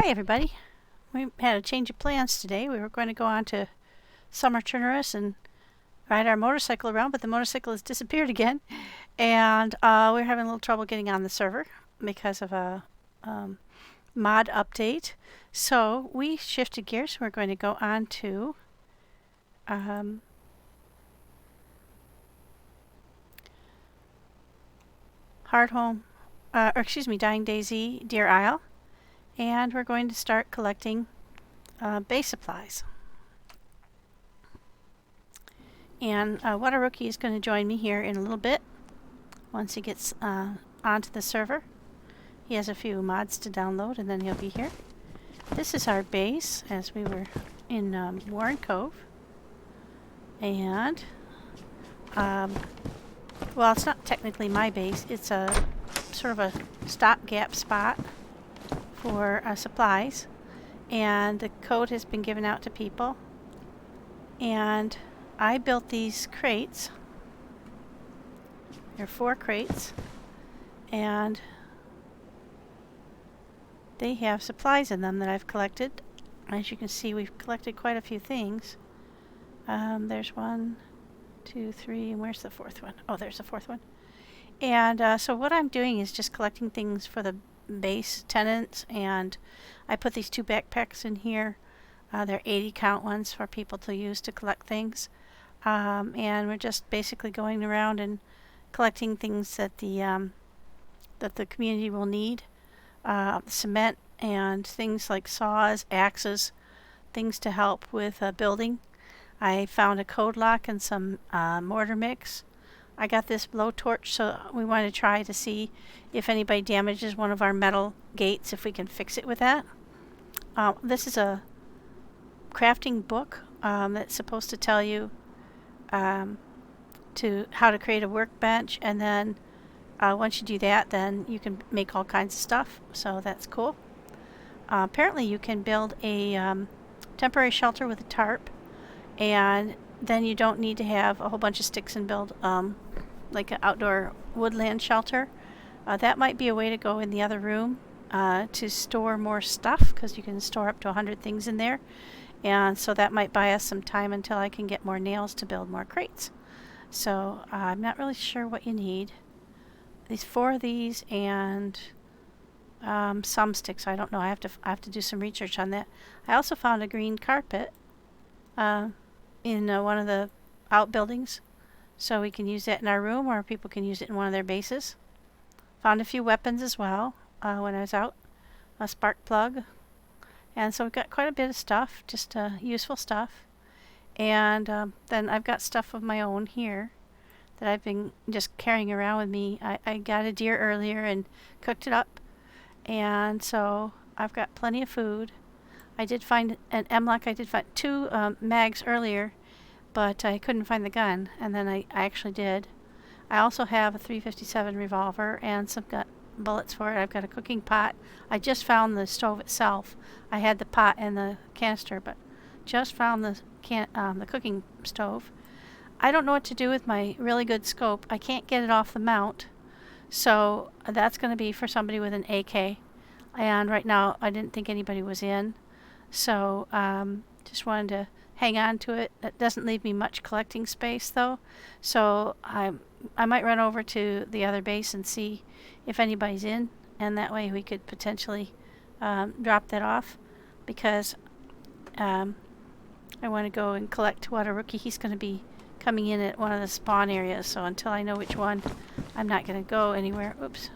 Hi everybody. We had a change of plans today. We were going to go on to Summer Turnerus and ride our motorcycle around, but the motorcycle has disappeared again. And we're having a little trouble getting on the server because of a mod update. So we shifted gears. We're going to go on to Dying DayZ, DeerIsle. And we're going to start collecting base supplies. And WhataaRookie is going to join me here in a little bit once he gets onto the server. He has a few mods to download and then he'll be here. This is our base as we were in Warren Cove. And, well, it's not technically my base. It's a sort of a stopgap spot for supplies, and the code has been given out to people, and I built these crates. There are 4 crates, and they have supplies in them that I've collected. As you can see, we've collected quite a few things. There's 1, 2, 3, and where's the 4th one? Oh, there's the 4th one. And so what I'm doing is just collecting things for the base tenants, and I put these 2 backpacks in here. They're 80 count ones for people to use to collect things, and we're just basically going around and collecting things that the community will need, cement and things like saws, axes, things to help with building. I found a code lock and some mortar mix. I got this blowtorch, so we want to try to see if anybody damages one of our metal gates, if we can fix it with that. This is a crafting book that's supposed to tell you how to create a workbench, and then once you do that, then you can make all kinds of stuff, so that's cool. Apparently you can build a temporary shelter with a tarp, and then you don't need to have a whole bunch of sticks and build like an outdoor woodland shelter. That might be a way to go in the other room to store more stuff, because you can store up to 100 things in there. And so that might buy us some time until I can get more nails to build more crates. So I'm not really sure what you need. These 4 of these and some sticks. I don't know. I have to do some research on that. I also found a green carpet in one of the outbuildings, so we can use that in our room, or people can use it in one of their bases. Found a few weapons as well when I was out, a spark plug, and so we've got quite a bit of stuff, just useful stuff. And then I've got stuff of my own here that I've been just carrying around with me. I got a deer earlier and cooked it up, and so I've got plenty of food. I did find an M-lock. I did find 2 mags earlier, but I couldn't find the gun, and then I actually did. I also have a .357 revolver and some bullets for it. I've got a cooking pot. I just found the stove itself. I had the pot and the canister, but just found the cooking stove. I don't know what to do with my really good scope. I can't get it off the mount, so that's going to be for somebody with an AK. And right now, I didn't think anybody was in. So just wanted to hang on to it. That doesn't leave me much collecting space though. So I might run over to the other base and see if anybody's in, and that way we could potentially drop that off, because I want to go and collect WhataaRookie. He's going to be coming in at one of the spawn areas, so until I know which one, I'm not going to go anywhere. Oops.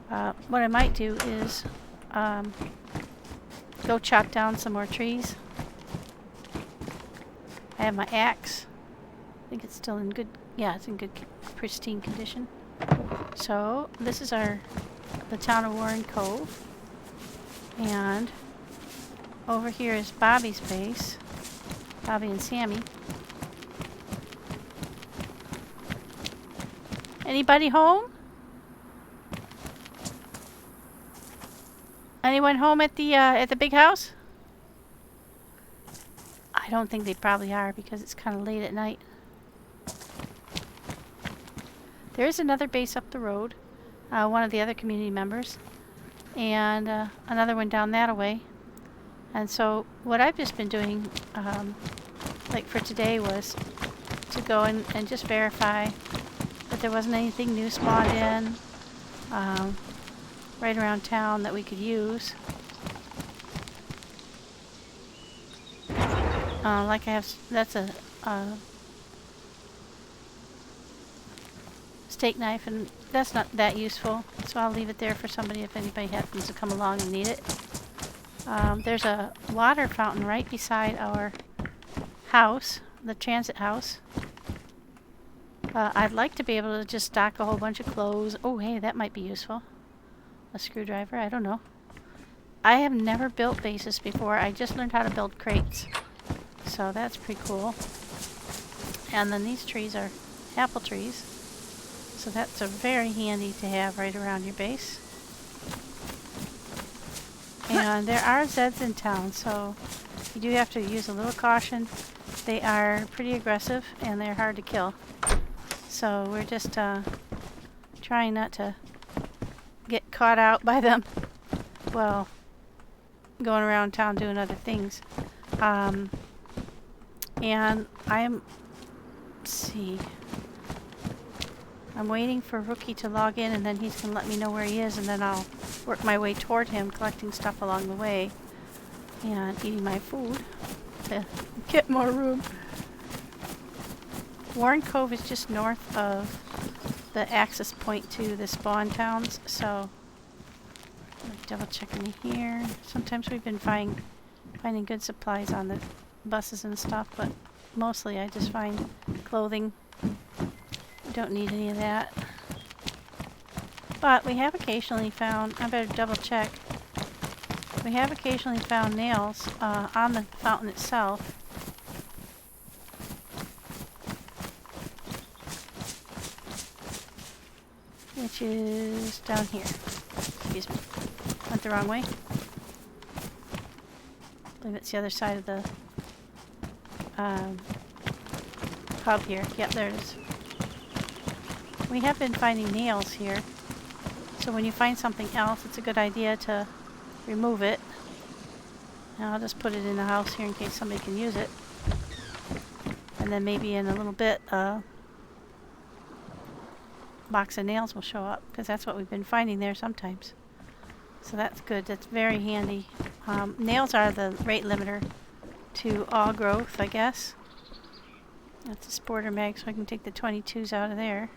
What I might do is go chop down some more trees. I have my axe. I think it's still in good, yeah, it's in good, pristine condition. So this is the town of Warren Cove, and over here is Bobby's base, Bobby and Sammy. Anybody home? Anyone home at the big house? I don't think they probably are, because it's kind of late at night. There is another base up the road, one of the other community members. and another one down that way. And so what I've just been doing, like for today, was to go in and just verify that there wasn't anything new spawned in right around town that we could use. Like I have, that's a steak knife, and that's not that useful, so I'll leave it there for somebody if anybody happens to come along and need it. There's a water fountain right beside our house, the transit house. I'd like to be able to just stock a whole bunch of clothes. Oh, hey, that might be useful. A screwdriver, I don't know. I have never built bases before. I just learned how to build crates. So that's pretty cool. And then these trees are apple trees. So that's very handy to have right around your base. And there are Zeds in town, so you do have to use a little caution. They are pretty aggressive and they're hard to kill. So we're just trying not to get caught out by them while going around town doing other things. And let's see, I'm waiting for Rookie to log in, and then he's going to let me know where he is, and then I'll work my way toward him, collecting stuff along the way and eating my food to get more room. Warren Cove is just north of the access point to the spawn towns, so double checking here. Sometimes we've been finding good supplies on the buses and stuff, but mostly I just find clothing. Don't need any of that. But we have occasionally found, I better double check, we have occasionally found nails on the fountain itself. Which is down here. Excuse me. Went the wrong way. I believe it's the other side of the hub here. Yep, there it is. We have been finding nails here. So when you find something else, it's a good idea to remove it. Now I'll just put it in the house here in case somebody can use it. And then maybe in a little bit, box of nails will show up, because that's what we've been finding there sometimes. So that's good. That's very handy. Nails are the rate limiter to all growth, I guess. That's a sporter mag, so I can take the 22s out of there.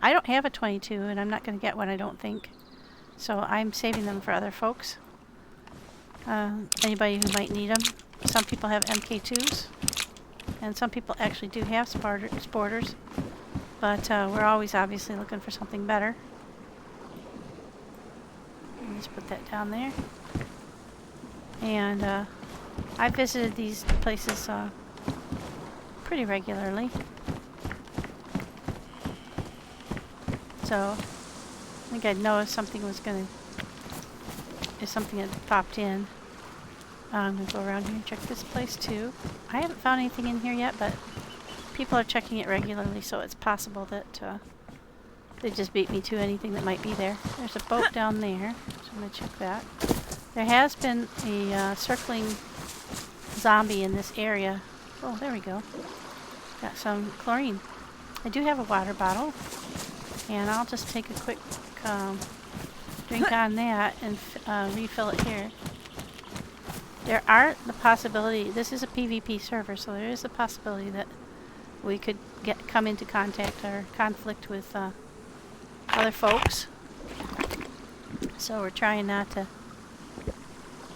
I don't have a 22, and I'm not going to get one, I don't think. So I'm saving them for other folks. Anybody who might need them. Some people have MK2s, and some people actually do have sporters. But we're always obviously looking for something better. Just put that down there. And I visited these places pretty regularly. So I think I'd know if something was if something had popped in. I'm going to go around here and check this place too. I haven't found anything in here yet, but people are checking it regularly, so it's possible that they just beat me to anything that might be there. There's a boat down there, so I'm going to check that. There has been a circling zombie in this area. Oh, there we go. Got some chlorine. I do have a water bottle, and I'll just take a quick drink on that and refill it here. There are the possibility, this is a PvP server, so there is a possibility that we could come into contact or conflict with other folks. So we're trying not to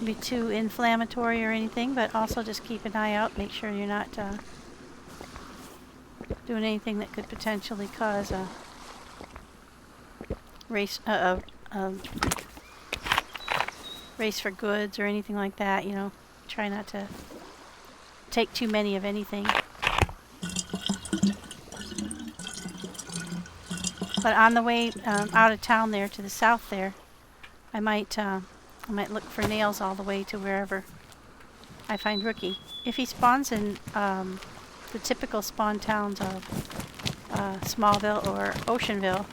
be too inflammatory or anything, but also just keep an eye out, make sure you're not doing anything that could potentially cause a race for goods or anything like that, you know. Try not to take too many of anything. But on the way out of town there to the south there, I might look for nails all the way to wherever I find Rookie. If he spawns in the typical spawn towns of Smallville or Oceanville,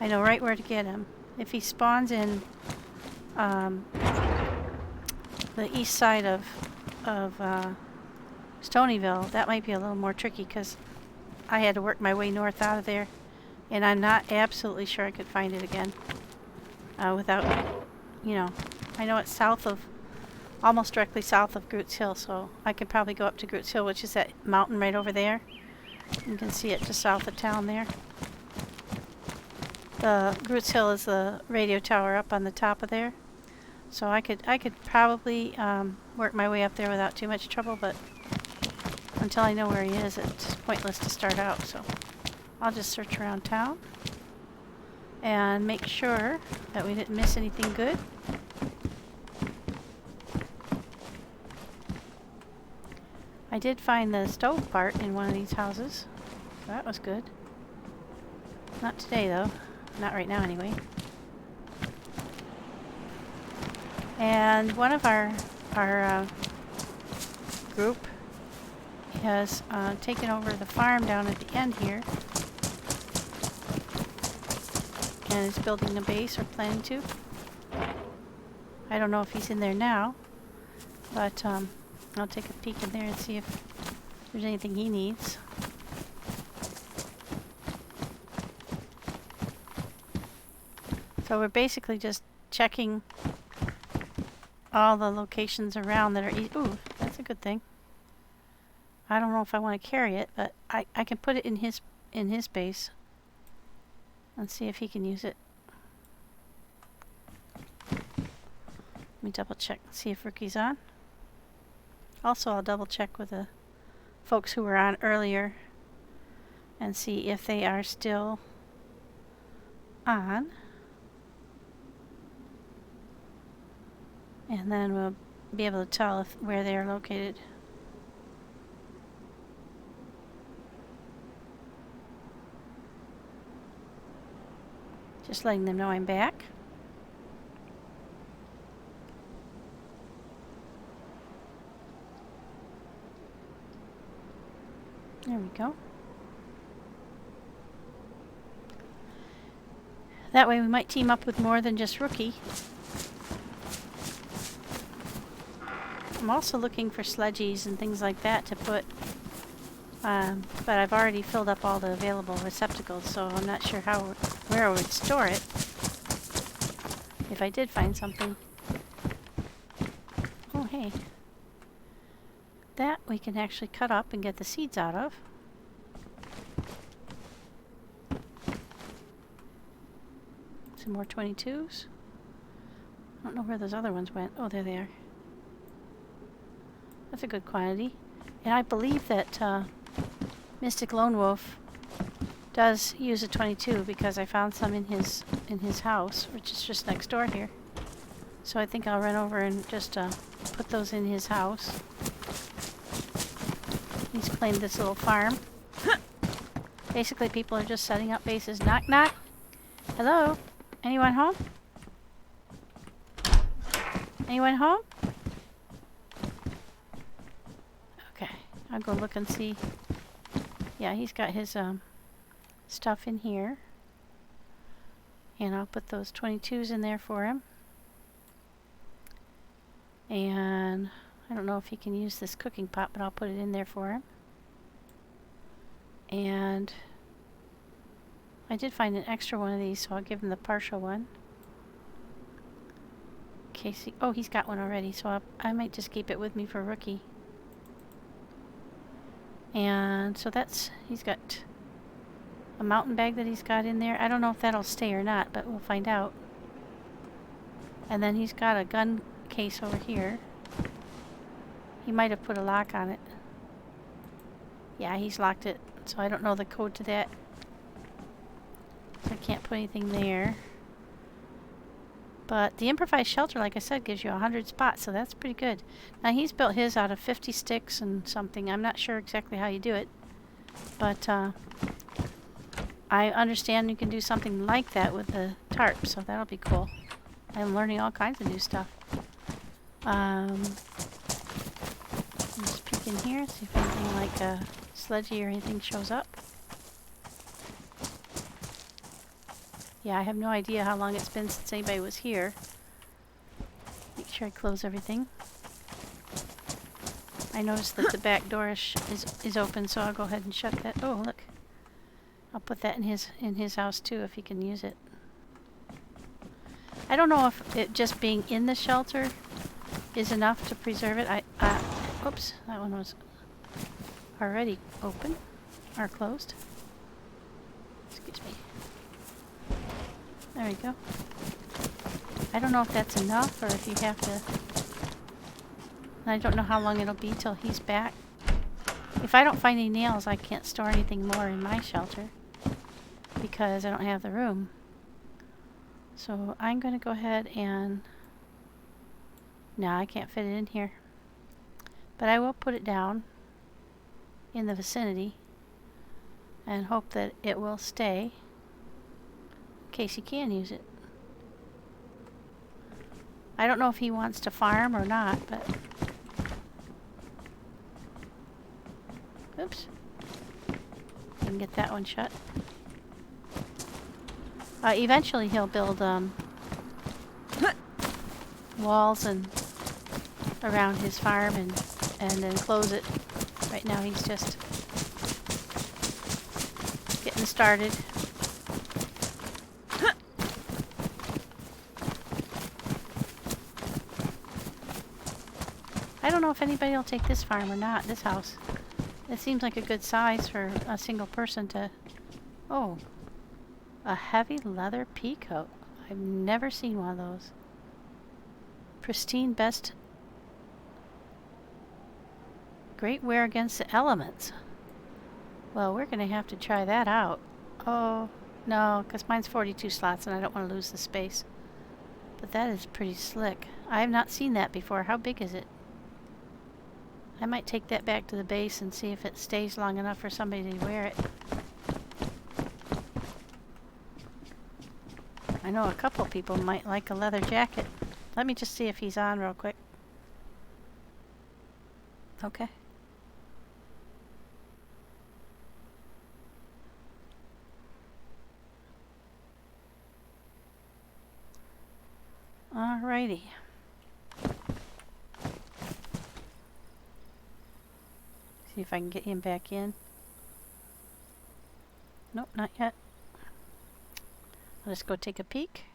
I know right where to get him. If he spawns in the east side of Stonyville, that might be a little more tricky because I had to work my way north out of there, and I'm not absolutely sure I could find it again without, you know, I know it's south of, almost directly south of Groots Hill, so I could probably go up to Groots Hill, which is that mountain right over there. You can see it just south of town there. The Groots Hill is the radio tower up on the top of there. So I could probably work my way up there without too much trouble, but until I know where he is, it's pointless to start out. So I'll just search around town and make sure that we didn't miss anything good. I did find the stove part in one of these houses. So that was good. Not today though. Not right now anyway. And one of our group has taken over the farm down at the end here and is building a base, or planning to. I don't know if he's in there now, but I'll take a peek in there and see if there's anything he needs. So we're basically just checking all the locations around that are ooh, that's a good thing. I don't know if I want to carry it, but I can put it in his base and see if he can use it. Let me double check and see if Rookie's on. Also, I'll double check with the folks who were on earlier and see if they are still on. And then we'll be able to tell where they are located. Just letting them know I'm back. There we go. That way we might team up with more than just Rookie. I'm also looking for sledgies and things like that to put, but I've already filled up all the available receptacles, so I'm not sure where I would store it if I did find something. Oh, hey. That we can actually cut up and get the seeds out of. Some more 22s. I don't know where those other ones went. Oh, there they are. That's a good quantity. And I believe that Mystic Lone Wolf does use a 22 because I found some in his house, which is just next door here. So I think I'll run over and just put those in his house. He's claimed this little farm. Basically, people are just setting up bases. Knock, knock. Hello? Anyone home? Anyone home? Okay, I'll go look and see. Yeah, he's got his stuff in here. And I'll put those 22s in there for him. And I don't know if he can use this cooking pot, but I'll put it in there for him. And I did find an extra one of these, so I'll give him the partial one. In case oh, he's got one already, so I might just keep it with me for Rookie. And so he's got a mountain bag that he's got in there. I don't know if that'll stay or not, but we'll find out. And then he's got a gun case over here. He might have put a lock on it. Yeah, he's locked it, so I don't know the code to that. So I can't put anything there. But the improvised shelter, like I said, gives you 100 spots, so that's pretty good. Now, he's built his out of 50 sticks and something. I'm not sure exactly how you do it. But I understand you can do something like that with the tarp, so that'll be cool. I'm learning all kinds of new stuff. Just peek in here, see if anything like a sledgy or anything shows up. Yeah, I have no idea how long it's been since anybody was here. Make sure I close everything. I noticed that the back door is open, so I'll go ahead and shut that. Oh, look. I'll put that in his house too if he can use it. I don't know if it just being in the shelter is enough to preserve it. Oops, that one was already open or closed. Excuse me. There we go. I don't know if that's enough or if you have to... I don't know how long it'll be till he's back. If I don't find any nails, I can't store anything more in my shelter because I don't have the room. So I'm going to go ahead and... No, I can't fit it in here. But I will put it down in the vicinity and hope that it will stay in case he can use it. I don't know if he wants to farm or not, but... Oops. I can get that one shut. Eventually he'll build walls and around his farm and then close it. Right now he's just getting started. I don't know if anybody will take this farm or not, this house. It seems like a good size for a single person to... Oh, a heavy leather peacoat. I've never seen one of those. Pristine best... Great wear against the elements. Well, we're going to have to try that out. Oh, no, because mine's 42 slots and I don't want to lose the space. But that is pretty slick. I have not seen that before. How big is it? I might take that back to the base and see if it stays long enough for somebody to wear it. I know a couple people might like a leather jacket. Let me just see if he's on real quick. Okay. Alrighty. See if I can get him back in. Nope, not yet. I'll just go take a peek.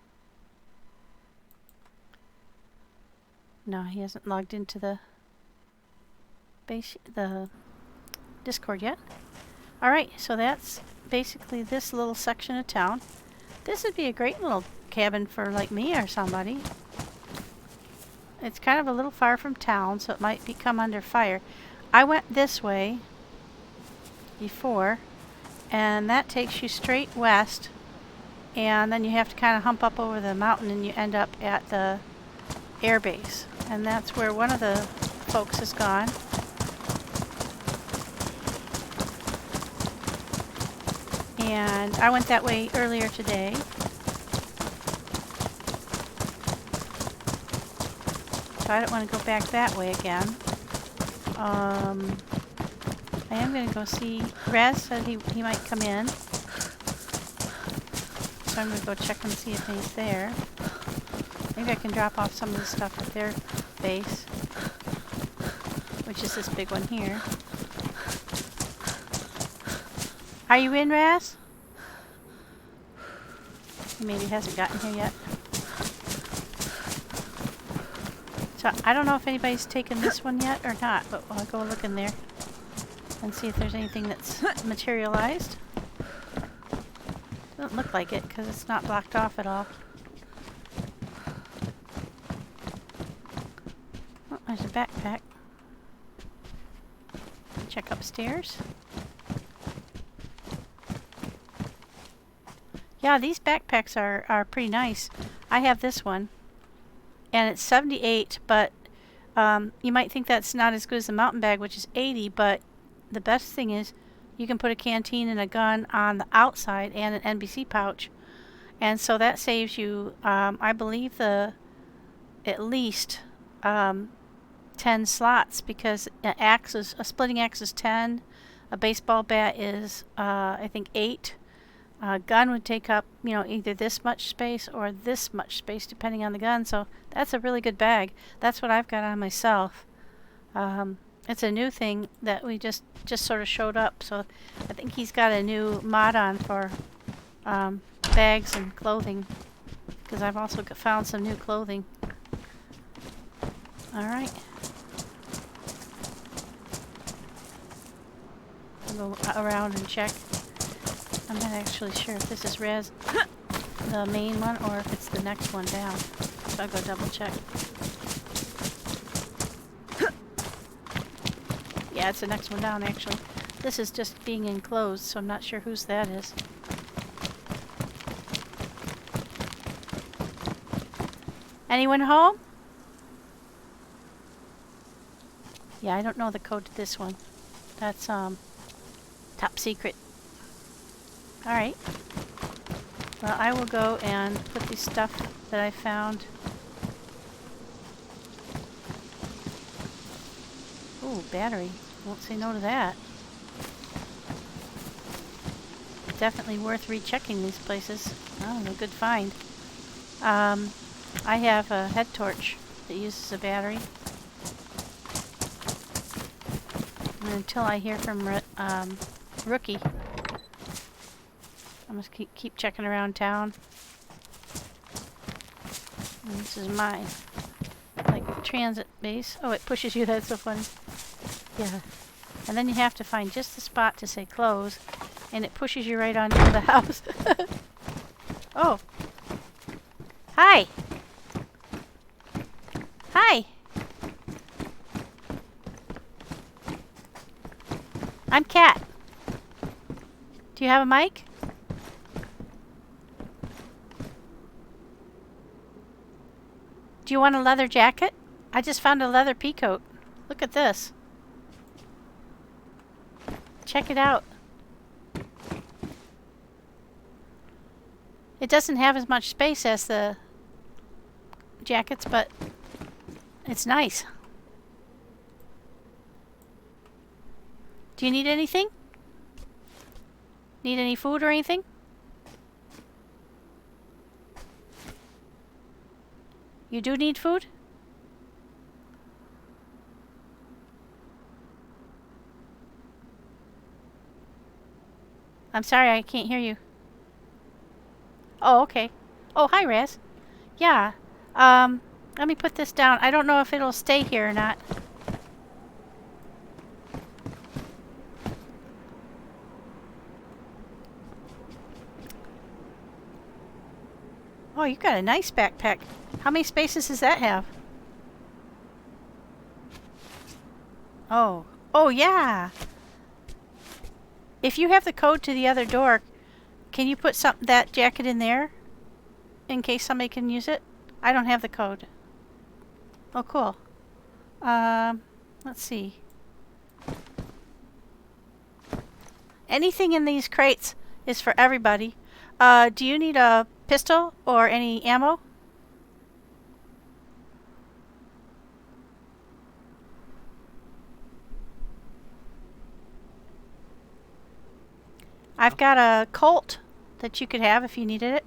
No, he hasn't logged into the Discord yet. Alright, so that's basically this little section of town. This would be a great little cabin for like me or somebody. It's kind of a little far from town, so it might come under fire. I went this way before, and that takes you straight west, and then you have to kind of hump up over the mountain and you end up at the air base. And that's where one of the folks has gone. And I went that way earlier today. So I don't want to go back that way again. I am going to go see... Raz said he might come in. So I'm going to go check and see if he's there. Maybe I can drop off some of the stuff at their base. Which is this big one here. Are you in, Raz? He maybe hasn't gotten here yet. So I don't know if anybody's taken this one yet or not, but I'll go look in there and see if there's anything that's materialized. Doesn't look like it because it's not blocked off at all. Oh, there's a backpack. Check upstairs. Yeah, these backpacks are pretty nice. I have this one. And it's 78, but you might think that's not as good as the mountain bag, which is 80, but the best thing is you can put a canteen and a gun on the outside and an NBC pouch. And so that saves you, I believe, at least 10 slots, because a splitting axe is 10, a baseball bat is, I think, 8, A gun would take up, you know, either this much space or this much space depending on the gun. So that's a really good bag. That's what I've got on myself. It's a new thing that we just sort of showed up. So I think he's got a new mod on for bags and clothing, because I've also found some new clothing. All right. I'll go around and check. I'm not actually sure if this is the main one, or if it's the next one down. So I'll go double check. Yeah, it's the next one down actually. This is just being enclosed, so I'm not sure whose that is. Anyone home? Yeah, I don't know the code to this one. That's top secret. Alright. Well, I will go and put the stuff that I found. Ooh, battery. Won't say no to that. Definitely worth rechecking these places. Oh, a good find. I have a head torch that uses a battery. And until I hear from Rookie, I'm just keep checking around town. And this is my transit base. Oh, it pushes you. That's so funny. Yeah. And then you have to find just the spot to say close, and it pushes you right onto the house. Oh. Hi. Hi. I'm Kat. Do you have a mic? Do you want a leather jacket? I just found a leather peacoat. Look at this. Check it out. It doesn't have as much space as the jackets, but it's nice. Do you need anything? Need any food or anything? You do need food? I'm sorry, I can't hear you. Oh, okay. Oh, hi, Raz. Yeah. Let me put this down. I don't know if it'll stay here or not. Oh, you've got a nice backpack. How many spaces does that have? Oh. Oh, yeah. If you have the code to the other door, can you put that jacket in there in case somebody can use it? I don't have the code. Oh, cool. Let's see. Anything in these crates is for everybody. Do you need a pistol or any ammo? I've got a Colt that you could have if you needed it.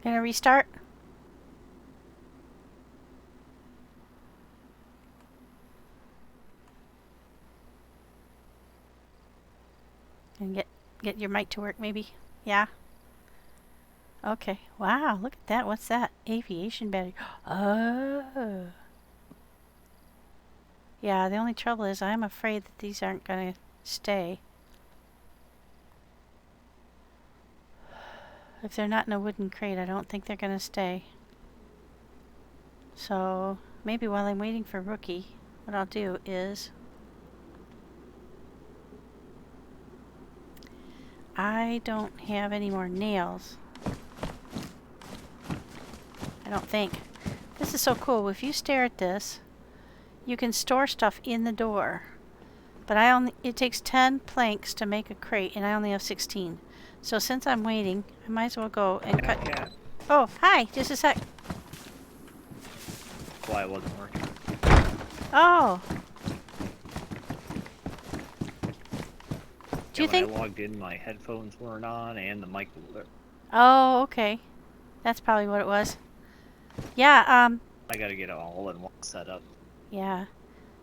Gonna restart? And get your mic to work maybe. Yeah. Okay. Wow, look at that. What's that? Aviation battery. Oh. Yeah, the only trouble is I'm afraid that these aren't going to stay. If they're not in a wooden crate, I don't think they're going to stay. So maybe while I'm waiting for Rookie, what I'll do is I don't have any more nails. I don't think. This is so cool. If you stare at this, you can store stuff in the door. But it takes 10 planks to make a crate, and I only have 16. So since I'm waiting, I might as well go and cut. Yeah. Oh, hi, just a sec. Why it wasn't working. Oh. Do you think? When I logged in, my headphones weren't on and the mic was. Oh, okay. That's probably what it was. Yeah. I gotta get it all in one setup. Yeah.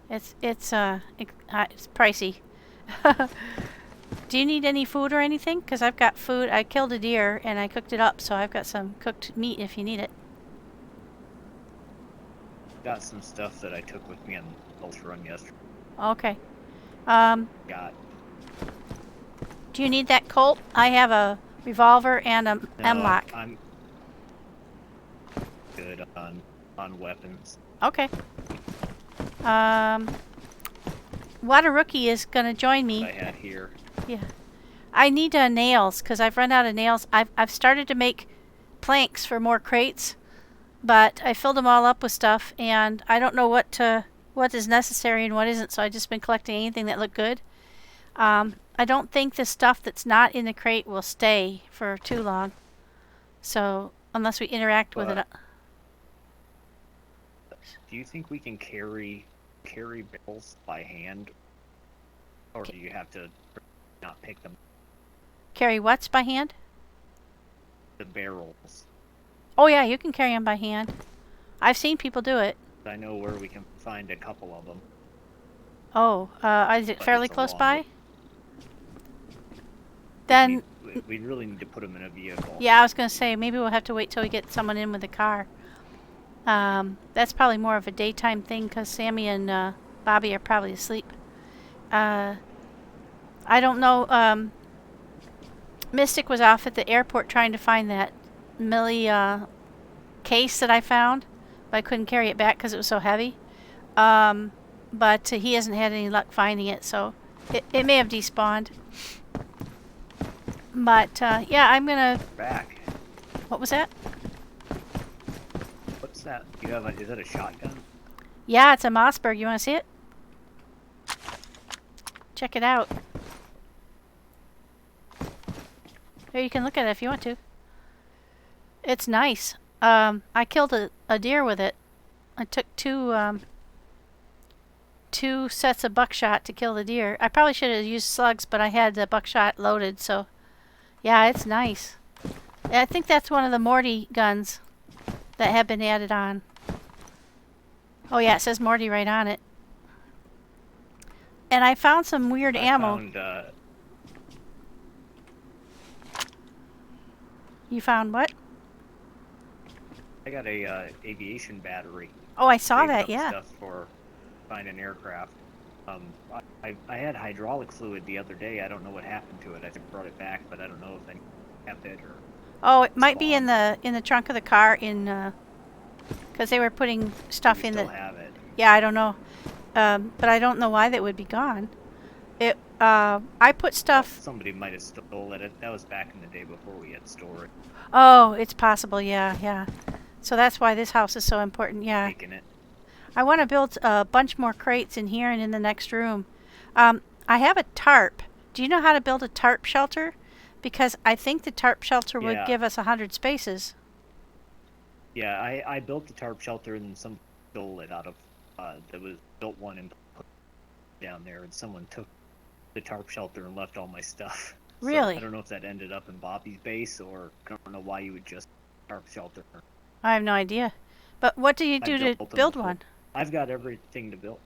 It's pricey. Do you need any food or anything? Because I've got food. I killed a deer and I cooked it up, so I've got some cooked meat if you need it. Got some stuff that I took with me on the Pulse run yesterday. Okay. Got. Do you need that Colt? I have a revolver and a M-lock. I'm good on weapons. Okay. WhataaRookie is gonna join me. I had here. Yeah. I need nails because I've run out of nails. I've started to make planks for more crates, but I filled them all up with stuff, and I don't know what is necessary and what isn't. So I've just been collecting anything that looked good. I don't think the stuff that's not in the crate will stay for too long. So unless we interact with it. Do you think we can carry barrels by hand, or do you have to not pick them? Carry what's by hand? The barrels. Oh yeah, you can carry them by hand. I've seen people do it. I know where we can find a couple of them. Oh, is it fairly close by? Then we really need to put them in a vehicle. Yeah, I was gonna say maybe we'll have to wait till we get someone in with a car. That's probably more of a daytime thing because Sammy and Bobby are probably asleep. I don't know. Mystic was off at the airport trying to find that Millie case that I found, but I couldn't carry it back because it was so heavy. But he hasn't had any luck finding it, so it may have despawned. But yeah, I'm gonna. Back. What was that? What's that? You have is that a shotgun? Yeah, it's a Mossberg. You want to see it? Check it out. Here, you can look at it if you want to. It's nice. I killed a deer with it. I took two sets of buckshot to kill the deer. I probably should have used slugs, but I had the buckshot loaded, so yeah, it's nice. I think that's one of the Morty guns that have been added on. Oh yeah, it says Morty right on it. And I found some weird ammo. You found what? I got a aviation battery. Oh, I saw that. Yeah. Stuff for finding aircraft. I had hydraulic fluid the other day. I don't know what happened to it. I brought it back, but I don't know if I kept it or. Oh, it might be in the trunk of the car because they were putting stuff in the. Still have it. Yeah, I don't know, but I don't know why that would be gone. I put stuff. Well, somebody might have stolen it. That was back in the day before we had storage. Oh, it's possible. Yeah, yeah. So that's why this house is so important. Yeah. Taking it. I want to build a bunch more crates in here and in the next room. I have a tarp. Do you know how to build a tarp shelter? Because I think the tarp shelter would give us 100 spaces. Yeah, I built the tarp shelter and some stole it out of. There was built one and put down there, and someone took the tarp shelter and left all my stuff. Really? So I don't know if that ended up in Bobby's base, or I don't know why you would just tarp shelter. I have no idea. But what do you do to build one? I've got everything to build.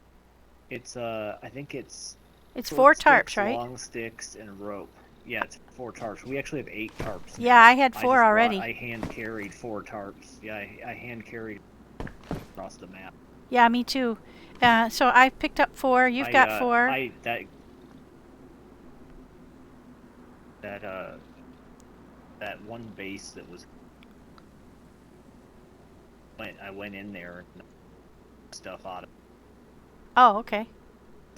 It's I think it's 4 tarps, right? Long sticks and rope. Yeah, it's 4 tarps. We actually have 8 tarps. Yeah, I had 4 already. I hand carried 4 tarps. Yeah, I hand carried across the map. Yeah, me too. So I picked up 4. You've got 4. That one base that was. I went in there and stuff out of it. Oh, okay.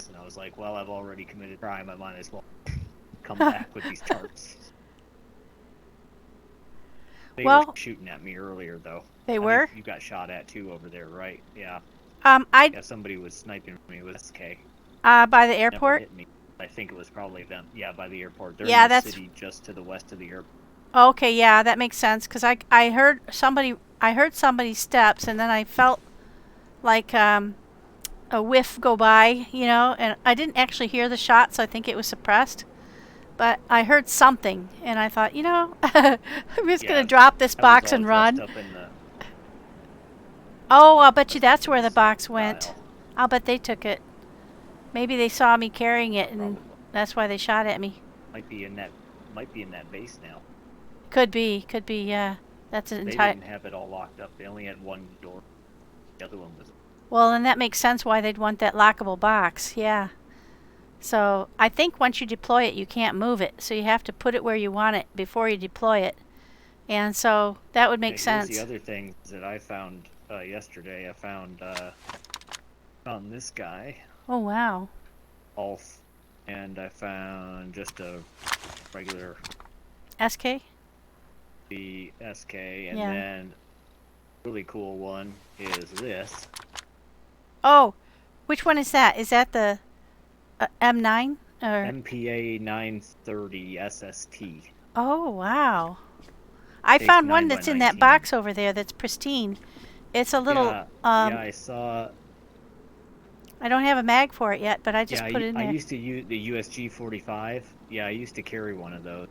And I was like, well, I've already committed crime. I might as well come back with these tarps. They were shooting at me earlier, though. They were? You got shot at, too, over there, right? Yeah. Yeah, somebody was sniping me with SK. By the Never airport? hit me. I think it was probably them. Yeah, by the airport. They're Yeah, in the that's... city just to the west of the airport. Okay, yeah, that makes sense. Because I heard somebody's steps, and then I felt like a whiff go by, you know, and I didn't actually hear the shot, so I think it was suppressed. But I heard something, and I thought, you know, I'm just going to drop this I was box all and dressed run. up in the, Oh, I'll bet you dressed up that's in where the box went. style. I'll bet they took it. Maybe they saw me carrying it, and Probably. that's why they shot at me. Might be in that base now. Could be, yeah. That's an They entire... didn't have it all locked up. They only had one door. The other one was. Well, and that makes sense why they'd want that lockable box, yeah. So I think once you deploy it, you can't move it. So you have to put it where you want it before you deploy it. And so that would make sense. Here's the other things that I found yesterday. I found this guy, Oh, wow. Ulf, and I found just a regular SK? the SK, and Yeah. then really cool one is this. Oh, which one is that? Is that the M9? Or... MPA 930 SST. Oh, wow. I Takes found 9 one by that's in that 19. box over there that's pristine. It's a little... Yeah, I saw. I don't have a mag for it yet, but I just Yeah, put it in there. I used to use the USG 45. Yeah, I used to carry one of those.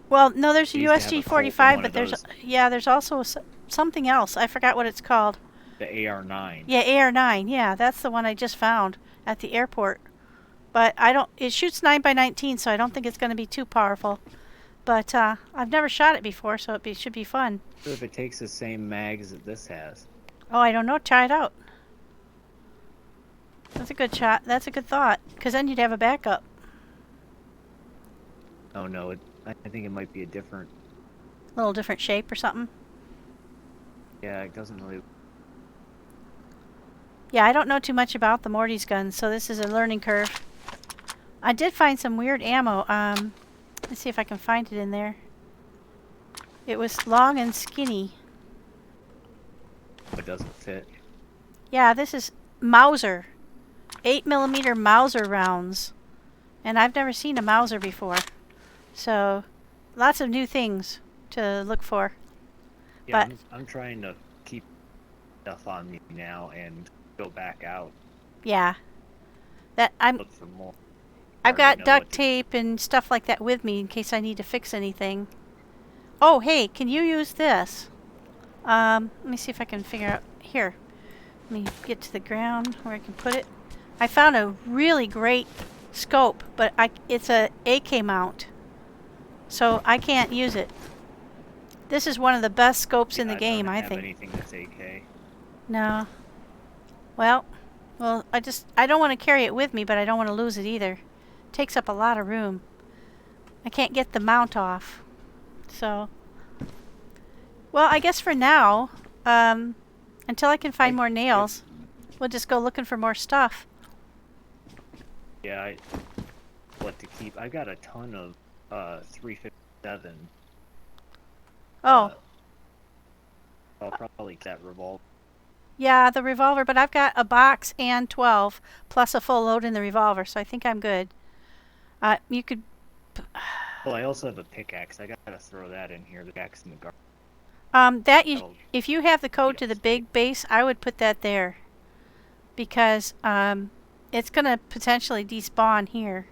Well, no, there's a I used to have a USG Colt 45, one but of there's those. there's also something else. I forgot what it's called. The AR9. Yeah, AR9. Yeah, that's the one I just found at the airport. But I don't... It shoots 9 by 19, so I don't think it's going to be too powerful. But I've never shot it before, so it should be fun. What if it takes the same mags that this has? Oh, I don't know. Try it out. That's a good shot. That's a good thought. Because then you'd have a backup. Oh no, I think it might be a different. Little different shape or something. Yeah, it doesn't really. Yeah, I don't know too much about the Morty's guns, so this is a learning curve. I did find some weird ammo. Let's see if I can find it in there. It was long and skinny. It doesn't fit. Yeah, this is Mauser. 8mm Mauser rounds. And I've never seen a Mauser before. So, lots of new things to look for. Yeah, But I'm trying to keep stuff on me now and go back out. yeah. Look for more. I've Hard to got know duct what to- tape and stuff like that with me in case I need to fix anything. Oh, hey, can you use this? Let me see if I can figure out... Here. Let me get to the ground where I can put it. I found a really great scope, but it's a AK mount. So I can't use it. This is one of the best scopes in the game, I I don't think. have anything that's AK. No. Well, I don't want to carry it with me, but I don't want to lose it either. It takes up a lot of room. I can't get the mount off. So, well, I guess for now, until I can find more nails, we'll just go looking for more stuff. Yeah, what to keep. I got a ton of 357. Oh, I'll probably get that revolver. yeah, the revolver, but I've got a box and 12 plus a full load in the revolver, so I think I'm good. You could... Well, I also have a pickaxe. I gotta throw that in here. The axe in the garden. If you have the code to the big base, I would put that there. Because it's going to potentially despawn here.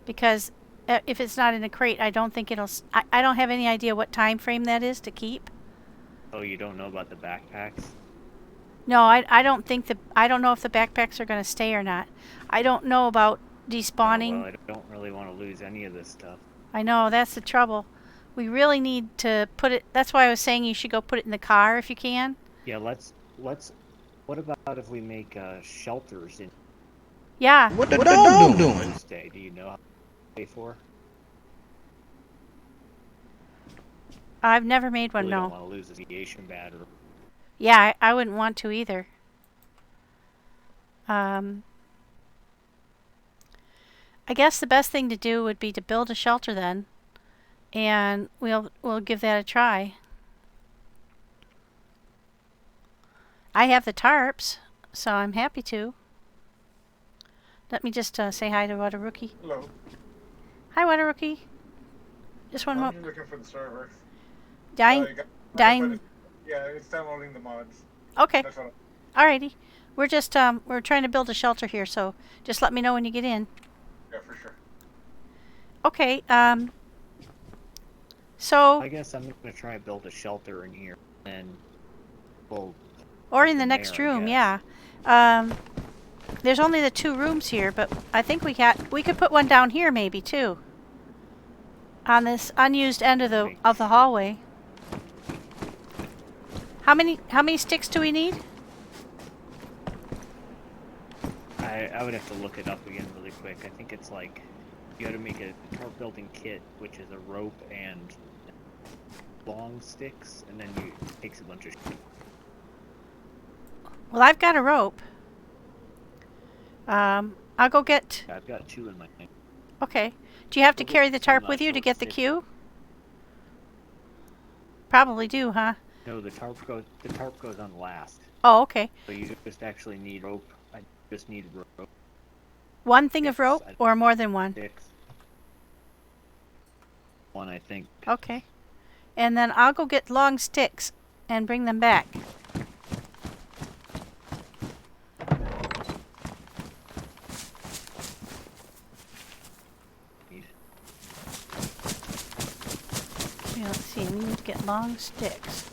Because if it's not in a crate, I don't think it'll... I don't have any idea what time frame that is to keep. Oh, you don't know about the backpacks? No, I don't think I don't know if the backpacks are going to stay or not. I don't know about despawning. Oh, well, I don't really want to lose any of this stuff. I know, that's the trouble. We really need to put it... That's why I was saying you should go put it in the car if you can. Yeah, let's... What about if we make shelters in... Yeah. What the dog doing? Stay? Do you know how to pay for? I've never made one, Really no. don't want to lose the aviation battery. Yeah, I wouldn't want to either. I guess the best thing to do would be to build a shelter then, and we'll give that a try. I have the tarps, so I'm happy to. Let me just say hi to WhataaRookie. Hello. Hi, WhataaRookie. Just one I'm moment. just looking for the server. Dying. Dying. Yeah, it's downloading the mods. Okay. That's all. Alrighty. We're just we're trying to build a shelter here, so just let me know when you get in. Yeah, for sure. Okay. So. I guess I'm gonna try and build a shelter in here, and we'll. Or in the next room, yeah. There's only the 2 rooms here, but I think we could put one down here maybe too. On this unused end of the hallway. How many sticks do we need? I would have to look it up again really quick. I think it's like you got to make a tarp building kit, which is a rope and long sticks, and then it takes a bunch of. Well, I've got a rope. I'll go get. I've got 2 in my thing. Okay. Do you have to carry the tarp with you to get the queue? Probably do, huh? No, the tarp goes on last. Oh, okay. So you just actually need rope. I just need rope. One thing of rope or more than one? Sticks. One, I think. Okay. And then I'll go get long sticks and bring them back. Okay, let's see. We need to get long sticks.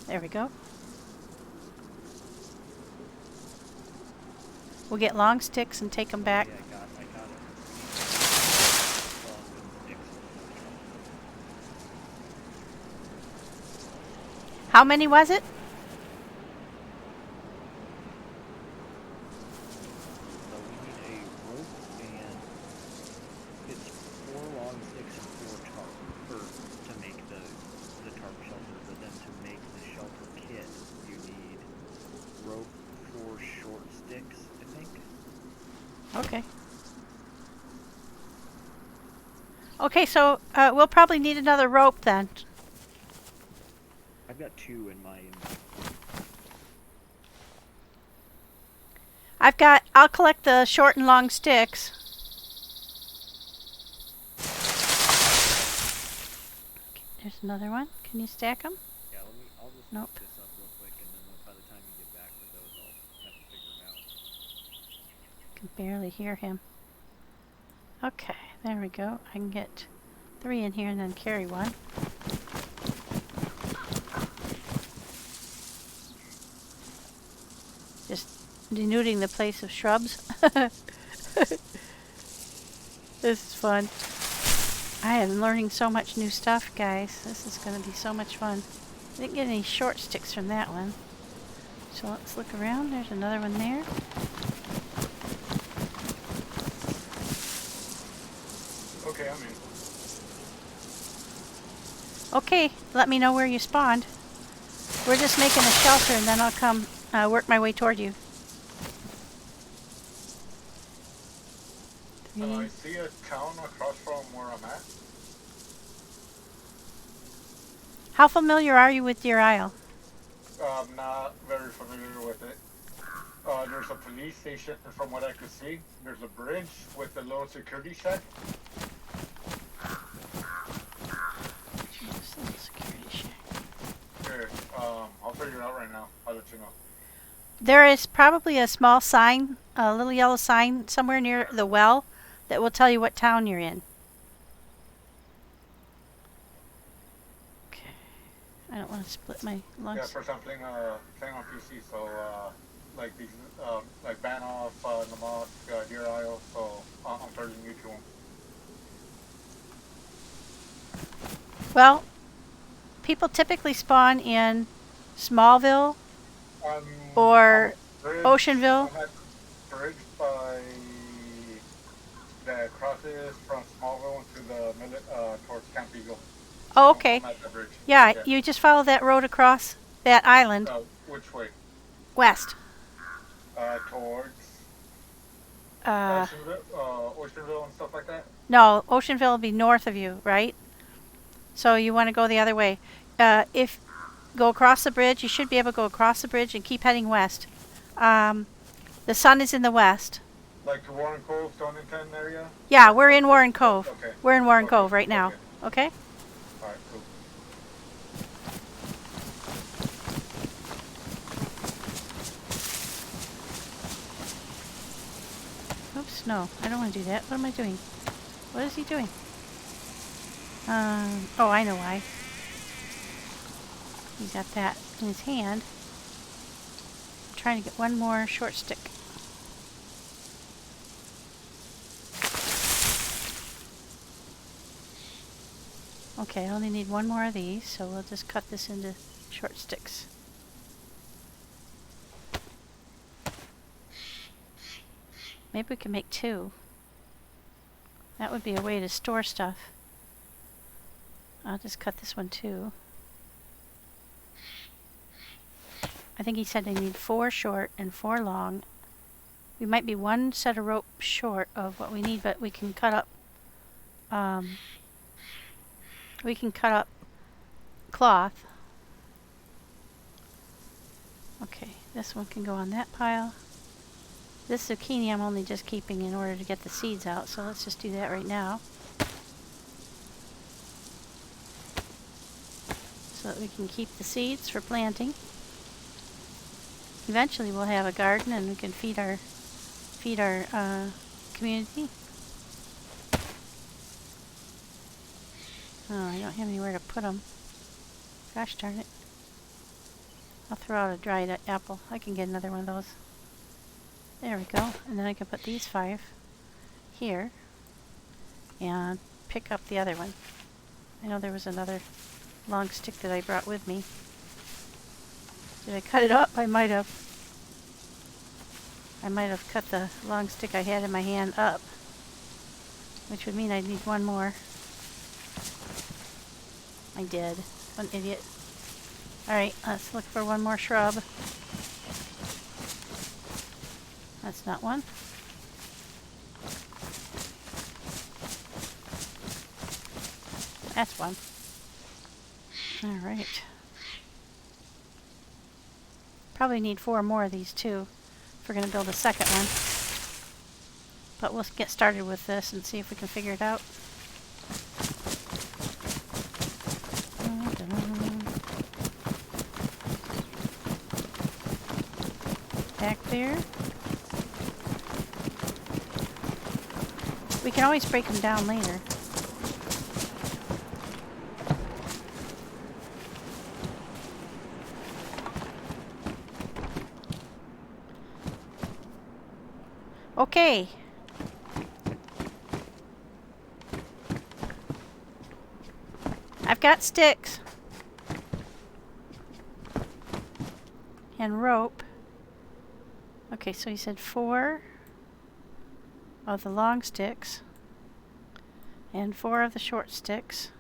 There we go. We'll get long sticks and take them back. Yeah, I got it. How many was it? So we need a rope and it's 4 long sticks and 4 tarp to make the tarp shelter, but then to make the shelter kit you need rope, 4 short sticks, I think. Okay. Okay, so we'll probably need another rope then. I've got 2 in my I'll collect the short and long sticks. Okay, there's another one. Can you stack them? Yeah, I'll just Nope. look this up real quick, and then by the time you get back with those, I'll have to figure it out. I can barely hear him. Okay, there we go. I can get 3 in here and then carry one. Just denuding the place of shrubs. This is fun. I am learning so much new stuff, guys. This is going to be so much fun. I didn't get any short sticks from that one. So let's look around. There's another one there. Okay, I'm in. Okay, let me know where you spawned. We're just making a shelter and then I'll come work my way toward you. I see a town across from where I'm at. How familiar are you with DeerIsle? I'm not very familiar with it. There's a police station from what I could see. There's a bridge with a little security shack. Jeez, little security shack. Here, I'll figure it out right now. I'll let you know. There is probably a small sign, a little yellow sign somewhere near the well that will tell you what town you're in. Okay. I don't want to split my lungs. Yeah, first I'm playing on PC, so like these, like Banoff, Namak, DeerIsle, so I'm starting new to them. Well, people typically spawn in Smallville or Oceanville. I'm at bridge by that crosses from Smallville to the towards Camp Eagle. Oh, okay. I'm at the bridge. Yeah, you just follow that road across that island. Which way? West. Towards Oceanville and stuff like that? No, Oceanville will be north of you, right? So you want to go the other way. If go across the bridge. You should be able to go across the bridge and keep heading west. The sun is in the west. Like to Warren Cove, Stonington area? Yeah, we're in Warren Cove. Okay. We're in Warren Okay. Cove right now. Okay. Okay? Alright, cool. Oops, no, I don't want to do that. What am I doing? What is he doing? Oh, I know why. He's got that in his hand. I'm trying to get one more short stick. Okay, I only need one more of these, so we'll just cut this into short sticks. Maybe we can make 2. That would be a way to store stuff. I'll just cut this one too. I think he said I need 4 short and 4 long. We might be 1 set of rope short of what we need, but we can cut up cloth. Okay, this one can go on that pile. This zucchini I'm only just keeping in order to get the seeds out, so let's just do that right now. So that we can keep the seeds for planting. Eventually we'll have a garden and we can feed our community. Oh, I don't have anywhere to put them. Gosh darn it. I'll throw out a dried apple. I can get another one of those. There we go. And then I can put these 5 here and pick up the other one. I know there was another long stick that I brought with me. Did I cut it up? I might have. I might have cut the long stick I had in my hand up, which would mean I'd need one more. I did. What an idiot. Alright, let's look for one more shrub. That's not one. That's one. Alright. Probably need 4 more of these too if we're going to build a second one. But we'll get started with this and see if we can figure it out. Back there. We can always break them down later. Okay. I've got sticks and rope. Okay, so he said 4 of the long sticks and 4 of the short sticks.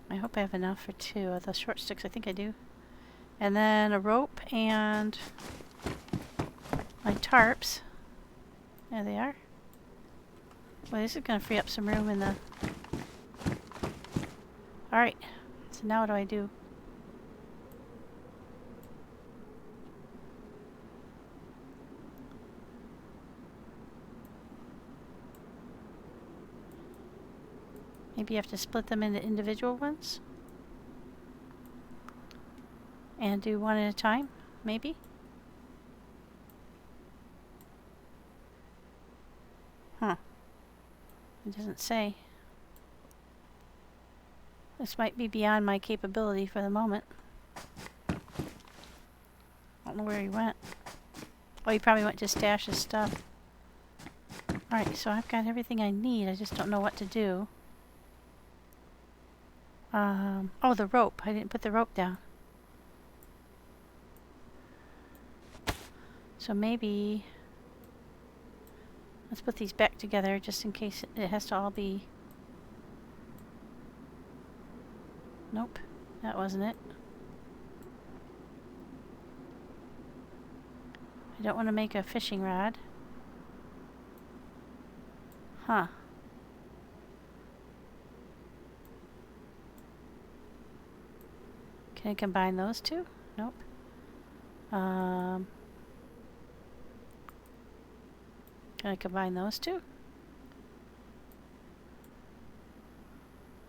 I hope I have enough for 2 of the short sticks. I think I do. And then a rope and my tarps. There they are. Well, this is going to free up some room in the... Alright, so now what do I do? Maybe you have to split them into individual ones? And do one at a time, maybe? Huh. It doesn't say. This might be beyond my capability for the moment. I don't know where he went. Oh, he probably went to stash his stuff. Alright, so I've got everything I need. I just don't know what to do. Oh, the rope. I didn't put the rope down. So maybe... Let's put these back together just in case it has to all be... Nope, that wasn't it. I don't want to make a fishing rod. Huh. Can I combine those two? Nope. Can I combine those two?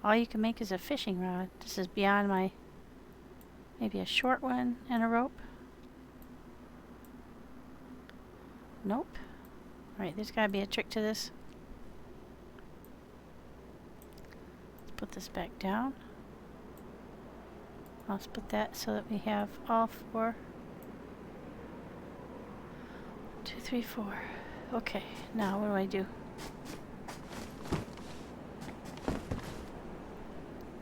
All you can make is a fishing rod. This is beyond my... Maybe a short one and a rope? Nope. Alright, there's gotta be a trick to this. Let's put this back down. I'll split that so that we have all 4. 2, 3, 4. Okay, now what do I do?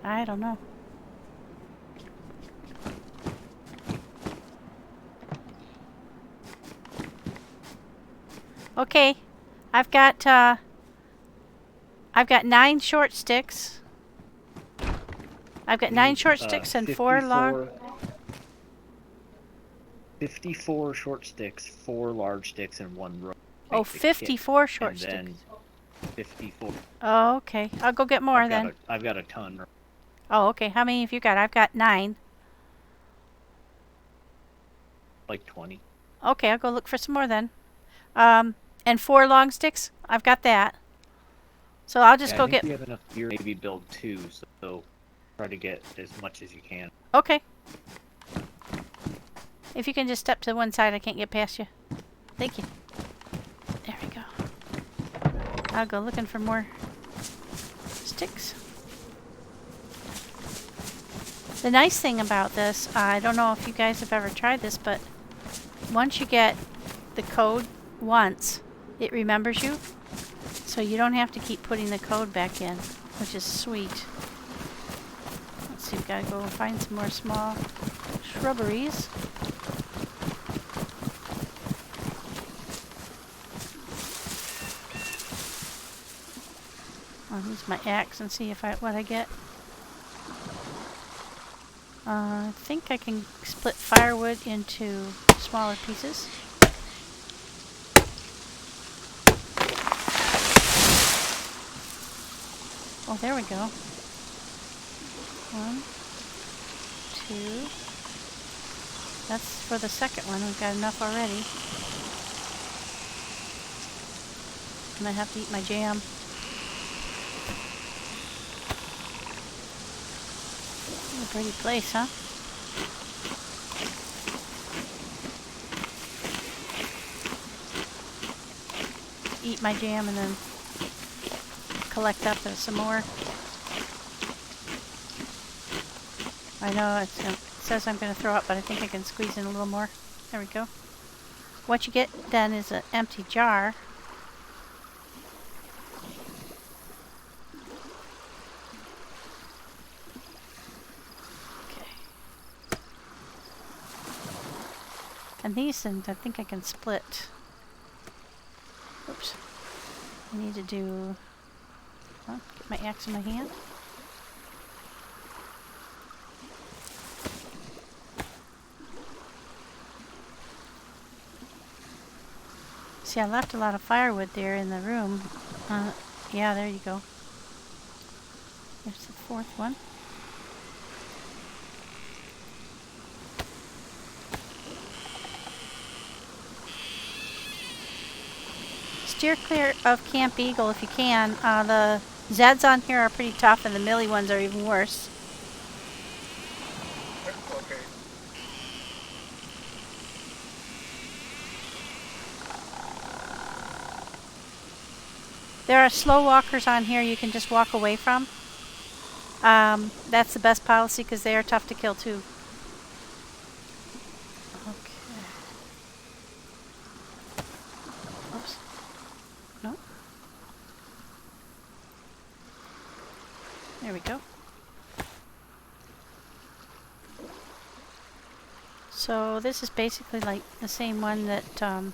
I don't know. Okay, I've got 9 short sticks. I've got 9 short sticks and 4 long. 54 short sticks, 4 large sticks, and 1 rope. Oh, 54 short and sticks. then 54. Oh, okay. I'll go get more then. I've got a ton. Oh, okay. How many have you got? I've got 9. Like 20. Okay, I'll go look for some more then. And 4 long sticks? I've got that. So I'll just go get... If you have enough gear, maybe build 2, so try to get as much as you can. Okay. If you can just step to one side, I can't get past you. Thank you. There we go. I'll go looking for more sticks. The nice thing about this, I don't know if you guys have ever tried this, but once you get the code once, it remembers you. So you don't have to keep putting the code back in, which is sweet. Let's see, we've got to go find some more small shrubberies. I'll use my axe and see if what I get. I think I can split firewood into smaller pieces. Oh, there we go. 1, 2. That's for the second one. We've got enough already. I'm gonna have to eat my jam. What a pretty place, huh? Eat my jam and then collect up some more. I know it says I'm going to throw up, but I think I can squeeze in a little more. There we go. What you get then is an empty jar. Okay. And these things I think I can split. Oops. I need to do... Well, get my axe in my hand. See, I left a lot of firewood there in the room. Yeah, there you go. There's the 4th one. Steer clear of Camp Eagle if you can. The Zeds on here are pretty tough, and the Millie ones are even worse. Okay. There are slow walkers on here you can just walk away from. That's the best policy because they are tough to kill too. Okay. Oops. No. There we go. So this is basically like the same one that oh,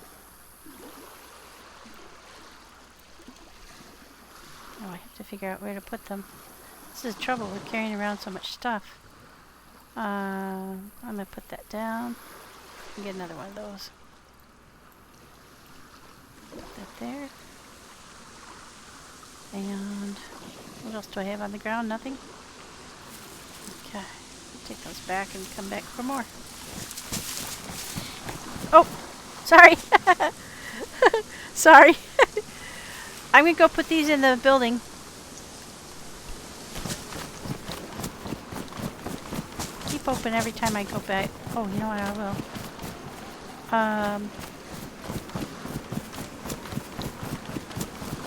I have to figure out where to put them. This is the trouble with carrying around so much stuff. I'm going to put that down and get another one of those. Put that there. And what else do I have on the ground? Nothing? Okay. Take those back and come back for more. Oh, sorry. Sorry. I'm gonna go put these in the building. Keep open every time I go back. Oh, you know what? I will.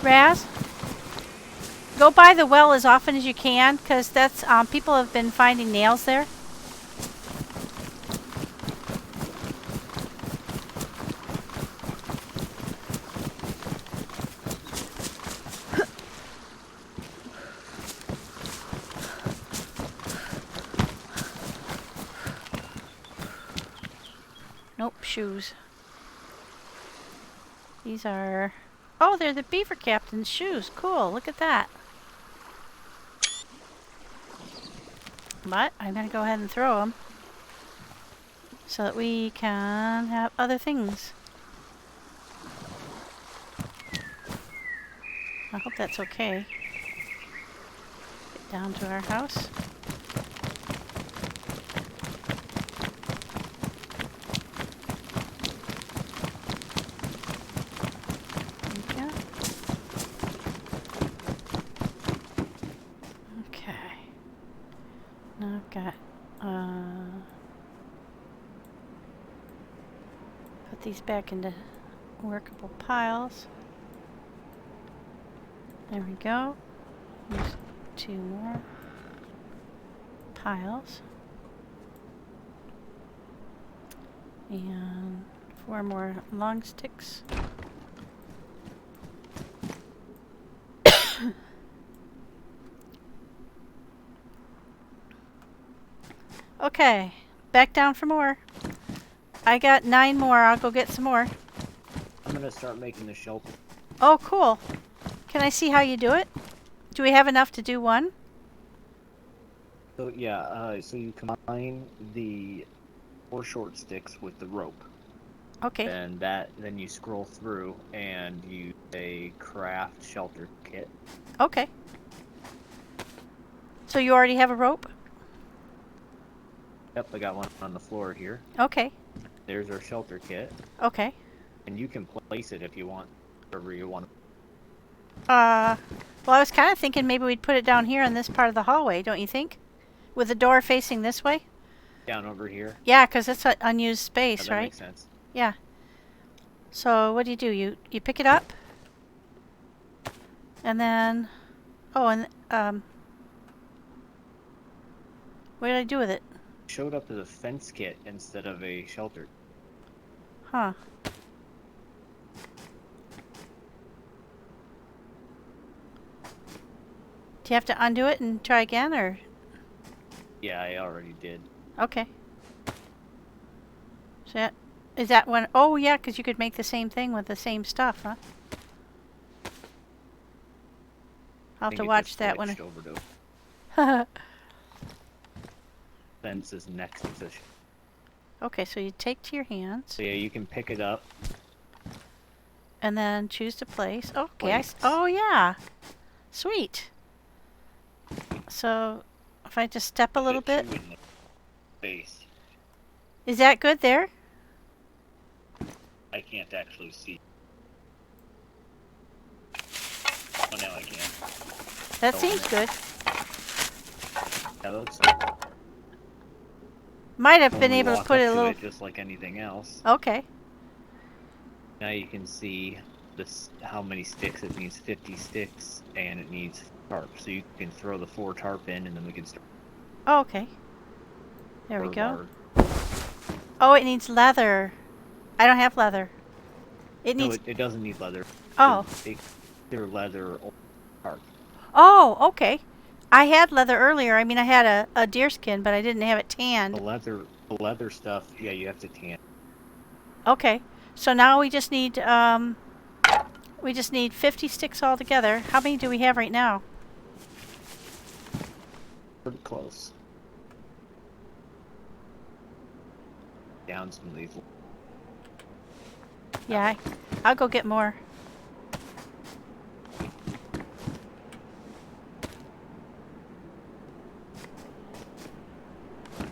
Raz, go by the well as often as you can, because that's people have been finding nails there. Nope, shoes. These are... Oh, they're the beaver captain's shoes. Cool, look at that. But I'm going to go ahead and throw them so that we can have other things. I hope that's okay. Get down to our house. Now I've got, put these back into workable piles. There we go. There's 2 more piles. And 4 more long sticks. Okay, back down for more. I got 9 more. I'll go get some more. I'm gonna start making the shelter. Oh, cool. Can I see how you do it? Do we have enough to do one? So yeah, so you combine the 4 short sticks with the rope. Okay. And then you scroll through and use a craft shelter kit. Okay. So you already have a rope? Yep, I got one on the floor here. Okay. There's our shelter kit. Okay. And you can place it if you want, wherever you want. Well, I was kind of thinking maybe we'd put it down here in this part of the hallway, don't you think? With the door facing this way? Down over here. Yeah, because it's an unused space, That right? makes sense. Yeah. So what do? You pick it up? And then... Oh, and... What did I do with it? Showed up as a fence kit instead of a shelter. Huh. Do you have to undo it and try again, or? Yeah, I already did. Okay. So that, is that one? Oh yeah, because you could make the same thing with the same stuff, huh? I'll have to watch that one. Over to fence is next to the Okay, so you take to your hands. So yeah, you can pick it up. And then choose to place. Okay, Place. Oh yeah. Sweet. So, if I just step a little bit. Base. Is that good there? I can't actually see. Oh, now I can. That Oh, seems good. That looks Might have been able to walk put up it a to little... it just like anything else. Okay. Now you can see this how many sticks. It needs 50 sticks and it needs tarp. So you can throw the 4 tarp in and then we can start. Oh, okay. There we go. Bar. Oh, it needs leather. I don't have leather. It No, needs... it doesn't need leather. Oh. They're leather or tarp. Oh, okay. I had leather earlier. I mean, I had a deer skin, but I didn't have it tanned. The leather stuff, yeah, you have to tan. Okay. So now we just need 50 sticks altogether. How many do we have right now? Pretty close. Down some of these. Yeah, I'll go get more.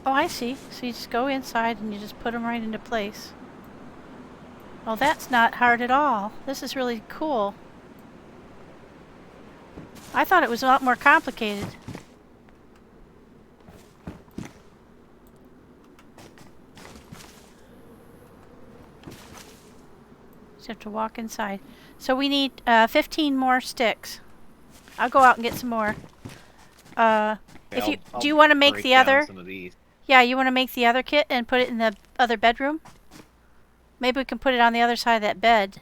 Oh, I see. So you just go inside and you just put them right into place. Oh, that's not hard at all. This is really cool. I thought it was a lot more complicated. Just have to walk inside. So we need 15 more sticks. I'll go out and get some more. Do you want to make break the down other? some of these. Yeah, you want to make the other kit and put it in the other bedroom? Maybe we can put it on the other side of that bed.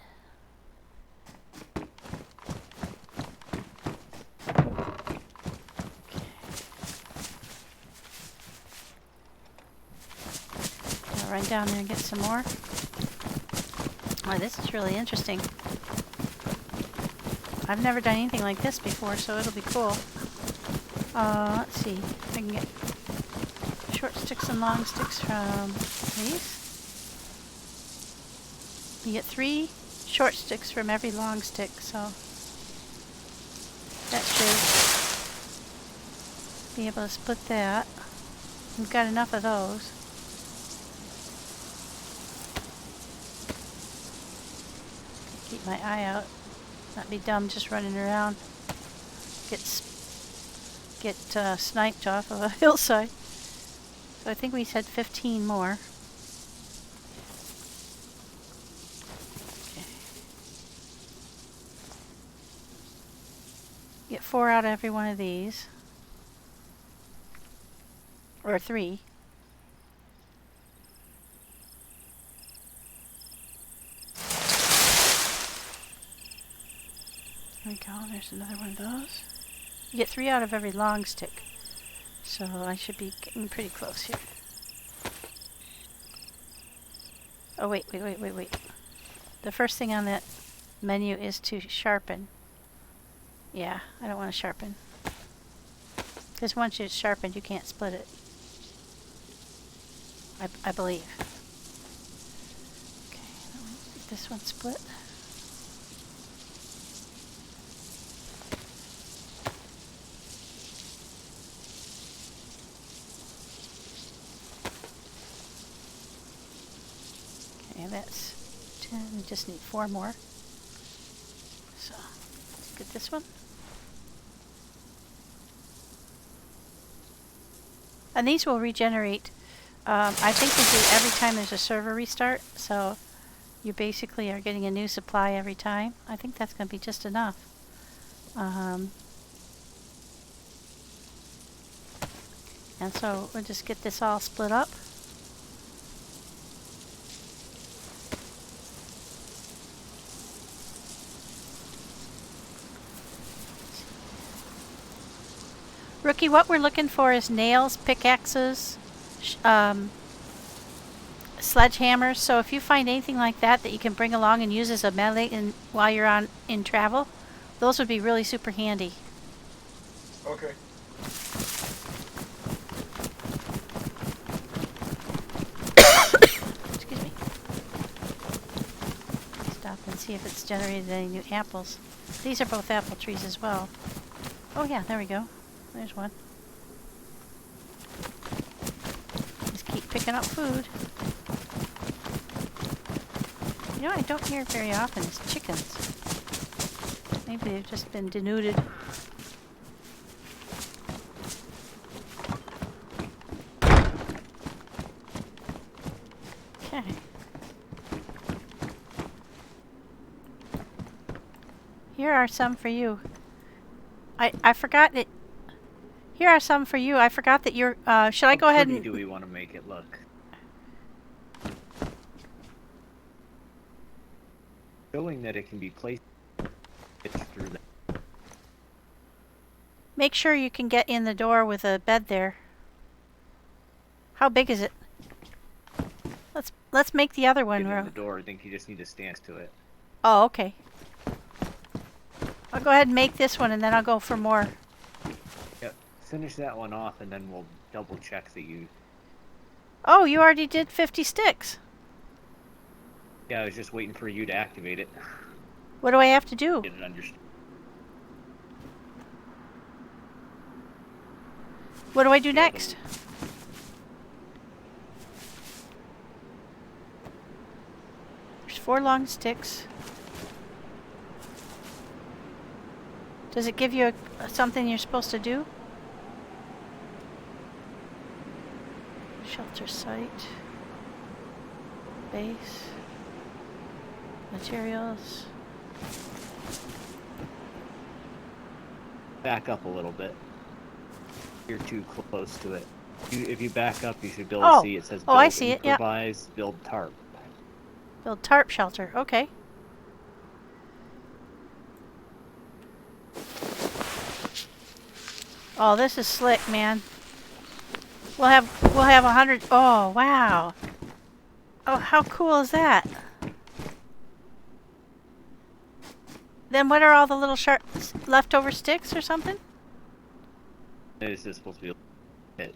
I'll run down there and get some more. Oh, this is really interesting. I've never done anything like this before, so it'll be cool. Let's see if I can get short sticks and long sticks from these. You get 3 short sticks from every long stick, so that should be able to split that. We've got enough of those. Keep my eye out. Not be dumb just running around. Get sniped off of a hillside. So I think we said 15 more. Okay. Get 4 out of every one of these. Or 3. There we go, there's another one of those. You get 3 out of every long stick. So I should be getting pretty close here. Oh, wait. The first thing on that menu is to sharpen. Yeah, I don't want to sharpen. Because once it's sharpened, you can't split it. I believe. Okay, let me get this one split. Okay, that's 10. We just need 4 more. So, let's get this one. And these will regenerate. I think they do every time there's a server restart. So, you basically are getting a new supply every time. I think that's going to be just enough. And so, we'll just get this all split up. Rookie, what we're looking for is nails, pickaxes, sledgehammers. So if you find anything like that that you can bring along and use as a melee while you're in travel, those would be really super handy. Okay. Excuse me. Stop and see if it's generated any new apples. These are both apple trees as well. Oh yeah, there we go. There's one. Just keep picking up food. You know what I don't hear very often is chickens. Maybe they've just been denuded. Okay. Here are some for you. I forgot that. Here are some for you. I forgot that you're. Should I go ahead and? How pretty do we want to make it look? Showing that it can be placed through the. Make sure you can get in the door with a bed there. How big is it? Let's make the other one. Get in the door. I think you just need to stand to it. Oh, okay. I'll go ahead and make this one, and then I'll go for more. Finish that one off, and then we'll double check that you... Oh, you already did 50 sticks. Yeah, I was just waiting for you to activate it. What do I have to do? Get it understood. What do I do next? 4 long sticks. Does it give you something you're supposed to do? Shelter site. Base. Materials. Back up a little bit. You're too close to it. If you back up, you should be able Oh. to see it says Oh, build I see it, yep. improvise, build tarp. Build tarp shelter. Okay. Oh, this is slick, man. We'll have 100. Oh, wow. Oh, how cool is that? Then what are all the little sharp leftover sticks or something? It's just supposed to be a pit.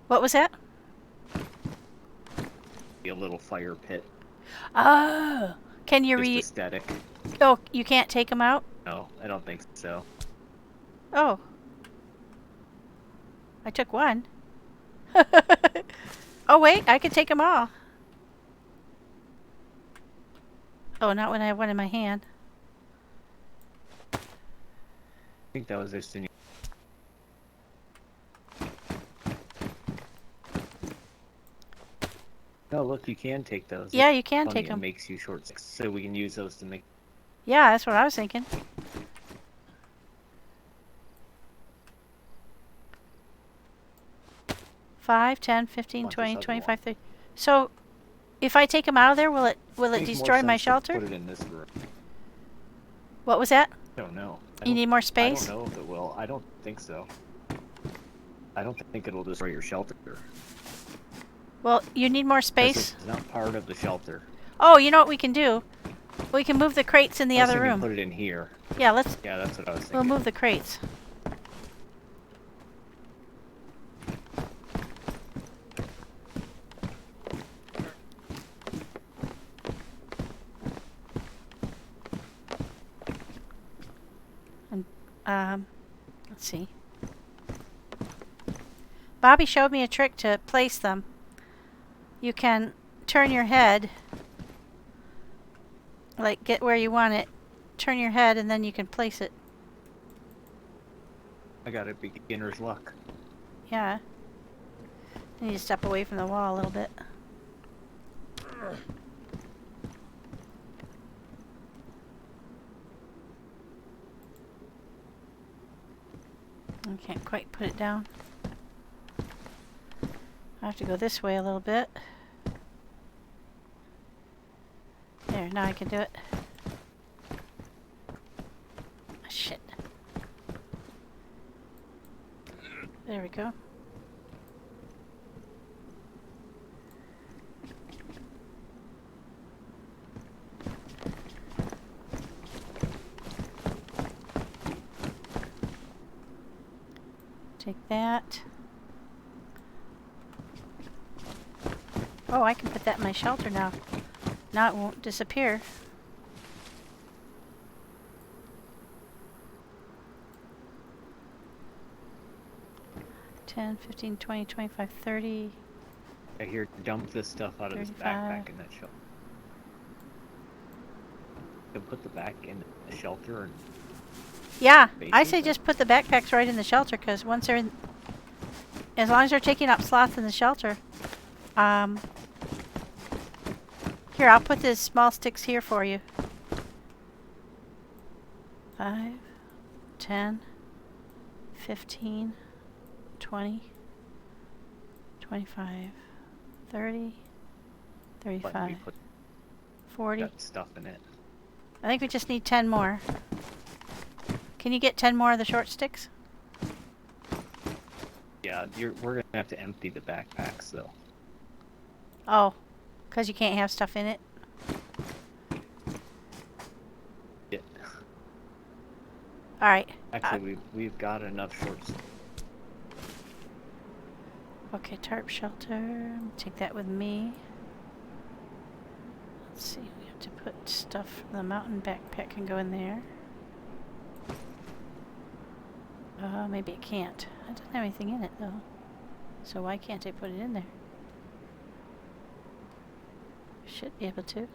What was that? Be a little fire pit. Oh, can you Just read? aesthetic. Oh, you can't take them out? No, I don't think so. Oh. I took one. Oh, wait, I could take them all. Oh, not when I have one in my hand. I think that was just in. No, look, you can take those. Yeah, It's you can funny, take them. It makes you short sticks, so we can use those to make. Yeah, that's what I was thinking. Five, 10, 15, Want this 20, other 25, 30. So, if I take them out of there, will it Makes more destroy my sense to shelter? Put it in this room. What was that? I don't know. You need more I space? don't know if it will. I don't think so. I don't think it'll destroy your shelter. Well, you need more 'Cause space. It's not part of the shelter. Oh, you know what we can do? We can move the crates in the I was other thinking room. Put it in here. Yeah, let's. Yeah, that's what I was We'll thinking. move the crates. And let's see. Bobby showed me a trick to place them. You can turn your head, like get where you want it. Turn your head, and then you can place it. I got a beginner's luck. Yeah. I need to step away from the wall a little bit. I can't quite put it down. I have to go this way a little bit. There, now I can do it. Shit. There we go. Take that. Oh, I can put that in my shelter now. Now it won't disappear. $10, $15, $20, $25, $30. I hear dump this stuff out of this 35. backpack in that shelter. You can put the back in the shelter and Yeah, I Basement say stuff? just put the backpacks right in the shelter, because once they're in, as long as they're taking up slots in the shelter. Here, I'll put the small sticks here for you. 5, 10, 15, 20, 25, 30, let me 35, put 40. that stuff in it. I think we just need 10 more. Can you get 10 more of the short sticks? Yeah, we're gonna have to empty the backpacks though. Oh, because you can't have stuff in it? Yeah. Alright. Actually, we've got enough short. Okay, tarp shelter. Take that with me. Let's see, we have to put stuff from the mountain backpack can go in there. Maybe it can't. It doesn't have anything in it though. So why can't I put it in there? Should be able to.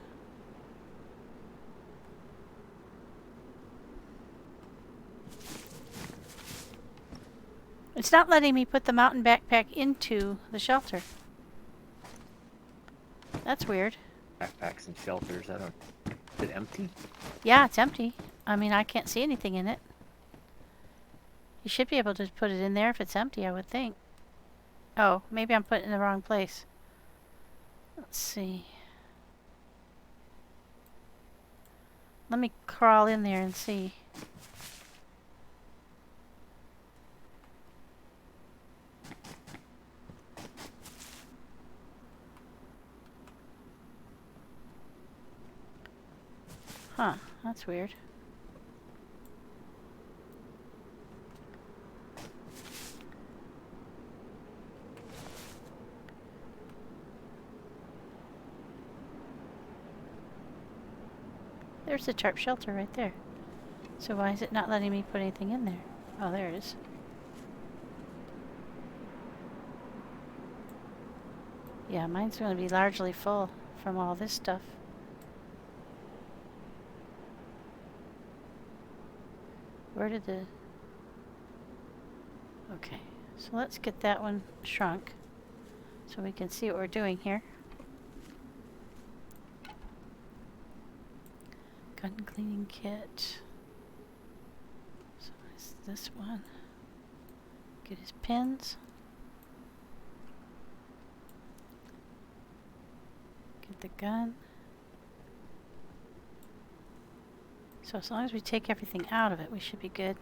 It's not letting me put the mountain backpack into the shelter. That's weird. Backpacks and shelters. I don't. Is it empty? Yeah, it's empty. I mean, I can't see anything in it. You should be able to put it in there if it's empty, I would think. Oh, maybe I'm putting it in the wrong place. Let's see. Let me crawl in there and see. Huh, that's weird. There's the tarp shelter right there. So why is it not letting me put anything in there? Oh, there it is. Yeah, mine's going to be largely full from all this stuff. Where did the... Okay, so let's get that one shrunk so we can see what we're doing here. Gun cleaning kit. So it's this one. Get his pins. Get the gun. So as long as we take everything out of it, we should be good.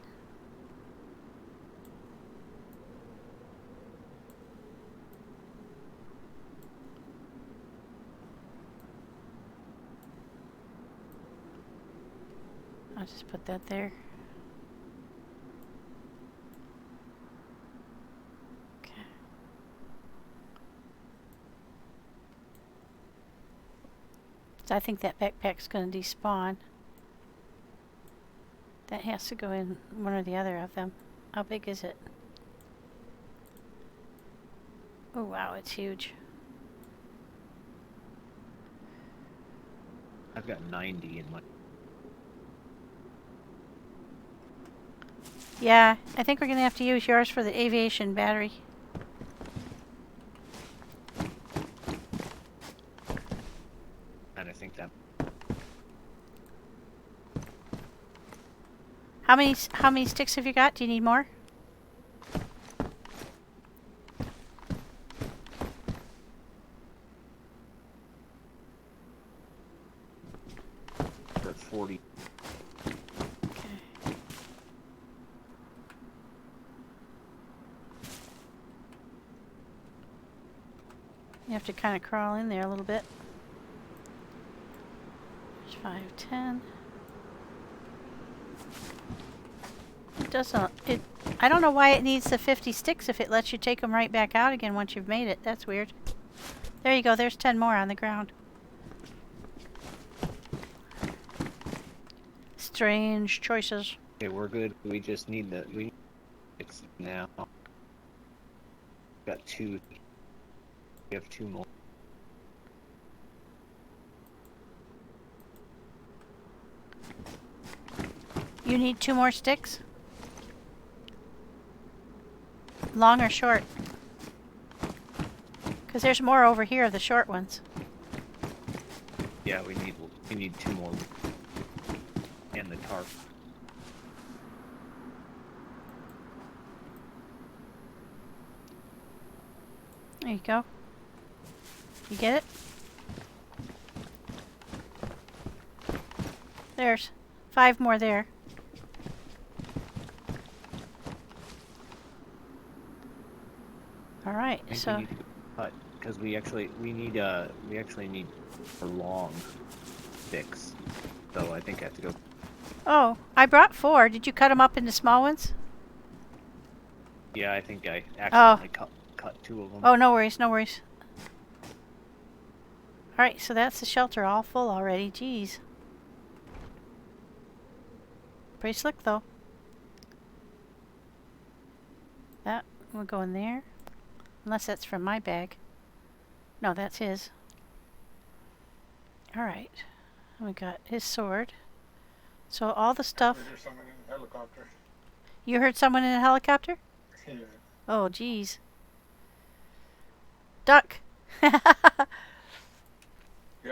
I'll just put that there. Okay. So I think that backpack's going to despawn. That has to go in one or the other of them. How big is it? Oh wow, it's huge. I've got 90 in my. Yeah, I think we're going to have to use yours for the aviation battery. And I think that. How many sticks have you got? Do you need more? Got 40. Okay. You have to kind of crawl in there a little bit. There's 5, 10. It doesn't. I don't know why it needs the 50 sticks if it lets you take them right back out again once you've made it. That's weird. There you go. There's 10 more on the ground. Strange choices. Okay, we're good. We just need the. We need six now. Got 2. We have 2 more. You need 2 more sticks? Long or short? Because there's more over here of the short ones. Yeah, we need 2 more. And the tarp. There you go. You get it? There's 5 more there. All right, I think so we need to cut because we actually need a long sticks. So I think I have to go. oh, I brought 4. Did you cut them up into small ones? Yeah, I think I accidentally cut 2 of them. Oh, no worries, no worries. All right, so that's the shelter all full already. Jeez. Pretty slick though. That will go in there. Unless that's from my bag. No, that's his. Alright. We got his sword. So all the stuff. There's someone in a helicopter. You heard someone in a helicopter? Yeah. Oh, geez. Duck! Yeah,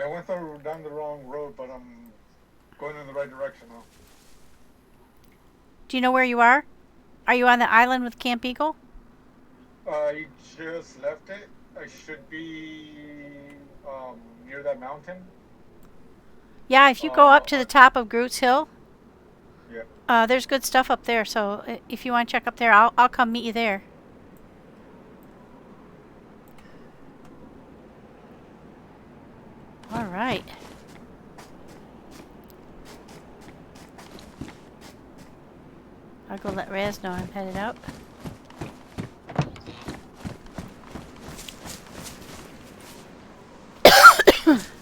I went down the wrong road, but I'm going in the right direction now. Do you know where you are? Are you on the island with Camp Eagle? I just left it. I should be near that mountain. Yeah, if you go up to the top of Groot's Hill, Yeah. there's good stuff up there. So if you want to check up there, I'll come meet you there. All right. I'll go let Raz know I'm headed out.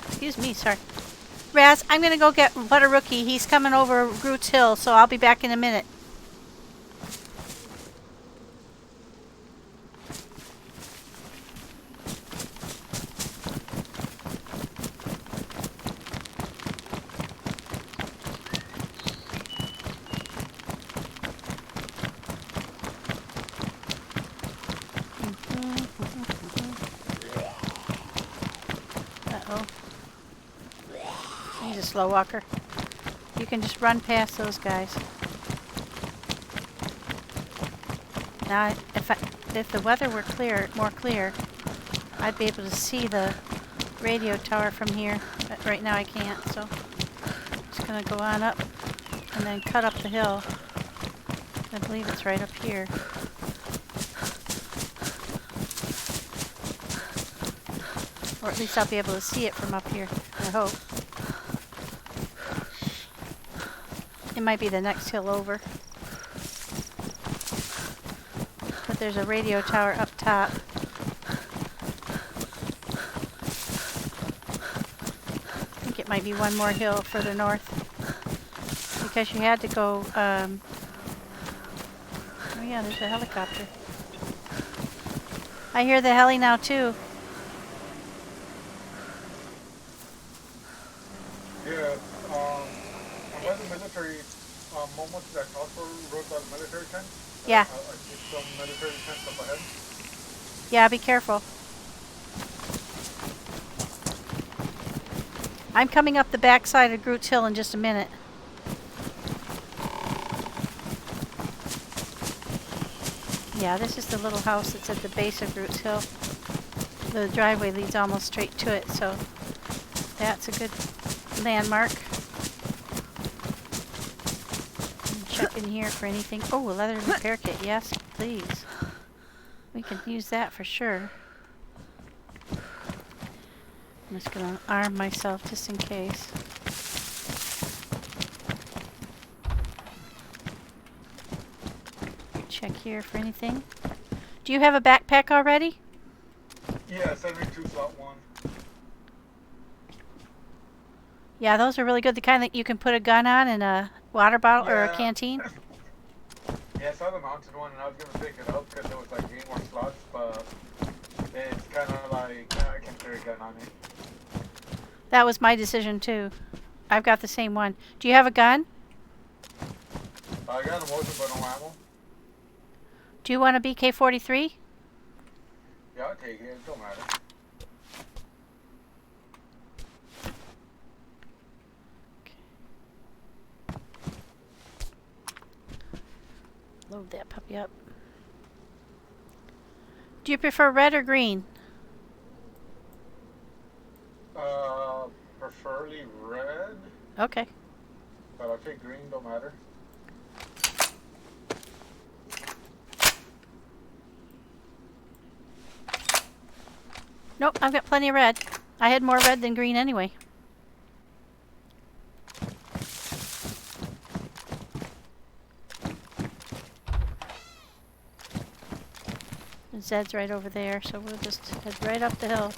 Excuse me, sorry. Raz, I'm gonna go get WhataaRookie. He's coming over Groot's Hill, so I'll be back in a minute. Uh-oh. He's a slow walker. You can just run past those guys. Now, if the weather were more clear, I'd be able to see the radio tower from here. But right now I can't, so I'm just gonna go on up and then cut up the hill. I believe it's right up here. Or at least I'll be able to see it from up here, I hope. It might be the next hill over. But there's a radio tower up top. I think it might be one more hill further north. Because you had to go, oh yeah, there's a helicopter. I hear the heli now too. Yeah, I'm by the military, almost that also wrote by the military tent. Yeah. I see some military tents up ahead. Yeah, be careful. I'm coming up the backside of Groot's Hill in just a minute. Yeah, this is the little house that's at the base of Groot's Hill. The driveway leads almost straight to it, so that's a good landmark. Check in here for anything. Oh, a leather repair kit. Yes, please. We can use that for sure. I'm just going to arm myself just in case. Check here for anything. Do you have a backpack already? Yeah, 72 slot 1. Yeah, those are really good. The kind that you can put a gun on and a water bottle or a canteen. Yeah, I saw the mounted one and I was going to pick it up because it was like 8 more slots, but it's kind of like, I can carry a gun on it. That was my decision too. I've got the same one. Do you have a gun? I got a motion but no ammo. Do you want a BK-43? Yeah, I'll take it. It don't matter. Load that puppy up. Do you prefer red or green? Preferably red, Okay. but I'll take green, don't matter. Nope, I've got plenty of red. I had more red than green anyway. And Zed's right over there, so we'll just head right up the hill.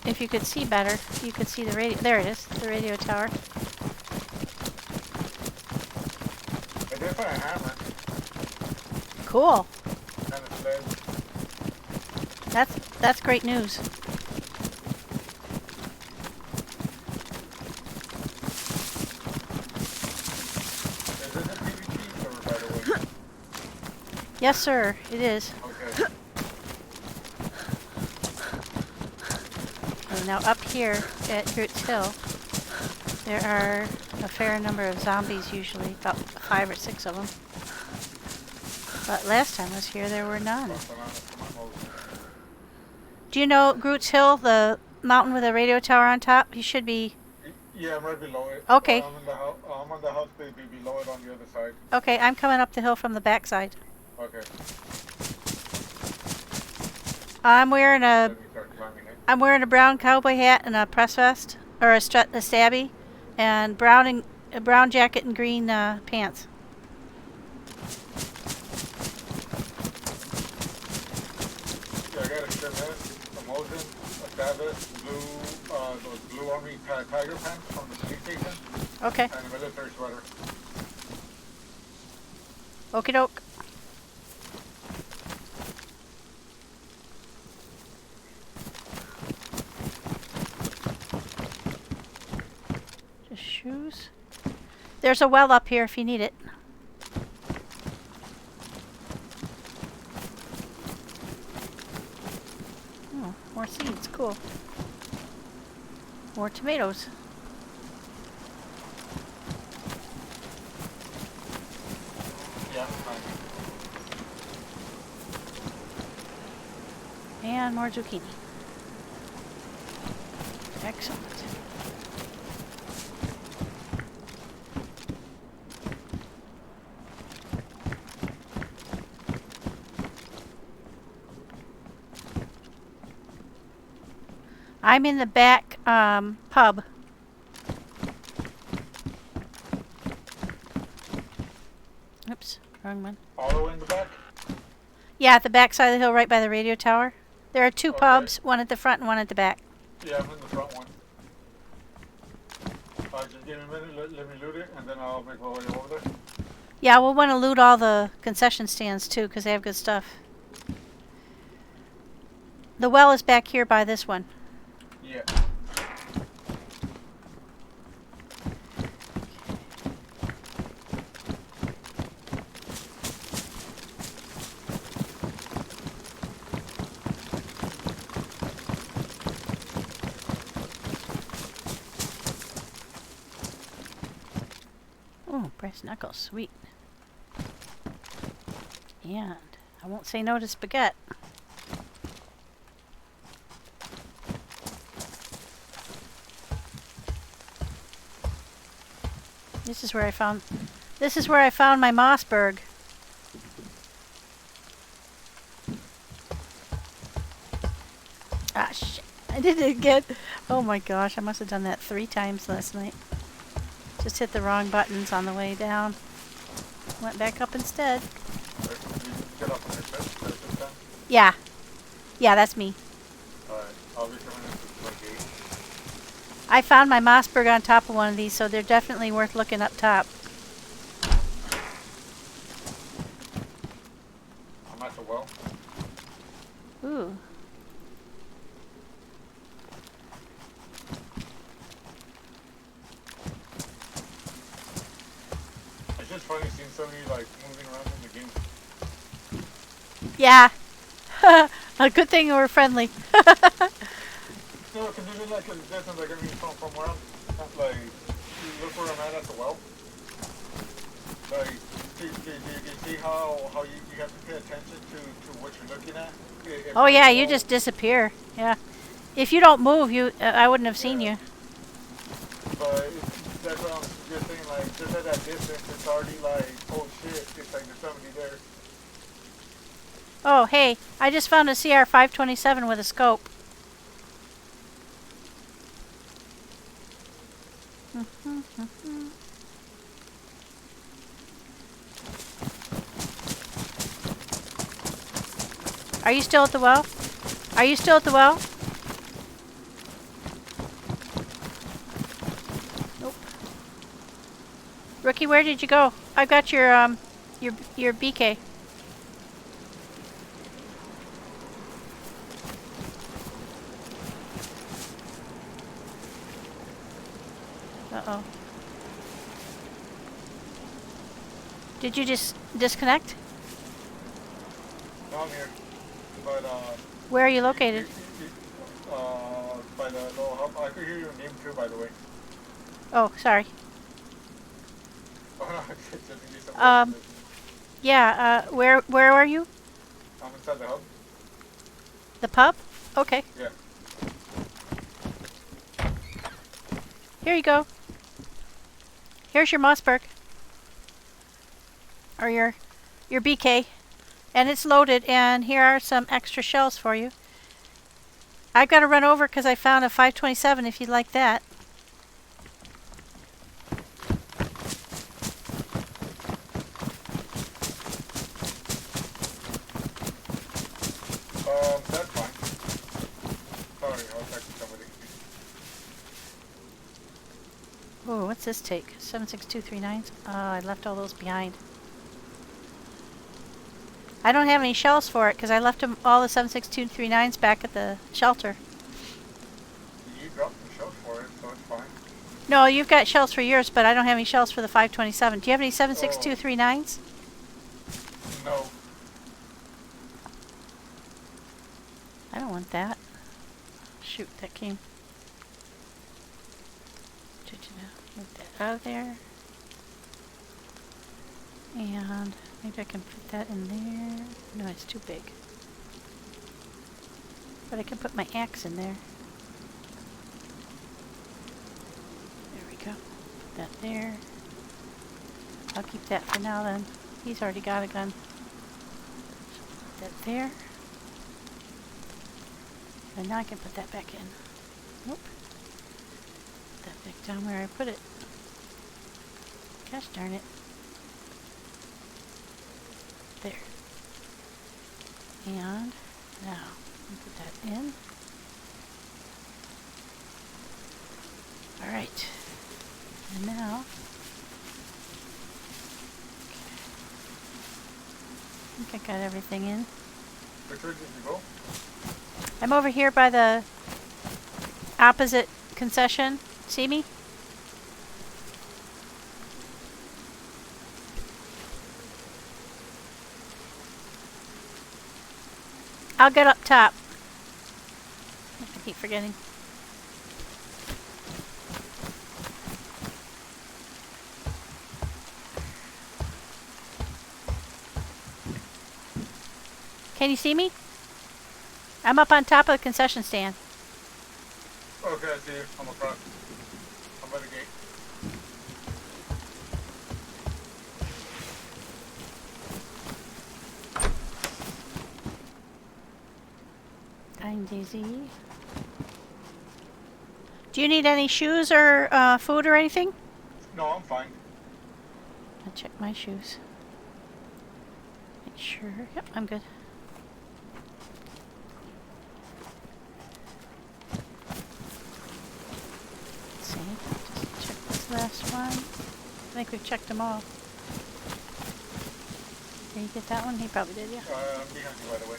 If you could see better, you could see the radio. There it is, the radio tower. I did find a hammer Cool. and a sled. That's great news. Is this a PvP server, by the way? Yes, sir, it is. Okay. Okay, now up here at Groots Hill, there are a fair number of zombies usually, about 5 or 6 of them. But last time I was here, there were none. Do you know Groots Hill, the mountain with a radio tower on top? You should be... Yeah, I'm right below it. Okay. I'm on the house baby below it on the other side. Okay, I'm coming up the hill from the backside. Okay. I'm wearing a... Let me start climbing it. I'm wearing a brown cowboy hat and a press vest, or a stabby, and a brown jacket and green pants. Yeah, I got a shirt vest, a Mosin, a stab vest, those blue army tiger pants from the police station, Okay. and a military sweater. Okie doke. Just shoes. There's a well up here if you need it. Oh, more seeds. Cool. More tomatoes. Yeah, fine. And more zucchini. Excellent. I'm in the back pub. Oops, wrong one. All the way in the back? Yeah, at the back side of the hill, right by the radio tower. There are 2 Okay. pubs, one at the front and one at the back. Yeah, I'm in the front one. Just give me a minute, let me loot it, and then I'll make my way over there. Yeah, we'll want to loot all the concession stands too, because they have good stuff. The well is back here by this one. Yeah. Oh, brass knuckles, sweet. And I won't say no to spaghetti. This is where I found my Mossberg. Ah, shit. I did it again. Oh my gosh, I must have done that 3 times last night. Just hit the wrong buttons on the way down. Went back up instead. Did you get off on your bed this time? Yeah. Yeah, that's me. Alright, I'll be coming into the gate. I found my Mossberg on top of one of these, so they're definitely worth looking up top. I'm at the well. Ooh. It's just funny seeing somebody like moving around in the game. Yeah. A good thing we're friendly. No, because it's like a distance, like I mean, from where I'm, like, you look where I'm at the well. Like, you see how you have to pay attention to what you're looking at? Oh yeah, you just disappear. Yeah. If you don't move, I wouldn't have seen you. But that's what I'm just saying, like, just at that distance, it's already like, oh shit, it's like there's somebody there. Oh, hey, I just found a CR 527 with a scope. Are you still at the well? Are you still at the well? Nope. Rookie, where did you go? I got your BK. Uh-oh. Did you just disconnect? No, I'm here. But, Where are you located? by the little hub. I could hear your name too, by the way. Oh, sorry. Just in case somebody Um, else is listening. Yeah, where are you? I'm inside the hub. The pub? Okay. Yeah. Here you go. Here's your Mossberg. Or your BK. And it's loaded, and here are some extra shells for you. I've got to run over because I found a 527 if you'd like that. That's fine. Sorry, I was texting somebody. Oh, what's this take? 76239s? Oh, I left all those behind. I don't have any shells for it because I left all the 76239s back at the shelter. You dropped some shells for it, so it's fine. No, you've got shells for yours, but I don't have any shells for the 527. Do you have any 76239s? No. I don't want that. Shoot, that came. Move that out of there. And maybe I can put that in there. No, it's too big. But I can put my axe in there. There we go. Put that there. I'll keep that for now then. He's already got a gun. So put that there. And now I can put that back in. Nope. Put that back down where I put it. Gosh darn it. There. And now put that in. Alright. And now I think I got everything in. Which way did you go? I'm over here by the opposite concession. See me? I'll get up top. I keep forgetting. Can you see me? I'm up on top of the concession stand. Okay, I see you. I'm across. I'm by the gate. I'm DayZ. Do you need any shoes or food or anything? No, I'm fine. I'll check my shoes. Make sure. Yep, I'm good. Let's see. Just check this last one. I think we've checked them all. Did you get that one? He probably did, yeah. I'm behind you, by the way.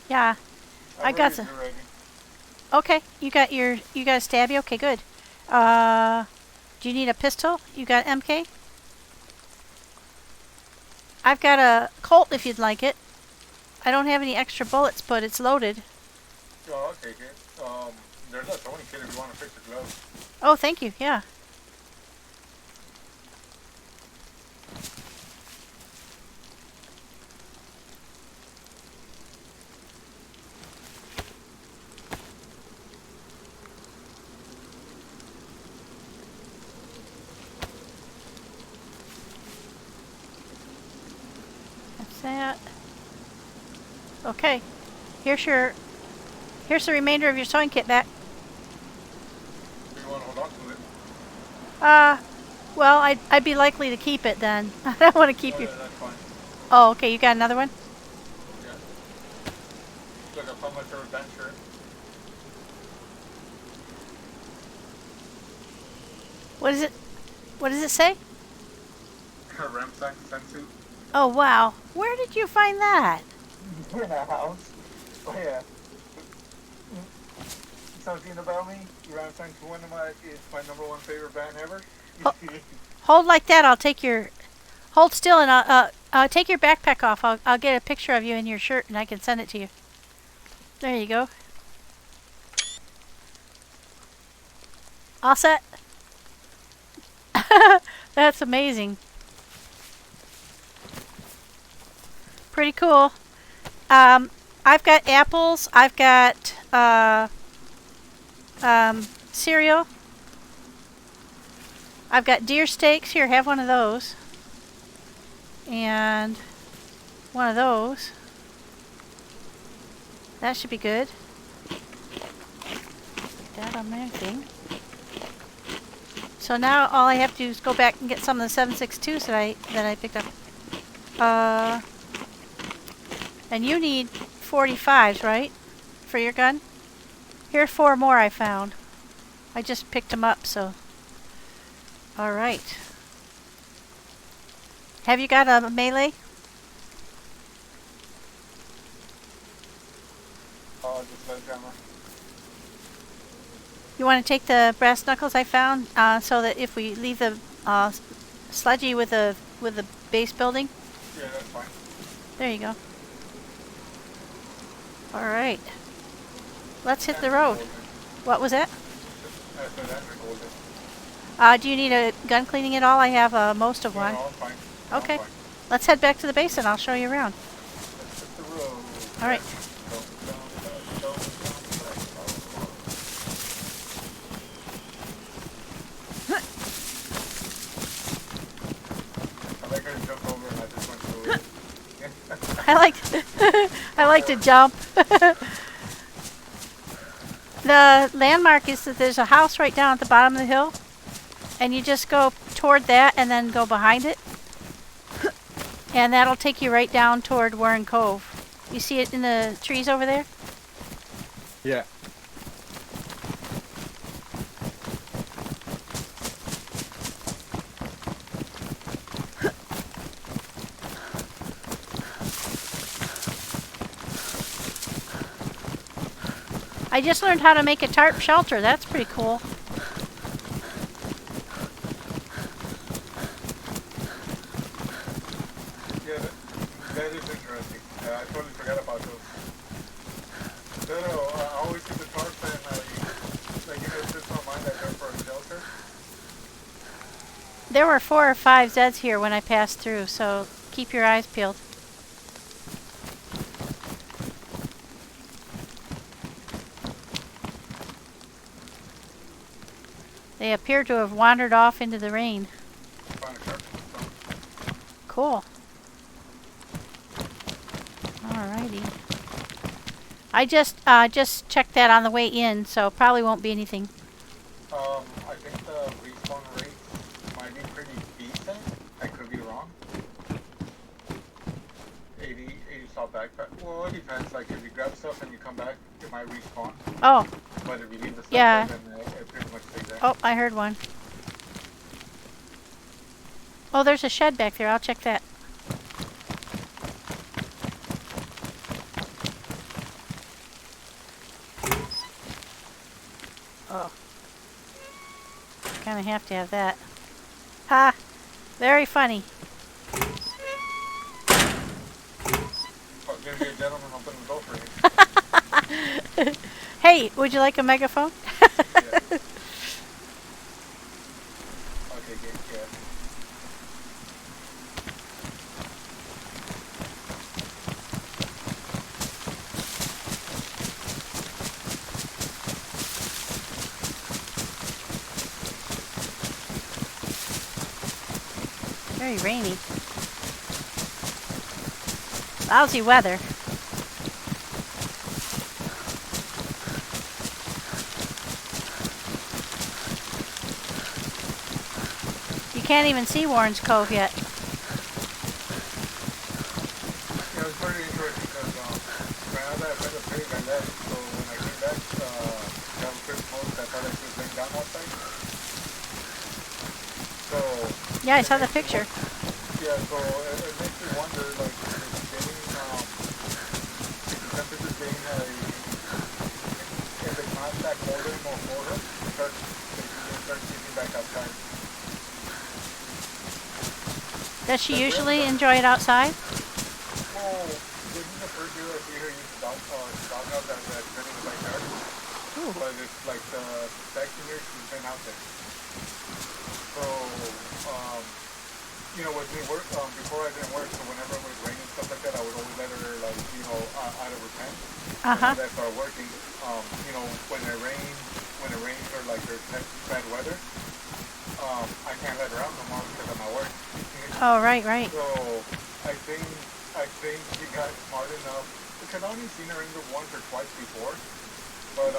Yeah. I got some. Okay, you got a stabby? Okay, good. Do you need a pistol? You got MK? I've got a Colt if you'd like it. I don't have any extra bullets, but it's loaded. Oh, I'll take it. There's a throwing kit if you want to fix your gloves. Oh, thank you, yeah. That's that. Okay. Here's the remainder of your sewing kit back. Do you want to hold on to it? Well, I'd be likely to keep it then. I don't want to keep Oh, you. yeah, that's fine. Oh, okay, you got another one? Yeah. Look, I found my favorite band shirt. What is it? What does it say? Ramsack sensu. Oh, wow. Where did you find that? In the house. Oh yeah. Something about me. Rammstein is my #1 favorite band ever. Oh. Hold like that. I'll take your. Hold still, and I'll take your backpack off. I'll get a picture of you in your shirt, and I can send it to you. There you go. All set. That's amazing. Pretty cool. I've got apples. I've got cereal. I've got deer steaks. Here, have one of those. And one of those. That should be good. Get that on my thing. So now all I have to do is go back and get some of the 7.62s that I picked up. And you need 45s, right? For your gun? Here are 4 more I found. I just picked them up, so. Alright. Have you got a melee? Just sledgehammer. You want to take the brass knuckles I found, so that if we leave the sludgy with the base building? Yeah, that's fine. There you go. Alright. Let's hit the road. What was that? Do you need a gun cleaning at all? I have most of one. No, I'm fine. Okay. I'm fine. Let's head back to the base and I'll show you around. Let's hit the road. Alright. I like her to jump over and I just went through it. I like to jump. The landmark is that there's a house right down at the bottom of the hill, and you just go toward that and then go behind it, and that'll take you right down toward Warren Cove. You see it in the trees over there? Yeah. I just learned how to make a tarp shelter. That's pretty cool. Yeah, that is interesting. I totally forgot about those. No, I always see the tarps and it's just on mine that they're for a shelter. There were 4 or 5 Zeds here when I passed through, so keep your eyes peeled. They appear to have wandered off into the rain. Find a shark. Cool. Alrighty. I just checked that on the way in, so probably won't be anything. I think the respawn rate might be pretty decent. I could be wrong. 80 saw backpack. Well, it depends. Like if you grab stuff and you come back, it might respawn. Oh. But if you leave the stuff Yeah. there, then it pretty much stays there. Oh, I heard one. Oh, there's a shed back there. I'll check that. Oh. Kind of have to have that. Ha! Very funny. Oh, there's a gentleman opening the door for you. Hey, would you like a megaphone? Yeah. Okay, good. Yeah. Very rainy. Lousy weather. You can't even see Warren's Cove yet. Yeah, it was pretty interesting because when I met the pig, I left. So when I came back, that was pretty close. I thought I was laying down outside. So Yeah, I saw the picture. yeah, so it makes me wonder, like, if it's getting, if the temperature's getting not that cold anymore for her, they start sleeping back outside. Does she That's usually really enjoy it outside? Well, this is the first year I see her use the doghouse that's been in the backyard. Ooh. But it's like the second year she's been out there. So, you know, with me work, before I didn't work, so whenever it was raining and stuff like that, I would always let her, like, you know, out of her pen. Uh-huh. When I started working, you know, when it rains or like there's bad weather, I can't let her out no more because of my work. Oh, right, right. So, I think she got smart enough, because I've only seen her in there once or twice before, but,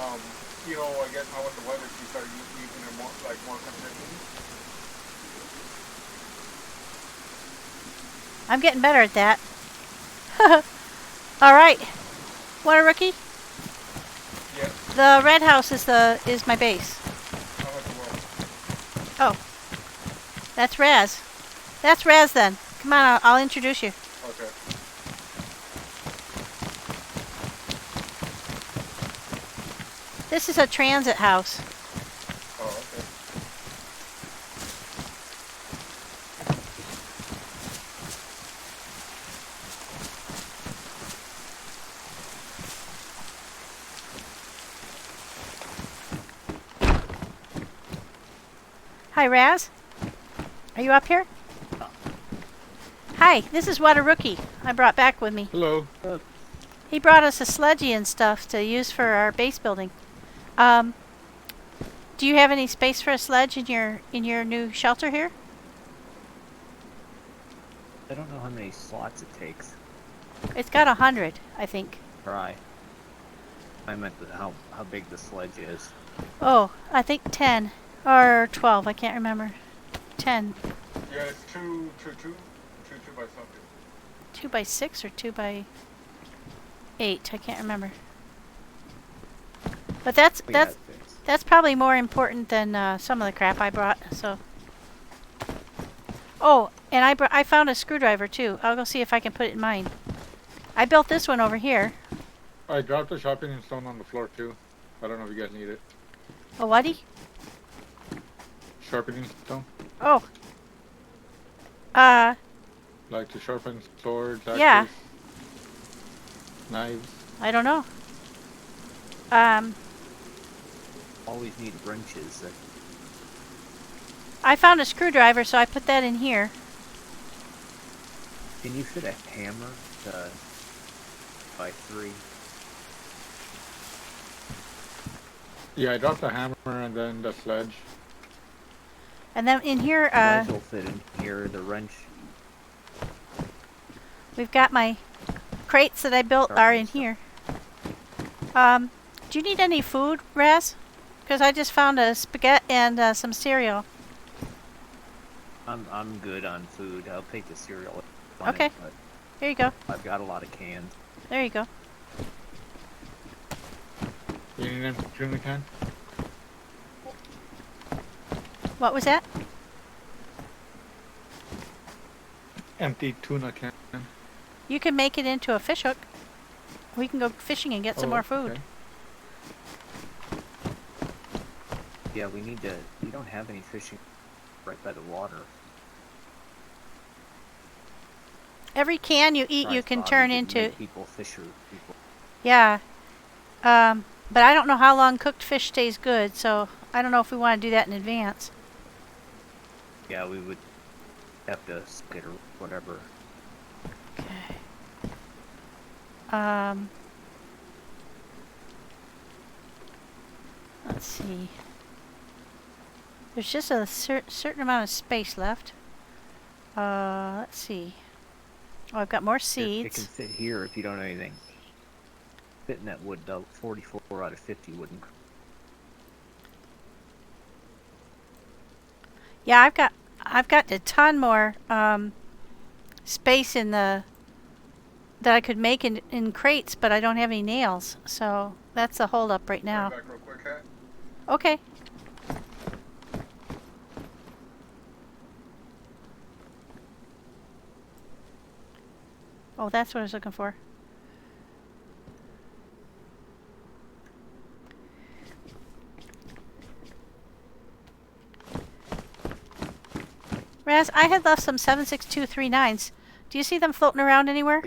you know, I guess now with the weather, she started using her more consistently. I'm getting better at that. All right. WhataaRookie? Yeah. The red house is my base. How much the world? Oh. That's Raz. That's Raz then. Come on, I'll introduce you. Okay. This is a transit house. Oh, okay. Hi, Raz. Are you up here? Hi, this is WhataaRookie. I brought back with me. Hello. He brought us a sledgy and stuff to use for our base building. Do you have any space for a sledge in your new shelter here? I don't know how many slots it takes. It's got 100, I think. Try. I meant how big the sledge is. Oh, I think 10 or 12. I can't remember. 10. Yeah, it's two by something. 2 by 6 or 2 by 8. I can't remember. But that's probably more important than some of the crap I brought. So. Oh, and I found a screwdriver too. I'll go see if I can put it in mine. I built this one over here. I dropped a sharpening stone on the floor too. I don't know if you guys need it. A whaty? Sharpening stone? Oh. Like to sharpen swords, axes, Yeah. knives. I don't know. Always need wrenches. I found a screwdriver, so I put that in here. Can you fit a hammer by 3? Yeah, I dropped the hammer and then the sledge. And then in here, Sledge will fit in here. The wrench. we've got my crates that I built are in here. Do you need any food, Raz? Because I just found a spaghetti and some cereal. I'm good on food. I'll take the cereal. Okay. But Here you go. I've got a lot of cans. There you go. You need an tuna can? What was that? Empty tuna can. You can make it into a fish hook. We can go fishing and get some more food. Okay. Yeah, we need to. We don't have any fishing right by the water. Every can you eat, you can turn into. People fisher people. Yeah. But I don't know how long cooked fish stays good, so I don't know if we want to do that in advance. Yeah, we would have to skid or whatever. Okay. Let's see. There's just a certain amount of space left. Let's see. Oh, I've got more seeds. It can fit here if you don't know anything. Fit in that wood though. 44 out of 50 wouldn't. Yeah, I've got a ton more space in the that I could make in crates, but I don't have any nails, so that's the hold up right now. Back real quick, Kat. Okay. Oh, that's what I was looking for. Raz, I had left some 76239s. Do you see them floating around anywhere?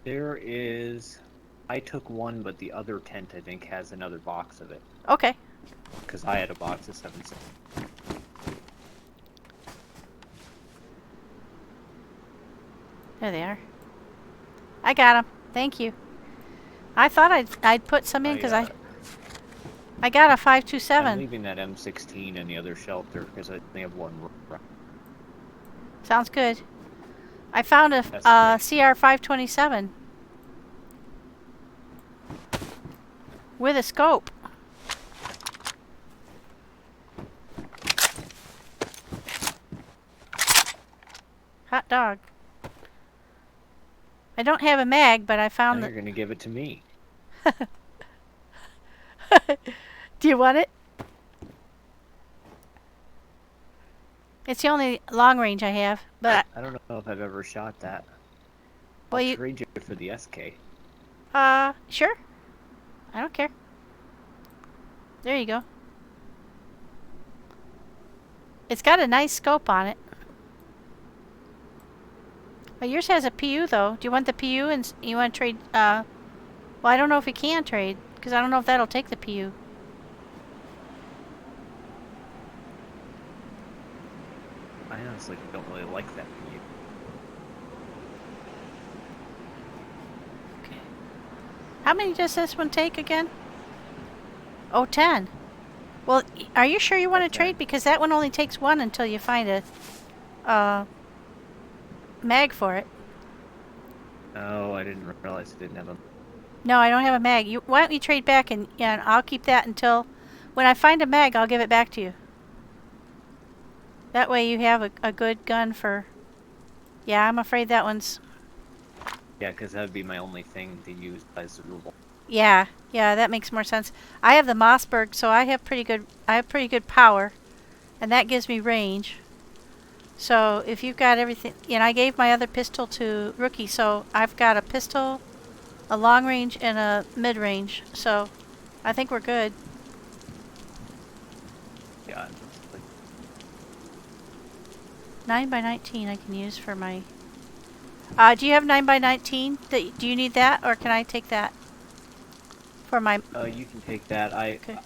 There is. I took one, but the other tent I think has another box of it. Okay. Because I had a box of 7.6. There they are. I got them. Thank you. I thought I'd put some in because I got a I'm 527. leaving that M16 in the other shelter because I only have one. Sounds good. I found a CR 527 with a scope. Hot dog. I don't have a mag, but I found Now that. you're gonna give it to me. Do you want it? It's the only long range I have, but I don't know if I've ever shot that. well, I'll you trade you for the SK. sure. I don't care. There you go. It's got a nice scope on it. Well, yours has a PU though. Do you want the PU and you want to trade? Well, I don't know if you can trade because I don't know if that'll take the PU. I honestly don't really like that PU. Okay. How many does this one take again? Oh, 10. Well, are you sure you want to trade? Because that one only takes one until you find a mag for it. Oh, I didn't realize it didn't have a... No, I don't have a mag. Why don't you trade back and I'll keep that until when I find a mag, I'll give it back to you. That way you have a good gun for... Yeah, I'm afraid that one's... Yeah, because that would be my only thing to use as a rule. Yeah, that makes more sense. I have the Mossberg, so I have pretty good power, and that gives me range. So if you've got everything, I gave my other pistol to Rookie, so I've got a pistol, a long range, and a mid range. So I think we're good. Yeah. 9x19 I can use for my... do you have 9x19? Do you need that, or can I take that? For my... You can take that. Okay.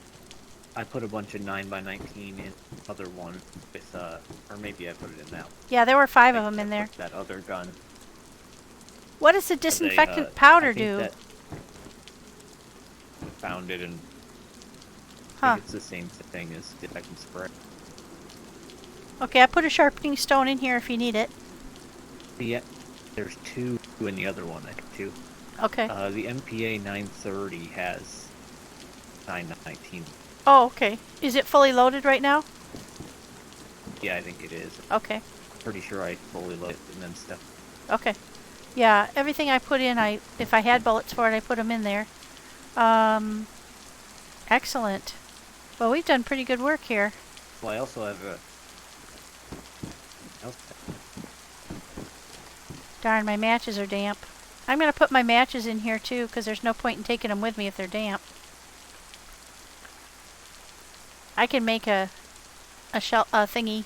I put a bunch of 9x19 in other one with, or maybe I put it in that one. Yeah, there were 5 of them in there. That other gun. What does the disinfectant powder do? That found it and Huh. I think it's the same thing as disinfectant spray. Okay, I put a sharpening stone in here if you need it. Yeah, there's 2 in the other one, I think, too. Okay. The MPA 930 has 919. Oh, okay. Is it fully loaded right now? Yeah, I think it is. Okay. Pretty sure I fully loaded and then stuff. Okay. Yeah, everything I put in, if I had bullets for it, I put them in there. Excellent. Well, we've done pretty good work here. Well, I also have a... Darn, my matches are damp. I'm going to put my matches in here too, because there's no point in taking them with me if they're damp. I can make a thingy.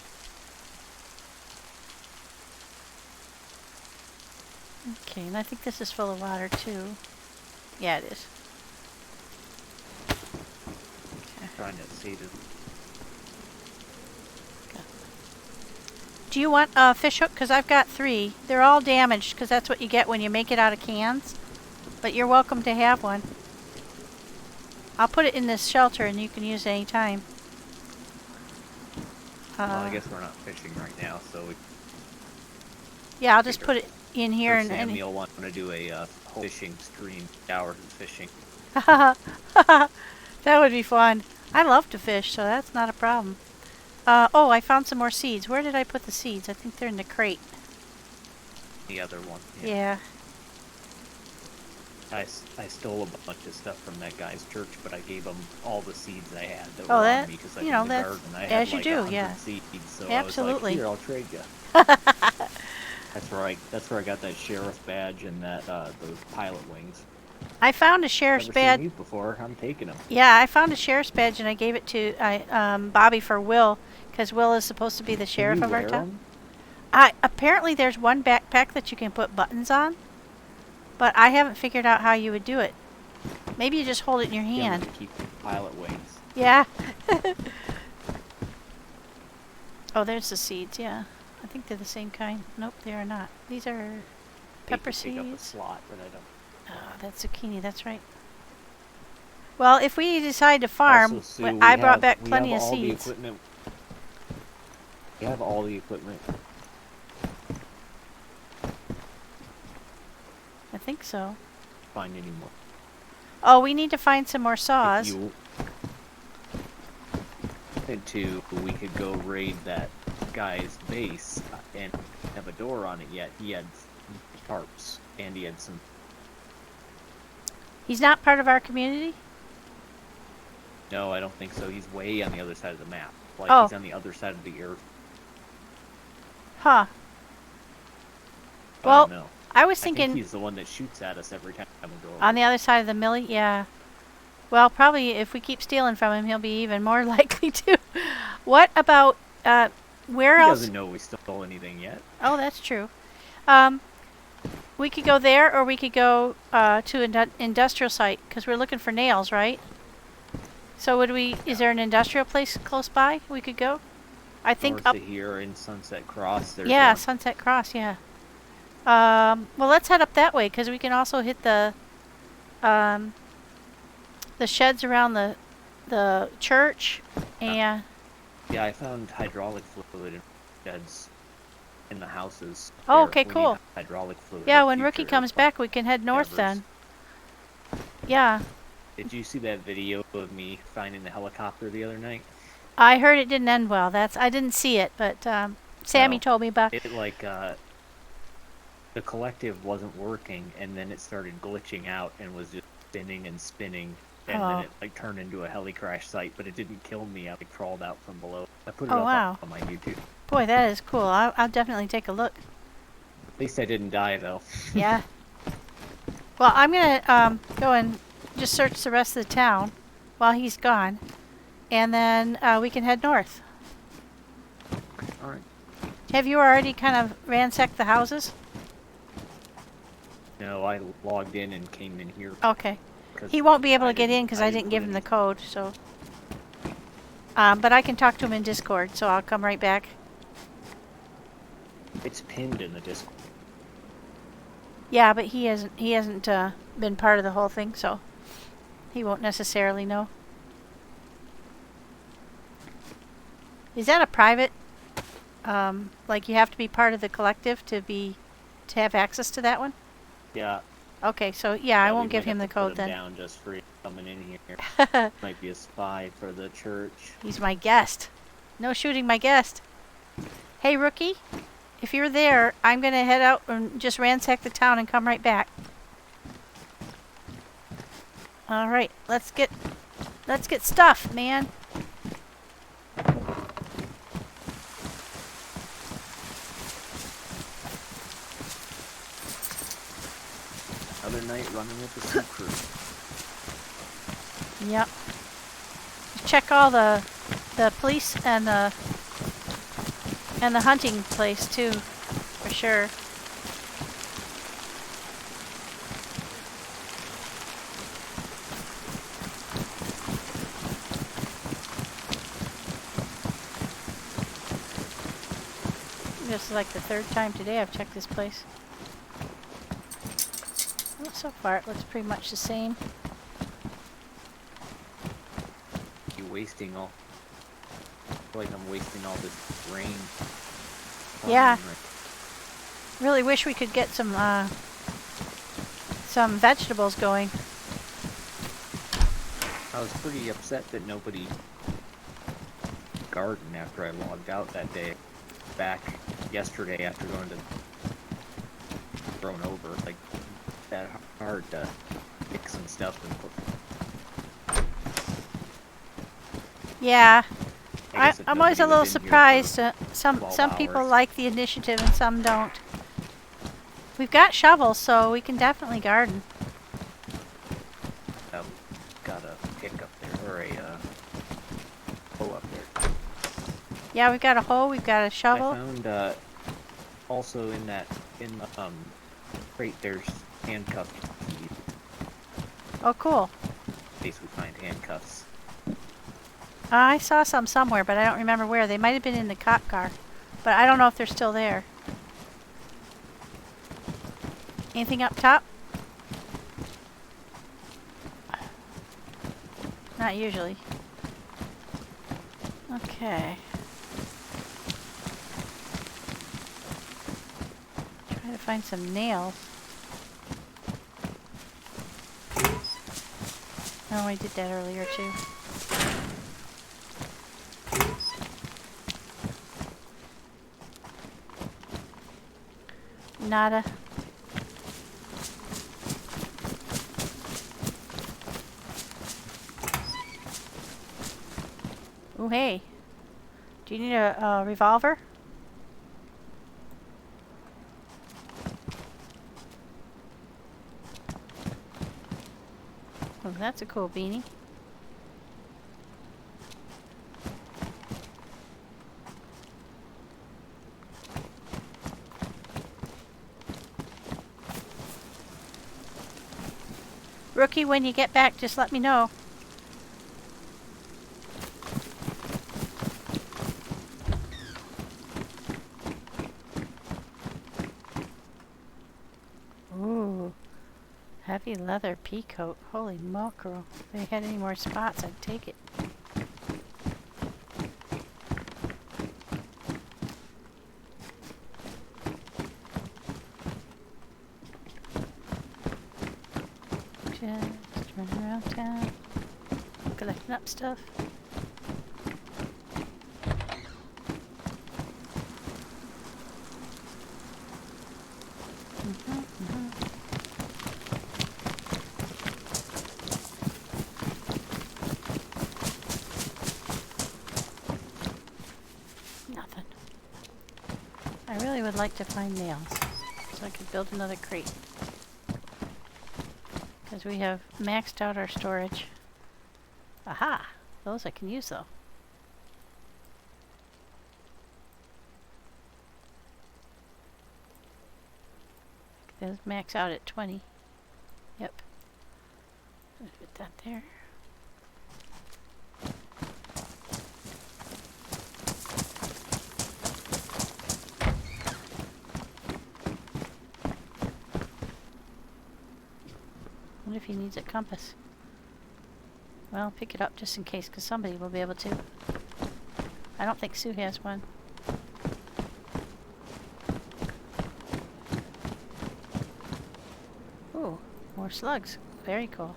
Okay, and I think this is full of water too. Yeah, it is. I'm trying to see this. Do you want a fish hook? Because I've got 3. They're all damaged because that's what you get when you make it out of cans. But you're welcome to have one. I'll put it in this shelter and you can use it any time. Well, I guess we're not fishing right now, so we... Yeah, I'll just put it in here and... Samuel wants to do a whole fishing stream, hours of fishing. That would be fun. I love to fish, so that's not a problem. Oh, I found some more seeds. Where did I put the seeds? I think they're in the crate. The other one. Yeah. I stole a bunch of stuff from that guy's church, but I gave him all the seeds I had that Oh, were that- on me because I you know, in the that's garden I as had you like do, 100 yeah. seeds, so Absolutely. I was like, here, I'll trade you. That's where I got that sheriff badge and that those pilot wings. I found a sheriff's Never badge. seen these before. I'm taking them. Yeah, I found a sheriff's badge and I gave it to Bobby for Will. Because Will is supposed to be the sheriff Can you of our wear town. 'em? Apparently there's one backpack that you can put buttons on, but I haven't figured out how you would do it. Maybe you just hold it in your Get 'em hand. to keep pilot wings. Yeah. Oh, there's the seeds, yeah. I think they're the same kind. Nope, they are not. These are pepper Hate to take up a seeds. slot, but I don't. Oh, that's zucchini, that's right. Well, if we decide to farm, Also, Sue, I brought back plenty of all the seeds. equipment. We have all the equipment. I think so. Find any more? Oh, we need to find some more If saws. you wanted to, we could go raid that guy's base and have a door on it yet. He had tarps and he had some. He's not part of our community? No, I don't think so. He's way on the other side of the map. Like Oh. he's on the other side of the earth. Huh. I Well, don't know. I was I think thinking he's the one that shoots at us every time we go over. on the other side of the millie, yeah. Well, probably if we keep stealing from him, he'll be even more likely to. What about, where He else? doesn't know we stole anything yet. Oh, that's true. We could go there, or we could go to an industrial site, because we're looking for nails, right? So would we, is there an industrial place close by we could go? I think North up, of here in Sunset Cross, there's yeah, one. Sunset Cross, yeah. Well, let's head up that way, because we can also hit the sheds around the church, and Yeah, I found hydraulic fluid in sheds in the houses. Oh, There, okay, we need cool. Hydraulic fluid. yeah, for when Rookie future comes back, we can head north endeavors. then. Yeah, Did you see that video of me finding the helicopter the other night? I heard it didn't end well. I didn't see it, but Sammy No. told me about. It like the collective wasn't working, and then it started glitching out and was just spinning and spinning, and Oh. then it like turned into a heli crash site. But it didn't kill me. I like, crawled out from below. I put it Oh, up wow. on my YouTube. Boy, that is cool. I'll definitely take a look. At least I didn't die though. Yeah. Well, I'm gonna go and just search the rest of the town while he's gone, and then we can head north. All right. Have you already kind of ransacked the houses? No, I logged in and came in here. Okay. 'Cause He won't be able I to get in because I didn't put give him the any- code, so. But I can talk to him in Discord, so I'll come right back. It's pinned in the Discord. Yeah, but he hasn't been part of the whole thing, so he won't necessarily know. Is that a private? Like you have to be part of the collective to have access to that one? Yeah. Okay, so yeah, I we won't give might him the have to put code him then. Down just for coming in here. Might be a spy for the church. He's my guest. No shooting my guest. Hey, Rookie, if you're there, I'm gonna head out and just ransack the town and come right back. All right, let's get stuff, man. Another night running with the sea crew. Yep. Check all the police and the hunting place too, for sure. This is like the third time today I've checked this place. Well, so far it looks pretty much the same. You wasting all. I feel like I'm wasting all this rain. Yeah. Like, Really wish we could get some vegetables going. I was pretty upset that nobody gardened after I logged out that day. Back yesterday after going to thrown over. Like that hard to pick some stuff and put. Yeah. I guess if I'm always a nobody little was in here surprised. for Some 12 people hours. like the initiative and some don't. We've got shovels, so we can definitely garden. Got a pick up there, or a pull up there. Yeah, we've got a hoe, we've got a I shovel. found also in the crate there's handcuffs. Oh, cool. Basically find handcuffs. I saw some somewhere, but I don't remember where. They might have been in the cop car, but I don't know if they're still there. Anything up top? Not usually. Okay. Try to find some nails. Oh, I did that earlier too. Nada. Oh, hey. Do you need a revolver? Oh, that's a cool beanie. Rookie, when you get back, just let me know. Ooh, heavy leather pea coat. Holy mackerel. If they had any more spots, I'd take it. Just running around town, collecting up stuff. Nothing. I really would like to find nails so I could build another crate. Because we have maxed out our storage. Aha! Those I can use though. Those max out at 20. Yep. Let's put that there. What if he needs a compass? Well, pick it up just in case, because somebody will be able to. I don't think Sue has one. Ooh, more slugs. Very cool.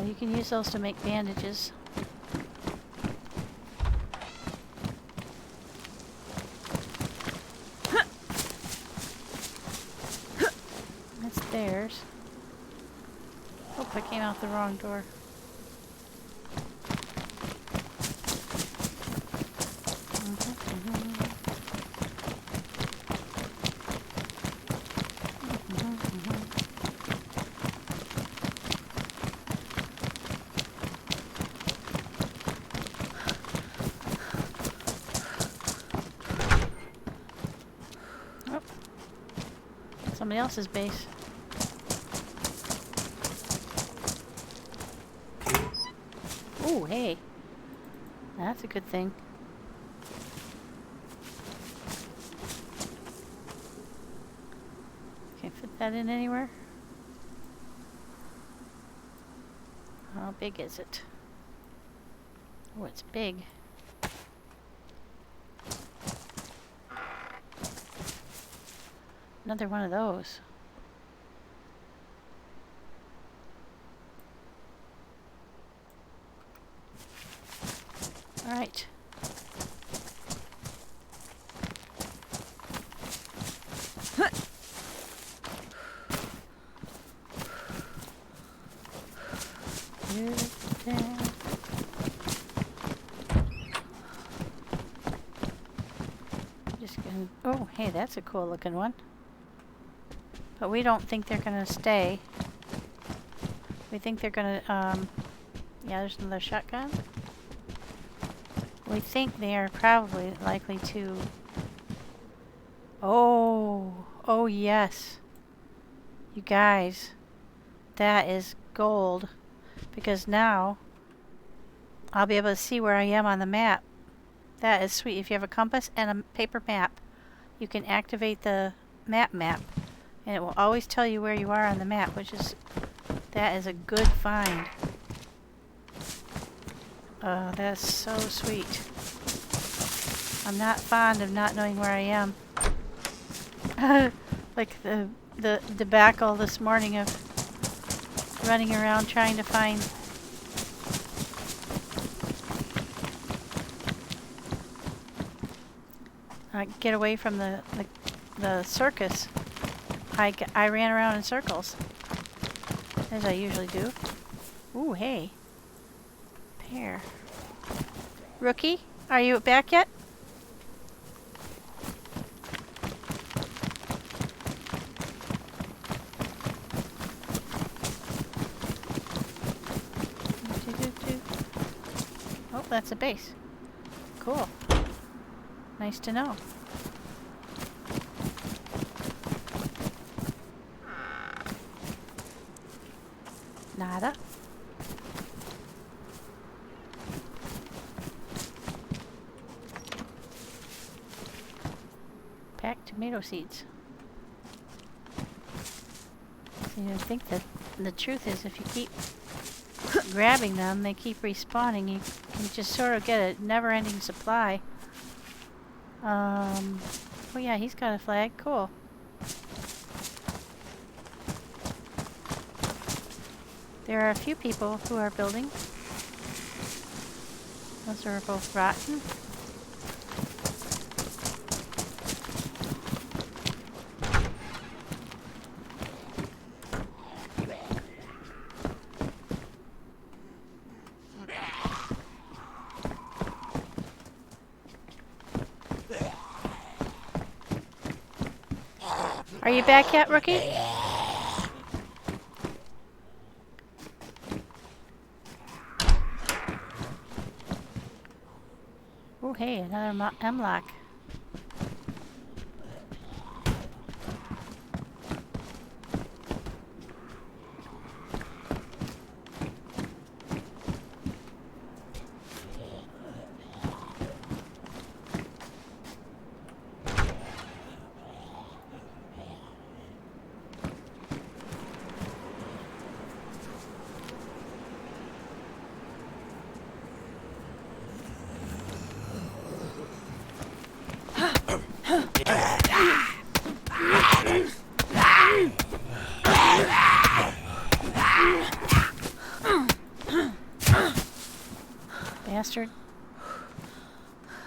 You can use those to make bandages. That's theirs. Oh, I came out the wrong door. Somebody else's base. Ooh, hey. That's a good thing. Can't fit that in anywhere. How big is it? Oh, it's big. Another one of those. All right. Just gonna. Oh, hey, that's a cool looking one. But we don't think they're gonna stay. We think they're gonna, yeah, there's another shotgun. We think they are probably likely to... Oh yes. You guys, that is gold. Because now, I'll be able to see where I am on the map. That is sweet. If you have a compass and a paper map, you can activate the map, and it will always tell you where you are on the map, that is a good find. Oh, that's so sweet. I'm not fond of not knowing where I am. Like the debacle this morning of running around trying to find get away from the circus. I ran around in circles, as I usually do. Ooh, hey. Pear. Rookie, are you back yet? Oh, that's a base. Cool. Nice to know. Nada. Packed tomato seeds. So I think that the truth is if you keep grabbing them, they keep respawning. You can just sort of get a never-ending supply. Oh yeah, he's got a flag. Cool. There are a few people who are building. Those are both rotten. Are you back yet, Rookie? Oh, hey, another M-lock. Bastard.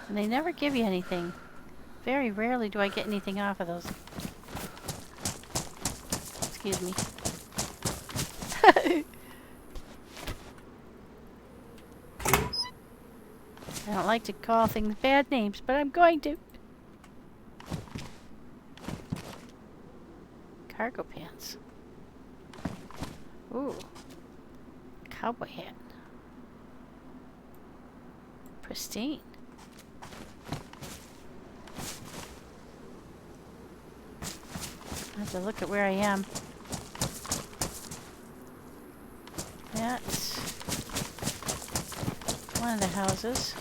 And they never give you anything. Very rarely do I get anything off of those. Excuse me. I don't like to call things bad names, but I'm going to. Cargo pants. Ooh. Cowboy hat. Pristine. I have to look at where I am. That's one of the houses.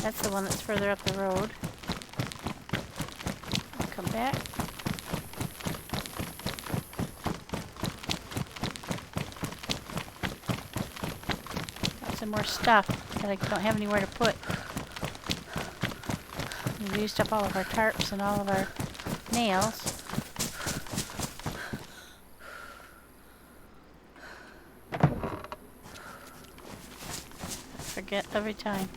That's the one that's further up the road. I'll come back. Got some more stuff that I don't have anywhere to put. We've used up all of our tarps and all of our nails. Forget every time.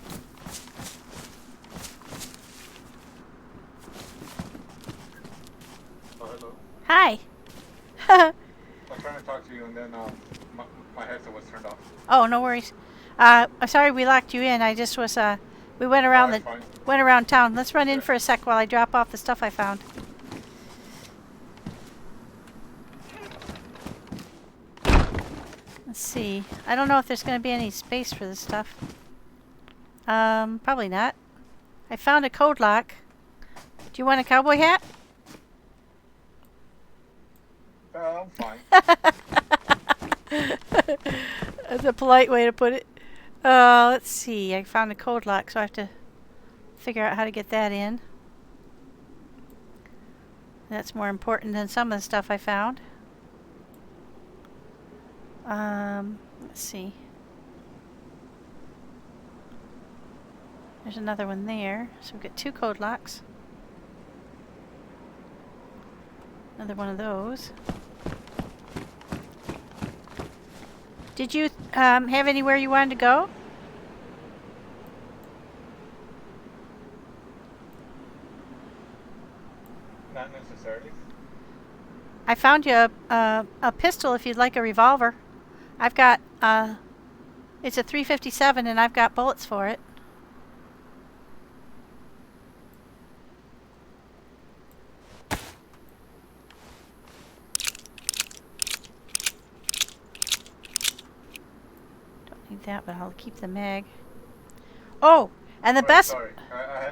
Oh, hello. Hi! I was trying to talk to you and then my headset was turned off. Oh, no worries. I'm sorry we locked you in. I just was, we went around Fine. town. Let's run in for a sec while I drop off the stuff I found. Let's see. I don't know if there's going to be any space for this stuff. Probably not. I found a code lock. Do you want a cowboy hat? I'm fine. That's a polite way to put it. Let's see. I found a code lock, so I have to figure out how to get that in. That's more important than some of the stuff I found. Let's see. There's another one there. So we've got 2 code locks. Another one of those. Did you have anywhere you wanted to go? Not necessarily. I found you a pistol if you'd like a revolver. I've got, it's a 357 and I've got bullets for it. Don't need that, but I'll keep the mag. Oh, and the best... Sorry, I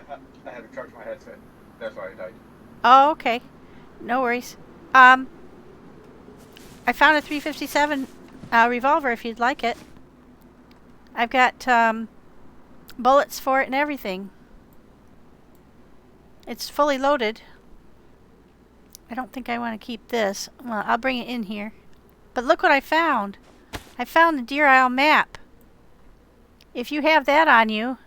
had to charge my headset. That's why I died. Oh, okay. No worries. I found a 357 revolver if you'd like it. I've got bullets for it and everything. It's fully loaded. I don't think I want to keep this. Well, I'll bring it in here. But look what I found. I found the DeerIsle map. If you have that on you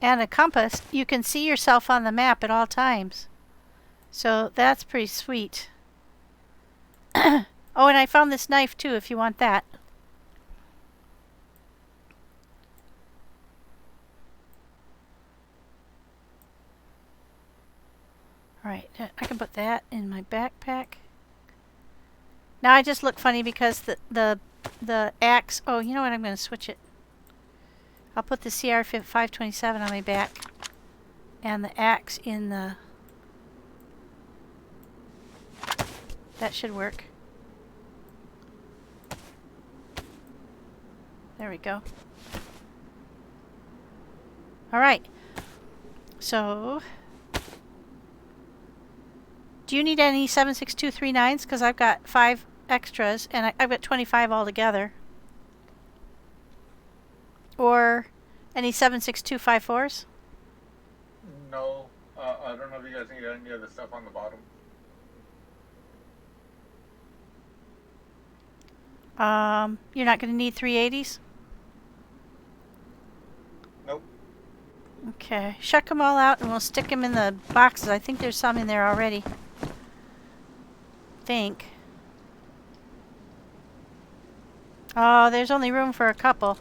and a compass, you can see yourself on the map at all times. So that's pretty sweet. Oh, and I found this knife too if you want that. Alright, I can put that in my backpack. Now I just look funny because the axe... Oh, you know what? I'm going to switch it. I'll put the CR 527 on my back and the axe in the... That should work. There we go. Alright. So... Do you need any 7.6239s? Because I've got 5 extras, and I've got 25 altogether. Or any 7.6254s? No, I don't know if you guys need any of the stuff on the bottom. You're not going to need 380s? Nope. Okay, shuck them all out and we'll stick them in the boxes. I think there's some in there already. Oh, there's only room for a couple.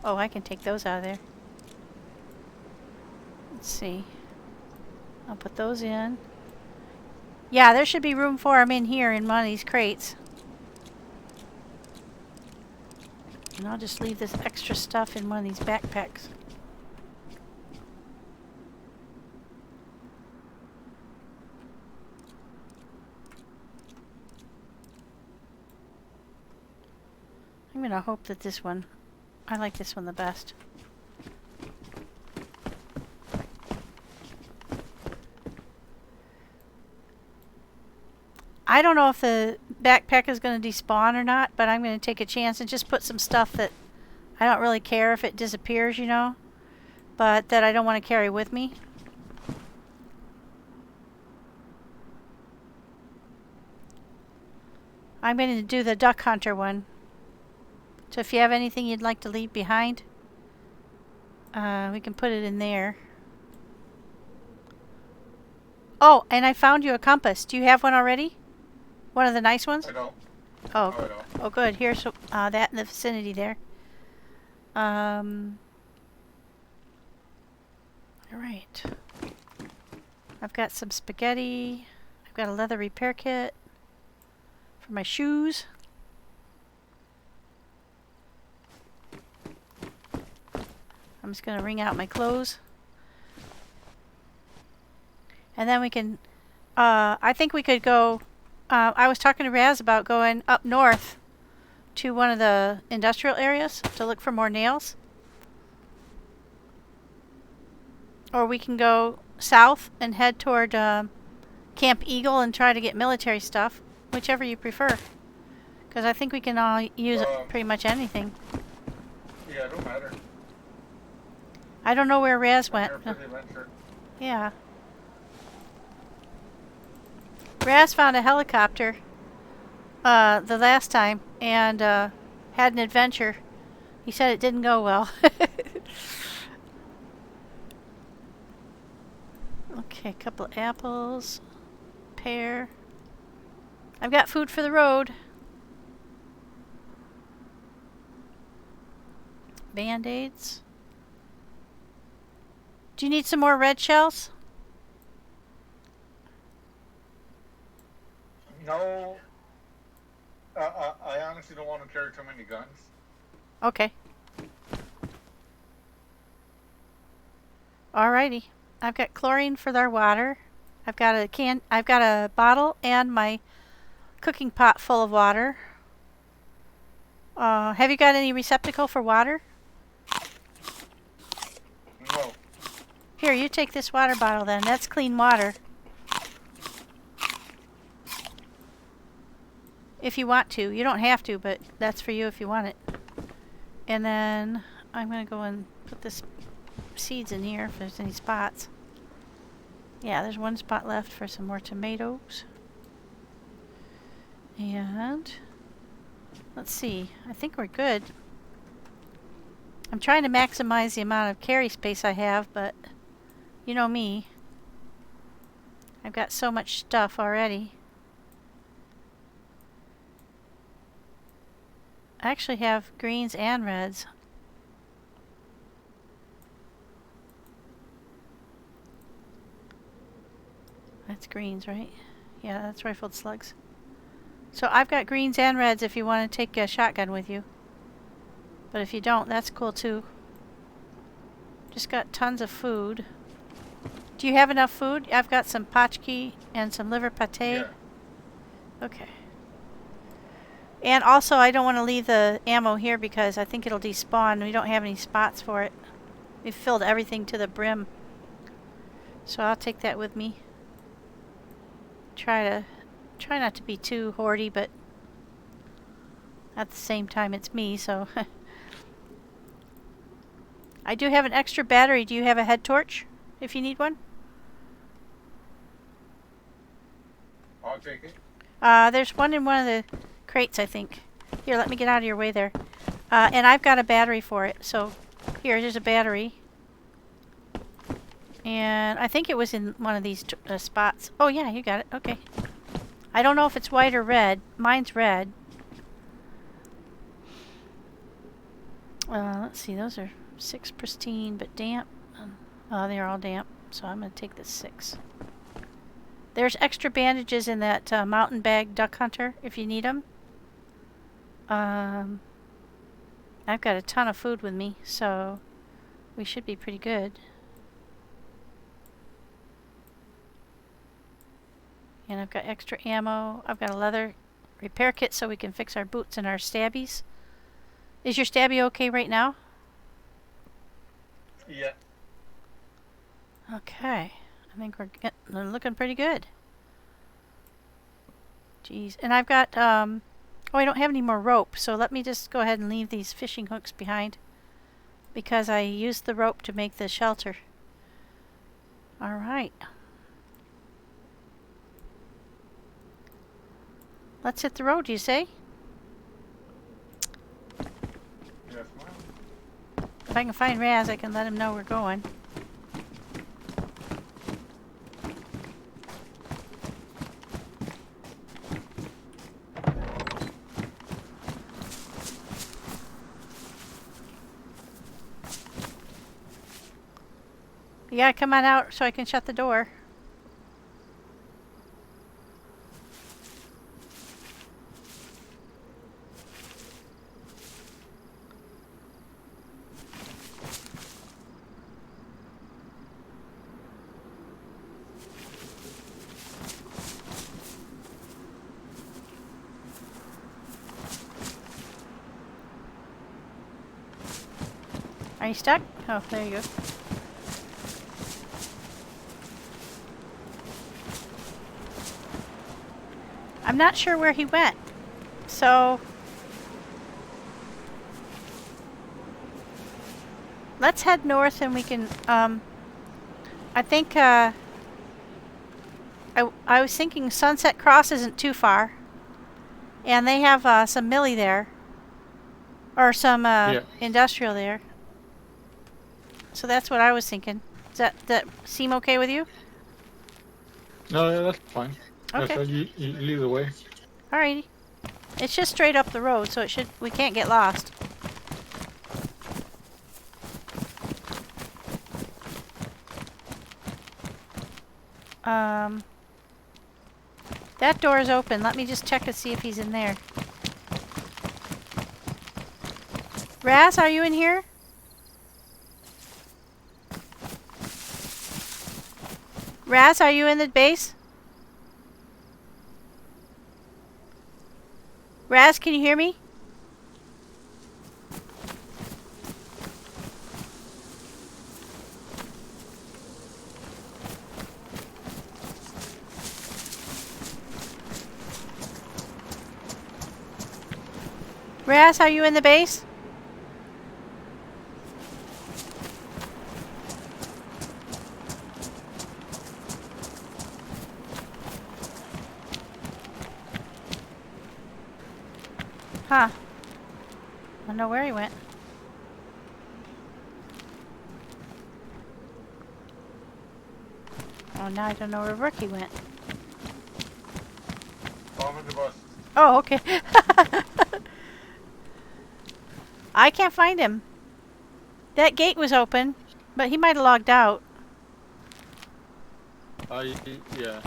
Oh, I can take those out of there. Let's see. I'll put those in. Yeah, there should be room for them in here in one of these crates. And I'll just leave this extra stuff in one of these backpacks. I'm going to hope that this one, I like this one the best. I don't know if the backpack is going to despawn or not, but I'm going to take a chance and just put some stuff that I don't really care if it disappears, you know, but that I don't want to carry with me. I'm going to do the duck hunter one. So if you have anything you'd like to leave behind, we can put it in there. Oh, and I found you a compass. Do you have one already? One of the nice ones? I don't. Oh, No, I don't. oh good. Here's that in the vicinity there. All right. I've got some spaghetti. I've got a leather repair kit for my shoes. I'm just going to wring out my clothes. And then we can, I think we could go, I was talking to Raz about going up north to one of the industrial areas to look for more nails. Or we can go south and head toward Camp Eagle and try to get military stuff, whichever you prefer. Because I think we can all use pretty much anything. Yeah, it don't matter. I don't know where Raz I'm went. here for the adventure. Yeah. Raz found a helicopter the last time and had an adventure. He said it didn't go well. Okay, a couple of apples, pear. I've got food for the road. Band-aids. Do you need some more red shells? No. I honestly don't want to carry too many guns. Okay. Alrighty. I've got chlorine for their water. I've got a bottle and my cooking pot full of water. Have you got any receptacle for water? No. Here, you take this water bottle then. That's clean water. If you want to. You don't have to, but that's for you if you want it. And then I'm going to go and put this seeds in here if there's any spots. Yeah, there's one spot left for some more tomatoes. And let's see. I think we're good. I'm trying to maximize the amount of carry space I have, but you know me. I've got so much stuff already. I actually have greens and reds. That's greens, right? Yeah, that's rifled slugs. So I've got greens and reds if you want to take a shotgun with you. But if you don't, that's cool too. Just got tons of food. Do you have enough food? I've got some potchki and some liver pate. Yeah. Okay. And also, I don't want to leave the ammo here because I think it'll despawn. We don't have any spots for it. We've filled everything to the brim. So I'll take that with me. Try not to be too hoardy, but at the same time it's me, so I do have an extra battery. Do you have a head torch if you need one? I'll take it. There's one in one of the crates, I think. Here, let me get out of your way there. And I've got a battery for it, so here's a battery. And I think it was in one of these spots. Oh yeah, you got it. Okay. I don't know if it's white or red. Mine's red. Let's see. Those are 6 pristine, but damp. They're all damp. So I'm going to take the 6. There's extra bandages in that mountain bag duck hunter if you need them. I've got a ton of food with me, so we should be pretty good. And I've got extra ammo. I've got a leather repair kit so we can fix our boots and our stabbies. Is your stabby okay right now? Yeah. Okay. I think we're looking pretty good. Jeez. And I've got, oh, I don't have any more rope, so let me just go ahead and leave these fishing hooks behind because I used the rope to make the shelter. All right. Let's hit the road, you say? Yes, ma'am. If I can find Raz, I can let him know we're going. You gotta come on out so I can shut the door. Are you stuck? Oh, there you go. I'm not sure where he went. So let's head north and we can, I think, I was thinking Sunset Cross isn't too far. And they have some millie there. Or some industrial there. So that's what I was thinking. Does that seem okay with you? No, yeah, that's fine. Okay. That's you lead the way. Alrighty. It's just straight up the road, so we can't get lost. That door is open. Let me just check to see if he's in there. Raz, are you in here? Raz, are you in the base? Raz, can you hear me? Raz, are you in the base? Huh. I don't know where he went. Oh, now I don't know where Rookie went. Follow the bus. Oh, okay. I can't find him. That gate was open, but he might have logged out. Yeah.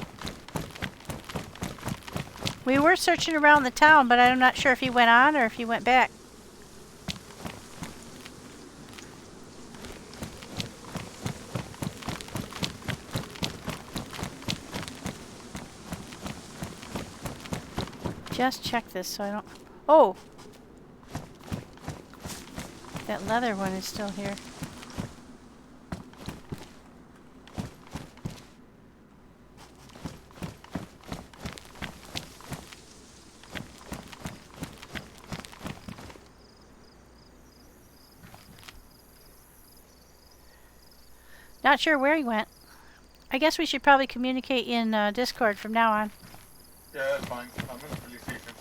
We were searching around the town, but I'm not sure if he went on or if he went back. Just check this so I don't... Oh! That leather one is still here. Not sure where he went. I guess we should probably communicate in Discord from now on. Yeah, that's fine. I'm in the police station.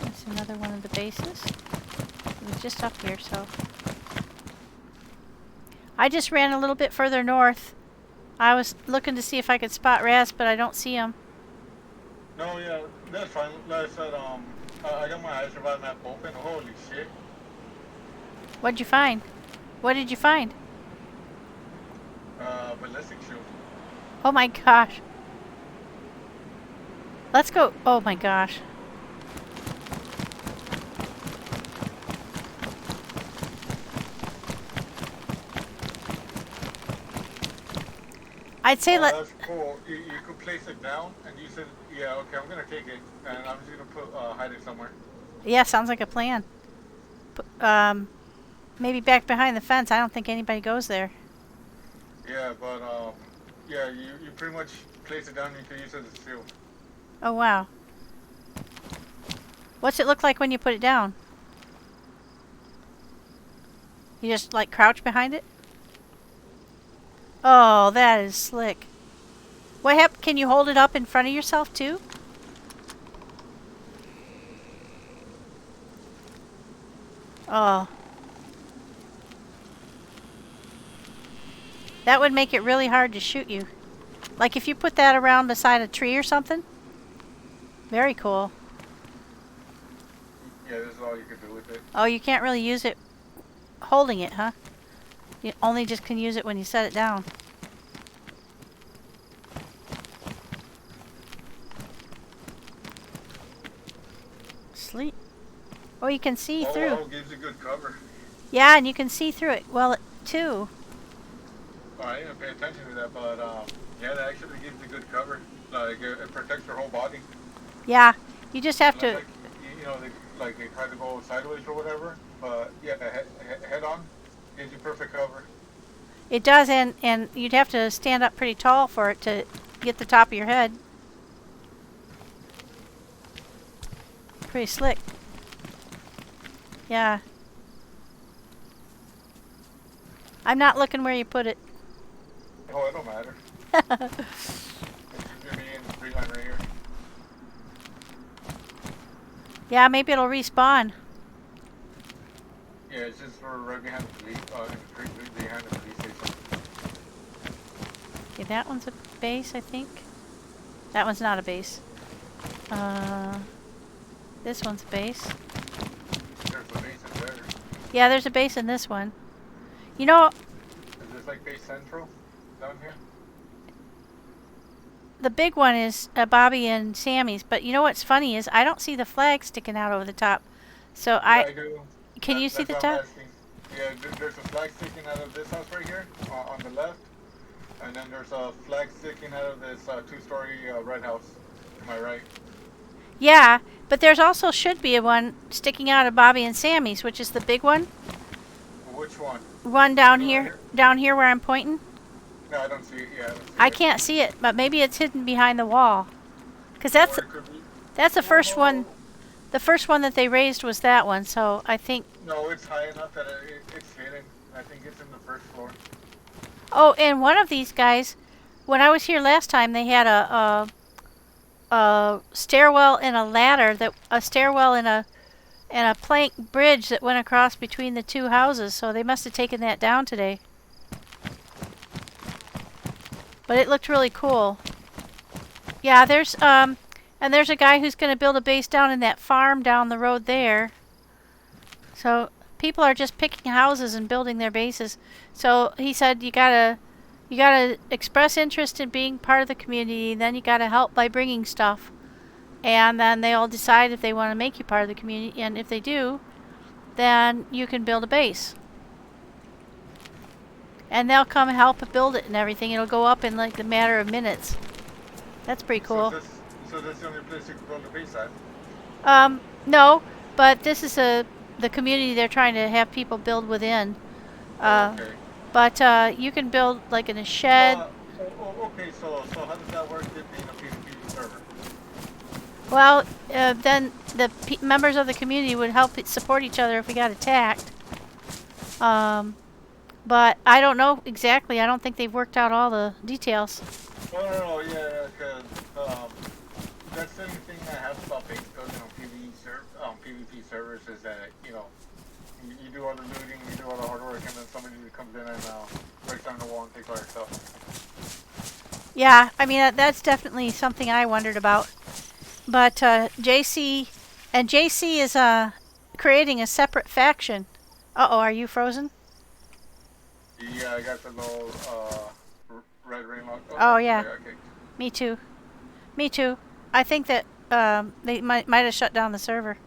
That's another one of the bases. It was just up here, so... I just ran a little bit further north. I was looking to see if I could spot Raz, but I don't see him. No, yeah, that's fine. Like I said, I got my eyes revive map open. Holy shit. What'd you find? What did you find? Ballistic shield. Oh my gosh. Let's go. Oh my gosh. I'd say That's cool. You could place it down, and you said, yeah, okay, I'm gonna take it, and I'm just gonna hide it somewhere. Yeah, sounds like a plan. Maybe back behind the fence. I don't think anybody goes there. Yeah, but yeah, you pretty much place it down. You can use it as a shield. Oh wow. What's it look like when you put it down? You just like crouch behind it? Oh, that is slick. What happened? Can you hold it up in front of yourself too? Oh. That would make it really hard to shoot you. Like if you put that around beside a tree or something. Very cool. Yeah, this is all you can do with it. Oh, you can't really use it holding it, huh? You only just can use it when you set it down. Sleep. Oh, you can see through. Oh, gives you good cover. Yeah, and you can see through it well too. I didn't pay attention to that, but yeah, that actually gives you good cover. Like it protects your whole body. Yeah, you just have Unless, to. like they try to go sideways or whatever. But yeah, head on gives you perfect cover. It does, and you'd have to stand up pretty tall for it to get the top of your head. Pretty slick. Yeah. I'm not looking where you put it. Oh, it don't matter. You're being free line right here. Yeah, maybe it'll respawn. Yeah, it's just for right behind the police, behind the police station. Okay, that one's a base, I think. That one's not a base. This one's a base. There's a base in there. Yeah, there's a base in this one. You know, Is this like base central down here? the big one is Bobby and Sammy's, but you know what's funny is I don't see the flag sticking out over the top. So I do. Can you see the top? Yeah, there's a flag sticking out of this house right here on the left, and then there's a flag sticking out of this two-story red house to my right. Yeah, but there's also should be a one sticking out of Bobby and Sammy's, which is the big one. Which one? One down Right here, here? down here where I'm pointing. No, I don't see it. Yeah, I don't see I it. can't see it, but maybe it's hidden behind the wall. Cause that's Or it could be- the first one. The first one that they raised was that one, so I think. No, it's high enough that it's hidden. I think it's in the first floor. Oh, and one of these guys, when I was here last time, they had a stairwell and a ladder a stairwell and a plank bridge that went across between the two houses. So they must have taken that down today. But it looked really cool. Yeah, and there's a guy who's going to build a base down in that farm down the road there. So people are just picking houses and building their bases. So he said you gotta express interest in being part of the community. Then you gotta help by bringing stuff, and then they'll decide if they want to make you part of the community. And if they do, then you can build a base. And they'll come and help build it and everything. It'll go up in like a matter of minutes. That's pretty cool. So that's the only place you can build a base at? No, but this is the community they're trying to have people build within. Okay. But you can build like in a shed. Okay, so how does that work if being a PvP server? Well, then the members of the community would help support each other if we got attacked. But I don't know exactly. I don't think they've worked out all the details. No, yeah, because that's the only thing I have about Basebuilding on PvP servers is that, you do all the looting, you do all the hard work, and then somebody comes in and breaks down the wall and takes all your stuff. Yeah, I mean, that's definitely something I wondered about. But JC is creating a separate faction. Uh-oh, are you frozen? Yeah, I got the little red ring lock. Oh, yeah. Okay. Me too. Me too. I think that they might have shut down the server.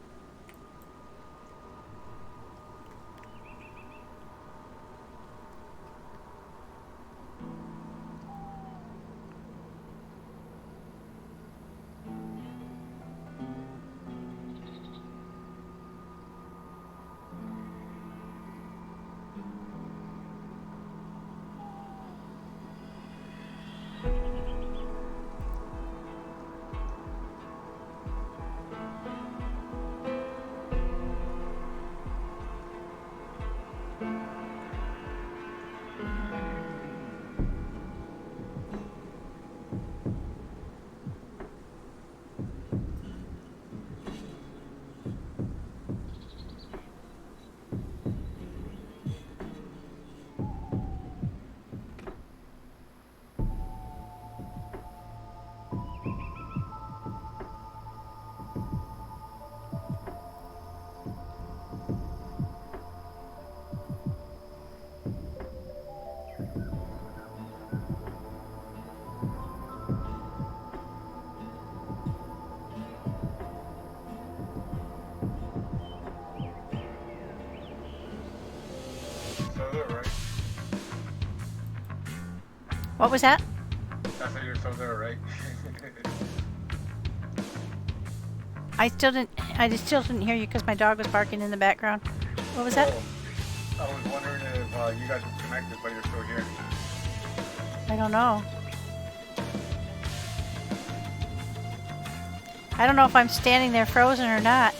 So they're right. What was that? That's why you're still there, right? I still didn't hear you because my dog was barking in the background. What was that? I was wondering if you guys were connected, but you're still here. I don't know. I don't know if I'm standing there frozen or not.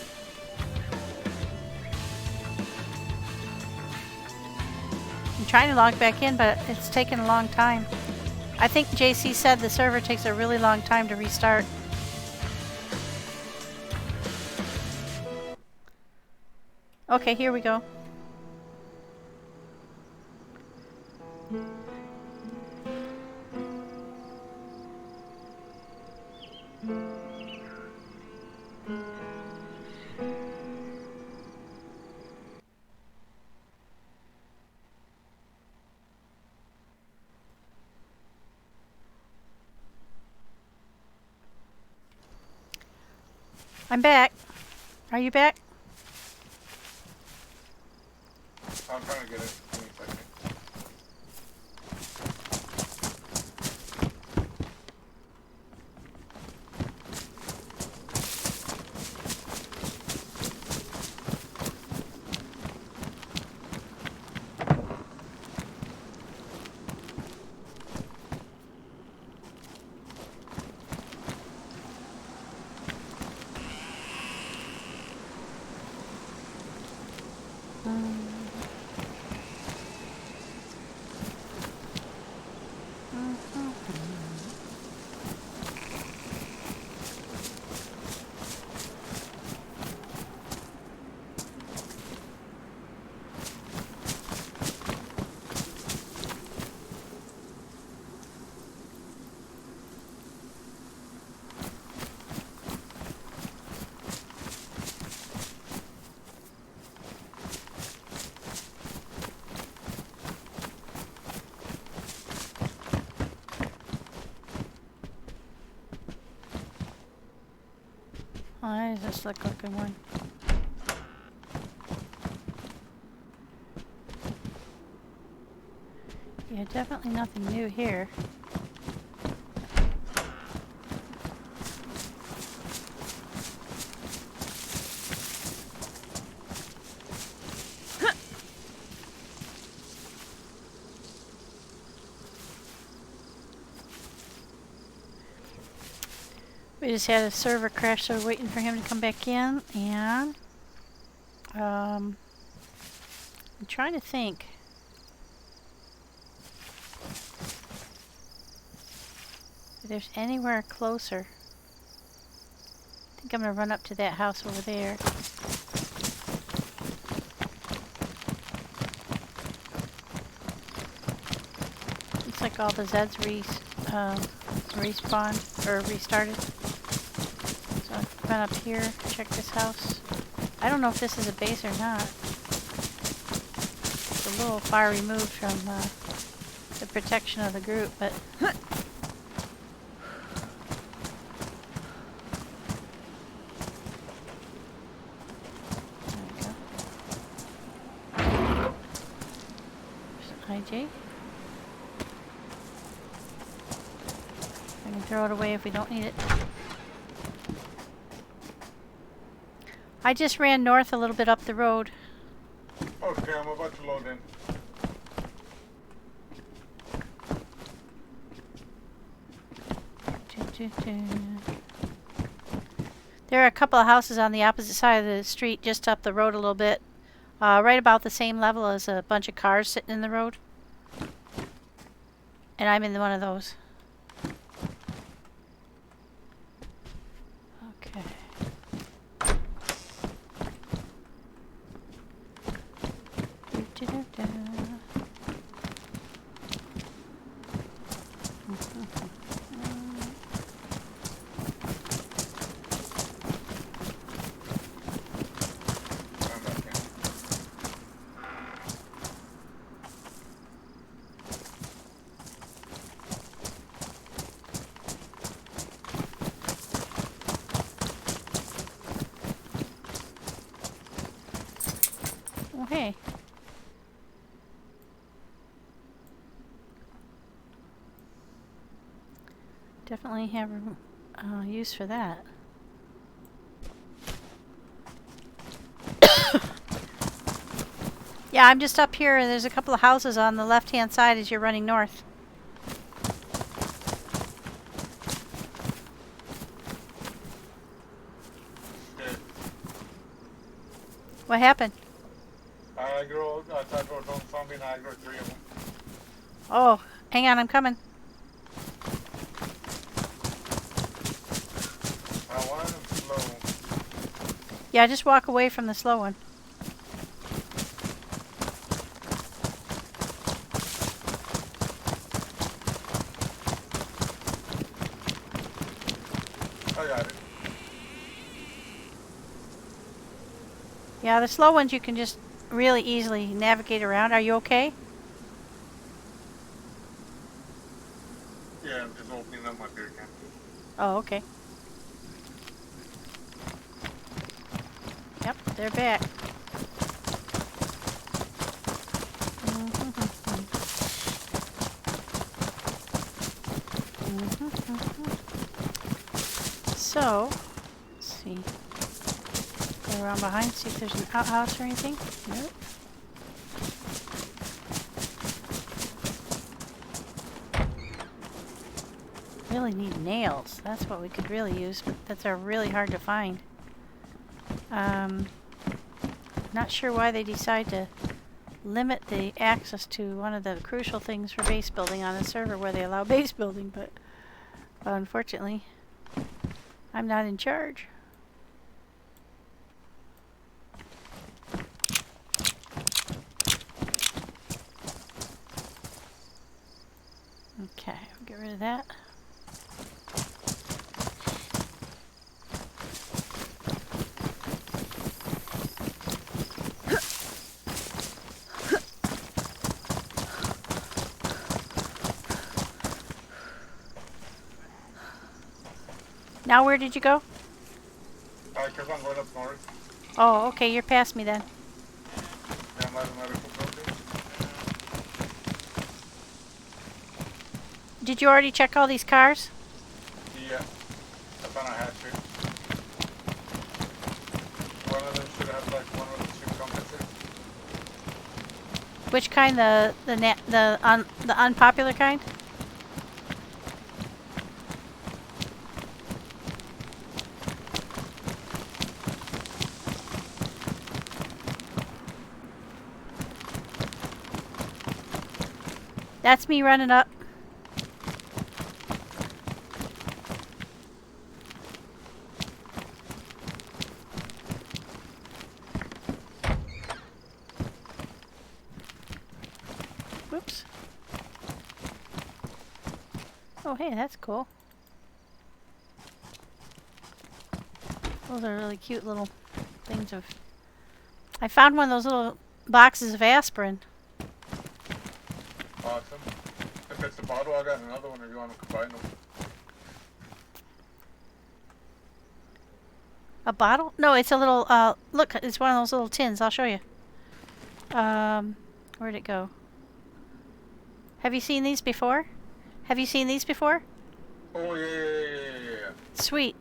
I'm trying to log back in, but it's taken a long time. I think JC said the server takes a really long time to restart. Okay, here we go. I'm back. Are you back? I'm trying to get it. Give me a second. Oh, that is a slick looking one. Yeah, definitely nothing new here. We just had a server crash, so we're waiting for him to come back in, and I'm trying to think. If there's anywhere closer. I think I'm gonna run up to that house over there. Looks like all the Zeds respawned or restarted. So I'll run up here, check this house. I don't know if this is a base or not. It's a little far removed from the protection of the group, but IJ. I can throw it away if we don't need it. I just ran north a little bit up the road. Okay, I'm about to load in. There are a couple of houses on the opposite side of the street, just up the road a little bit. Right about the same level as a bunch of cars sitting in the road. And I'm in one of those. Okay. definitely have use for that. Yeah, I'm just up here, and there's a couple of houses on the left-hand side as you're running north. Yeah. What happened? I grow down zombie and I grow 3 of them. Oh, hang on, I'm coming. I want them slow. Yeah, just walk away from the slow one. I got it. Yeah, the slow ones you can just really easily navigate around. Are you okay? Yeah, I'm just opening up my beer can. Oh, okay. Yep, they're back. So, let's see. Go around behind, see if there's an outhouse or anything. Nope. Really need nails. That's what we could really use, but that's really hard to find. Not sure why they decide to limit the access to one of the crucial things for base building on a server where they allow base building, but unfortunately, I'm not in charge. Okay, we'll get rid of that. Now where did you go? Because I'm going up north. Oh, okay, you're past me then. Yeah, I'm at a medical building. Did you already check all these cars? Yeah. I thought I had to. One of them should have like one of the 2 compasses. Which kind? The unpopular kind? That's me running up. Whoops. Oh, hey, that's cool. Those are really cute little things of... I found one of those little boxes of aspirin. Awesome. If it's a bottle, I got another one if you want to combine them. A bottle? No, it's a little, look, it's one of those little tins. I'll show you. Where'd it go? Have you seen these before? Have you seen these before? Oh, yeah. Sweet.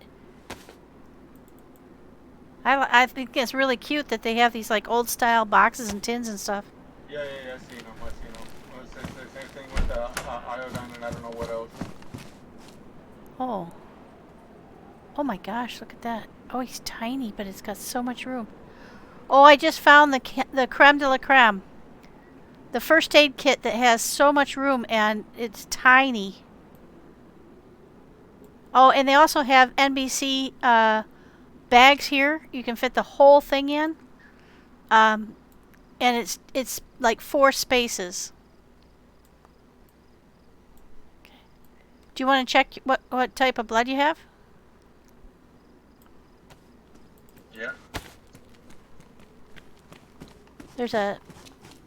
I think it's really cute that they have these, like, old-style boxes and tins and stuff. Yeah, I've seen them. It's the same thing with the iodine and I don't know what else. Oh. Oh my gosh, look at that. Oh, he's tiny, but it's got so much room. Oh, I just found the creme de la creme. The first aid kit that has so much room and it's tiny. Oh, and they also have NBC bags here. You can fit the whole thing in. And it's like 4 spaces. Okay. Do you want to check what type of blood you have? Yeah.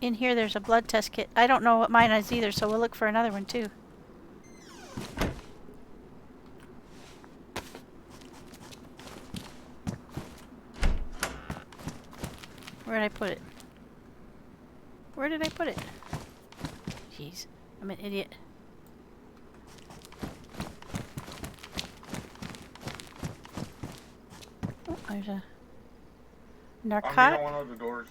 In here there's a blood test kit. I don't know what mine is either, so we'll look for another one too. Where did I put it? Where did I put it? Jeez, I'm an idiot. There's a I'm narcotic. behind one of the doors.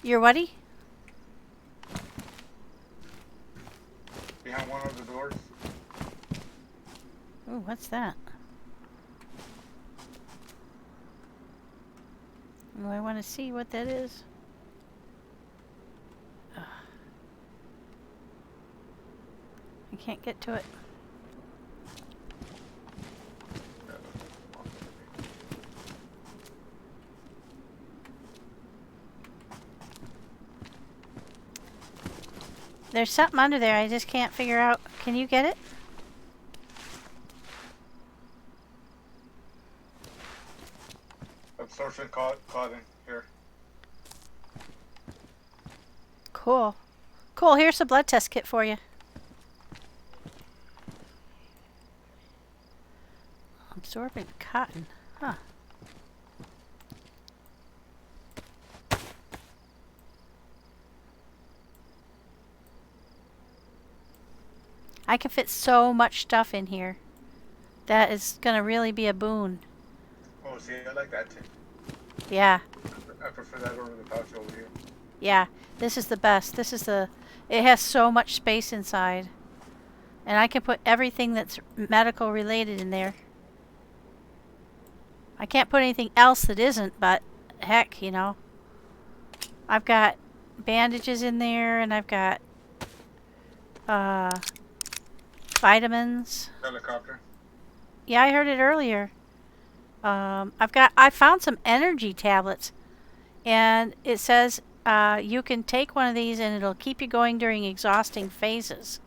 You're whaty? Behind one of the doors. Ooh, what's that? Oh, I want to see what that is. Ugh. I can't get to it. There's something under there I just can't figure out. Can you get it? Absorption caught in here. Cool. Cool, here's a blood test kit for you. Absorbent cotton. Huh. I can fit so much stuff in here. That is gonna really be a boon. Oh, see, I like that too. Yeah. I prefer that over the pouch over here. Yeah. This is the best. It has so much space inside. And I can put everything that's medical related in there. I can't put anything else that isn't, but heck, you know. I've got bandages in there, and I've got vitamins. Helicopter. Yeah, I heard it earlier. I found some energy tablets, and it says you can take one of these and it'll keep you going during exhausting phases.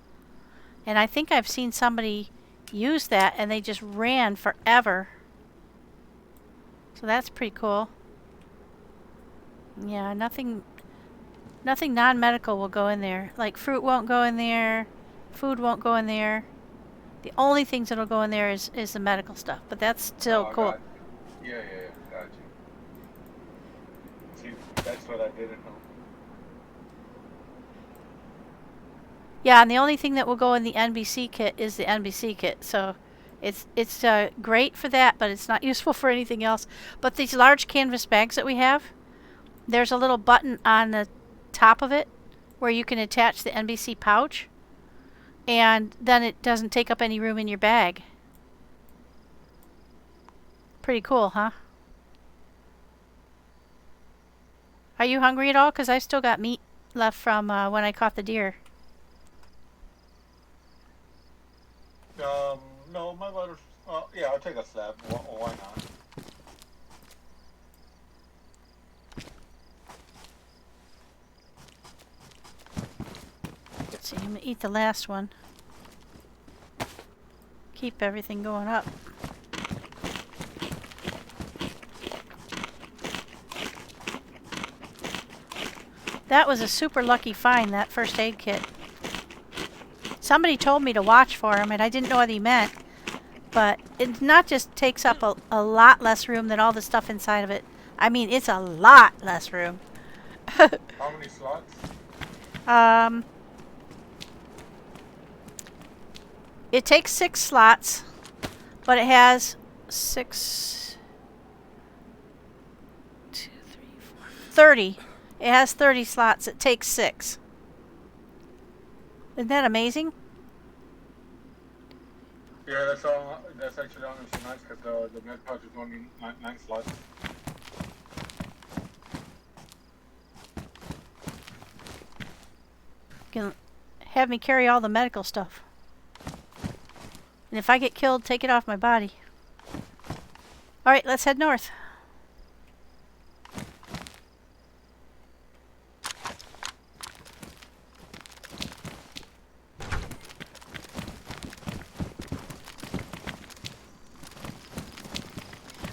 And I think I've seen somebody use that and they just ran forever. So that's pretty cool. Yeah, nothing non-medical will go in there. Like fruit won't go in there, food won't go in there. The only things that'll go in there is the medical stuff, but that's still cool. God. Yeah, got you. See, that's what I didn't know. Yeah, and the only thing that will go in the NBC kit is the NBC kit. So it's great for that, but it's not useful for anything else. But these large canvas bags that we have, there's a little button on the top of it where you can attach the NBC pouch, and then it doesn't take up any room in your bag. Pretty cool, huh? Are you hungry at all? Because I still got meat left from when I caught the deer. No, my butter's... yeah, I'll take a slab. Why not? Let's see, I'm going to eat the last one. Keep everything going up. That was a super lucky find, that first aid kit. Somebody told me to watch for him, and I didn't know what he meant. But it not just takes up a lot less room than all the stuff inside of it. I mean, it's a lot less room. How many slots? It takes 6 slots, but it has 6, 2, 3, 4, 30. It has 30 slots. It takes 6. Isn't that amazing? Yeah, that's actually honestly nice because the med pouch is only 9 slots. You can have me carry all the medical stuff. And if I get killed, take it off my body. Alright, let's head north.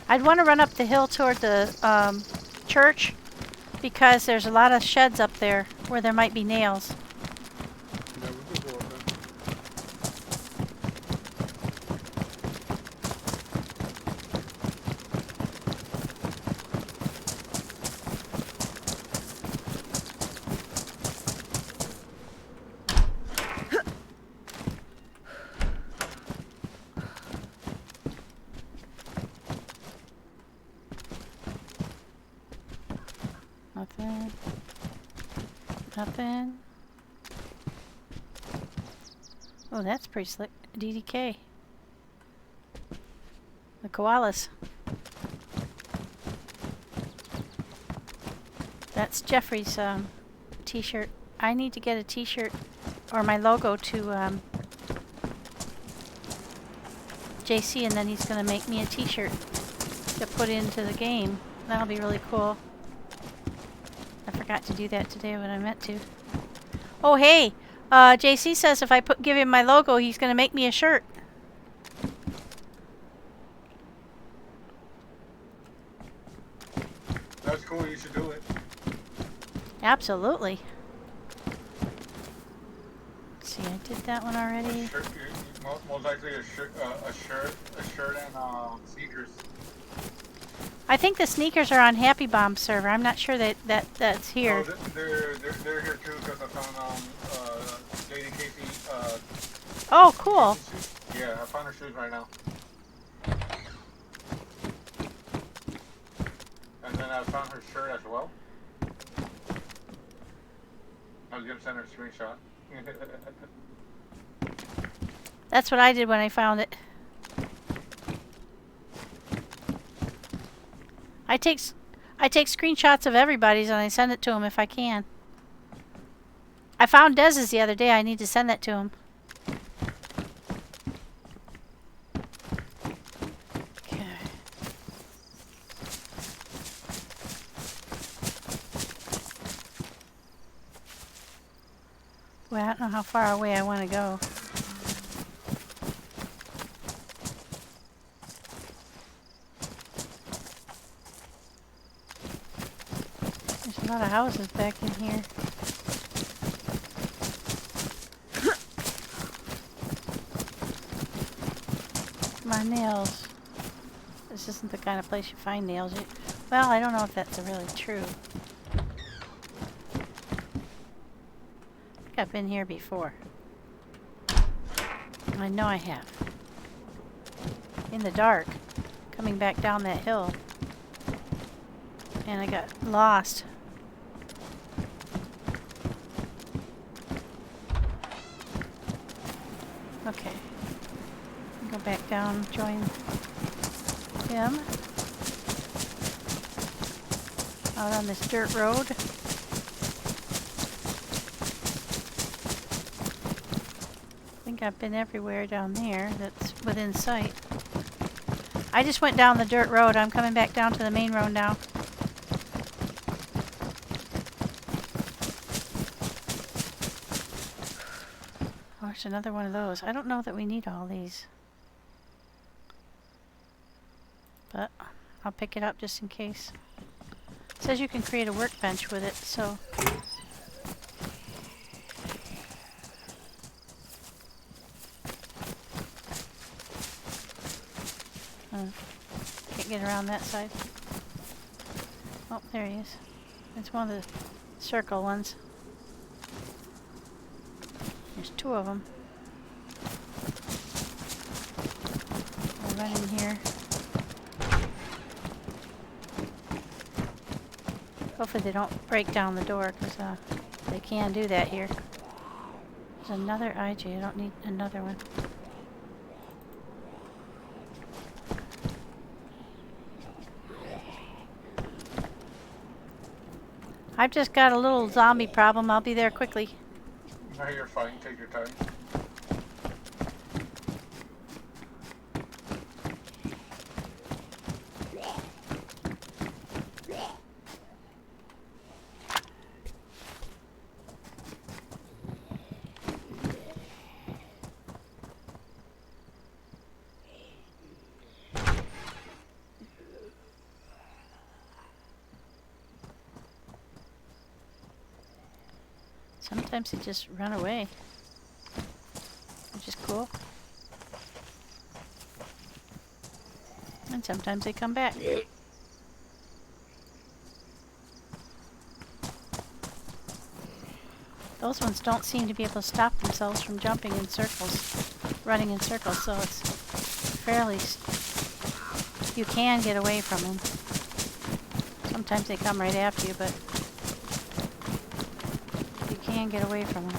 I'd want to run up the hill toward the church because there's a lot of sheds up there where there might be nails. Yeah, we could go up there. Nothing. Oh, that's pretty slick. DDK. The koalas. That's Jeffrey's t-shirt. I need to get a t-shirt or my logo to JC, and then he's going to make me a t-shirt to put into the game. That'll be really cool. I forgot to do that today when I meant to. Oh, hey! JC says if I give him my logo, he's going to make me a shirt. That's cool. You should do it. Absolutely. Let's see, I did that one already. A shirt, most likely a shirt and sneakers. I think the sneakers are on Happy Bomb server. I'm not sure that's here. Oh, they're here too because I found Lady Casey. Oh, cool. Yeah, I found her shoes right now. And then I found her shirt as well. I was gonna send her a screenshot. That's what I did when I found it. I take screenshots of everybody's and I send it to him if I can. I found Dez's the other day. I need to send that to him. Okay. Well, I don't know how far away I want to go. There's a lot of houses back in here. My nails. This isn't the kind of place you find nails. Well, I don't know if that's really true. I think I've been here before. I know I have. In the dark, coming back down that hill. And I got lost. Okay. Go back down, join him. Out on this dirt road. I think I've been everywhere down there that's within sight. I just went down the dirt road. I'm coming back down to the main road now. Oh, there's another one of those. I don't know that we need all these. But I'll pick it up just in case. It says you can create a workbench with it, so... can't get around that side. Oh, there he is. It's one of the circle ones. There's two of them. I'll run in here. Hopefully they don't break down the door, because they can do that here. There's another IG. I don't need another one. I've just got a little zombie problem. I'll be there quickly. No, you're fine. Take your time. Sometimes they just run away, which is cool. And sometimes they come back. Those ones don't seem to be able to stop themselves from jumping in circles, running in circles, so it's fairly... you can get away from them. Sometimes they come right after you, but... be can get away from them.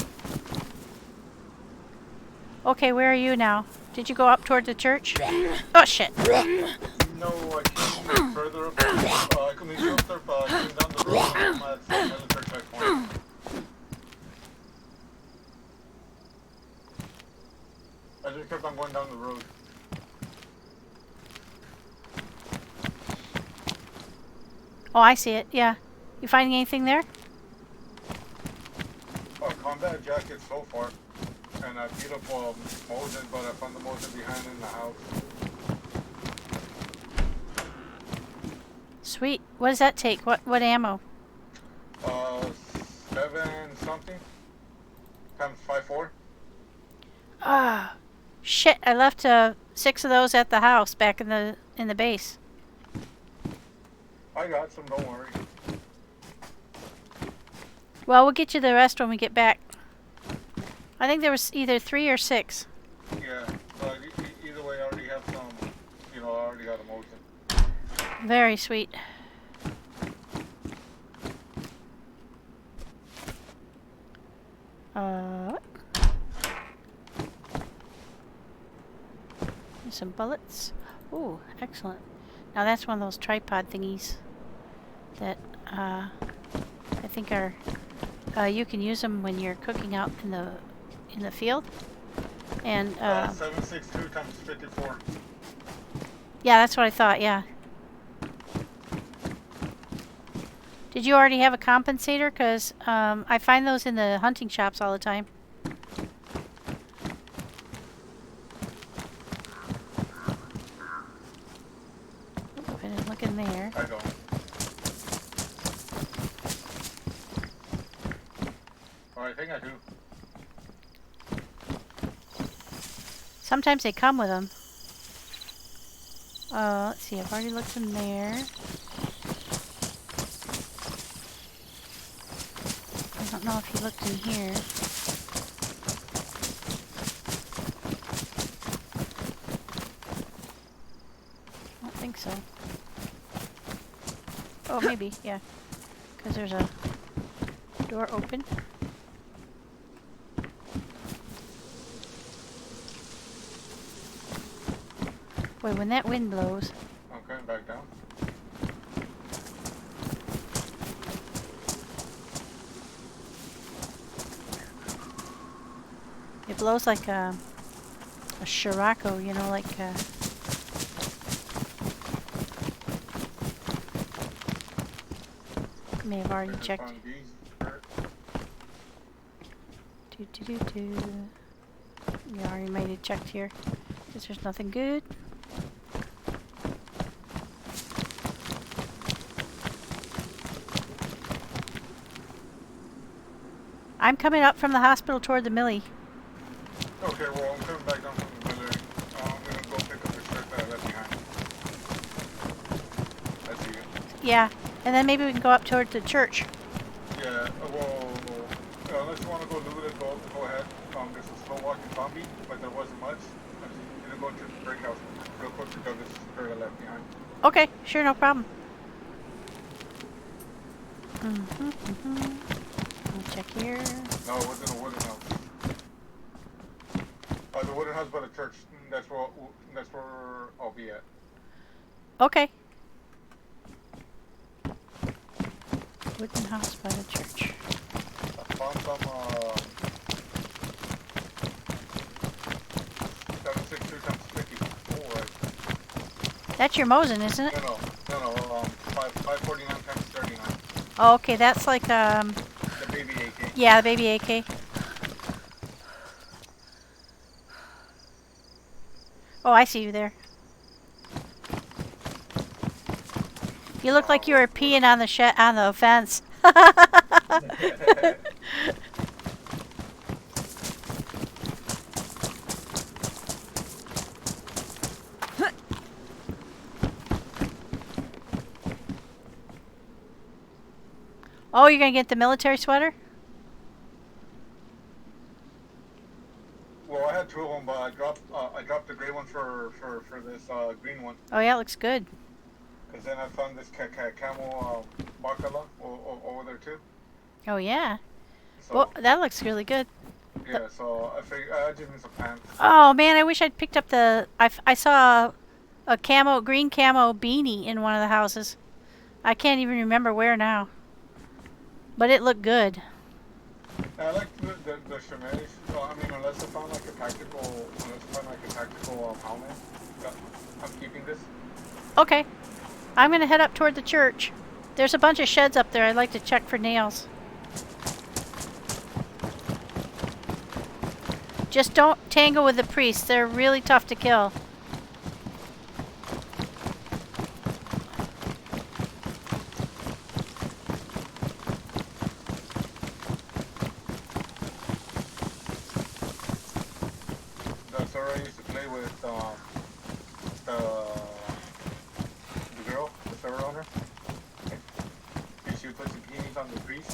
Okay, where are you now? Did you go up toward the church? Oh shit! No, I came further up. I couldn't go up there, but I came down the road and I'm at some military checkpoint. I just kept on going down the road. Oh, I see it. Yeah. You finding anything there? Combat jacket so far. And I beat up Mosin, but I found the Mosin behind in the house. Sweet. What does that take? What ammo? 7 something. Times 5.4. Ah, shit! I left 6 of those at the house back in the base. I got some, don't worry. Well, we'll get you the rest when we get back. I think there was either 3 or 6. Yeah, but either way, I already have some, I already got a Mosin. Very sweet. Some bullets. Ooh, excellent. Now that's one of those tripod thingies that I think are you can use them when you're cooking out in the field. And 7.62 times 54. yeah, that's what I thought. Yeah. Did you already have a compensator? Because I find those in the hunting shops all the time. Oop, I didn't look in there. I don't. Oh, I think I do. Sometimes they come with them. Let's see. I've already looked in there. I don't know if you looked in here. I don't think so. Oh, maybe, yeah. Because there's a door open. Boy, when that wind blows. I'm coming back down. It blows like a Scirocco, like may have already checked. You already might have checked here. Guess there's nothing good. I'm coming up from the hospital toward the millie. Okay, well, I'm coming back down from the military. I'm gonna go pick up the shirt that I left behind. I see it. Yeah, and then maybe we can go up toward the church. Yeah, well, unless you want to go loot it, go ahead. There's a slow walking zombie, but there wasn't much. I'm just gonna go to the break house real quick to grab this shirt I left behind. Okay, sure, no problem. I'll check here. No, it wasn't a wooden house. The wooden house by the church. That's where I'll be at. Okay. Wooden house by the church. I found some 7.62 times 54, right? That's your Mosin, isn't it? No, 5.49 times 39. Oh, okay, that's like The baby AK. yeah, the baby AK. Oh, I see you there. You look like you were peeing on the fence. Oh, you're gonna get the military sweater? Well, I had 2 of them, but I dropped the gray one for this green one. Oh yeah, it looks good. Because then I found this camel bakala over there too. Oh yeah. So Well, that looks really good. yeah, so I figured I just need some pants. Oh man, I wish I'd picked up the. I saw a green camo beanie in one of the houses. I can't even remember where now, but it looked good. I like the chamois. So, I mean, unless I found like a tactical helmet, uh, I'm keeping this. Okay, I'm gonna head up toward the church. There's a bunch of sheds up there. I'd like to check for nails. Just don't tangle with the priests. They're really tough to kill. That's where I used to play with the girl, the server owner. And she would put zucchinis on the priest.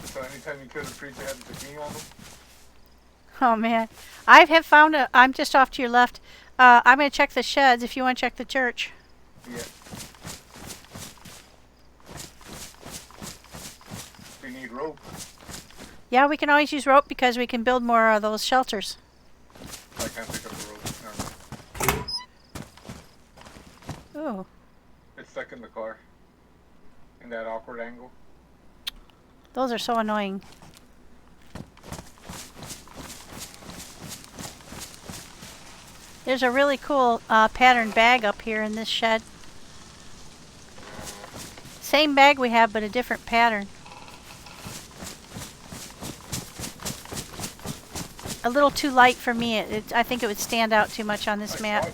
So anytime you killed a priest, they had a zucchini on them. Oh man, I have found a. I'm just off to your left. I'm gonna check the sheds if you want to check the church. Yeah. We need rope. Yeah, we can always use rope because we can build more of those shelters. I can't pick up the rope. Never mind. Ooh. It's stuck in the car. In that awkward angle. Those are so annoying. There's a really cool pattern bag up here in this shed. Same bag we have, but a different pattern. A little too light for me. I think it would stand out too much on this map.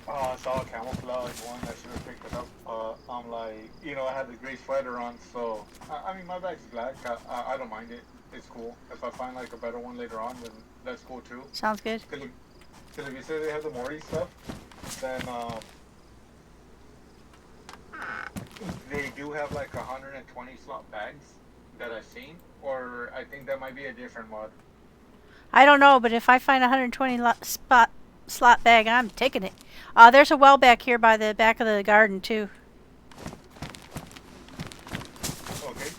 I saw a camouflage one. I should have picked it up. I'm like, I had the gray sweater on, so I mean, my bag's black. I don't mind it. It's cool. If I find like a better one later on, then that's cool too. Sounds good. Because if you say they have the Morty stuff, then they do have like 120 slot bags that I've seen, or I think that might be a different mod. I don't know, but if I find a 120 slot bag, I'm taking it. There's a well back here by the back of the garden too. Okay.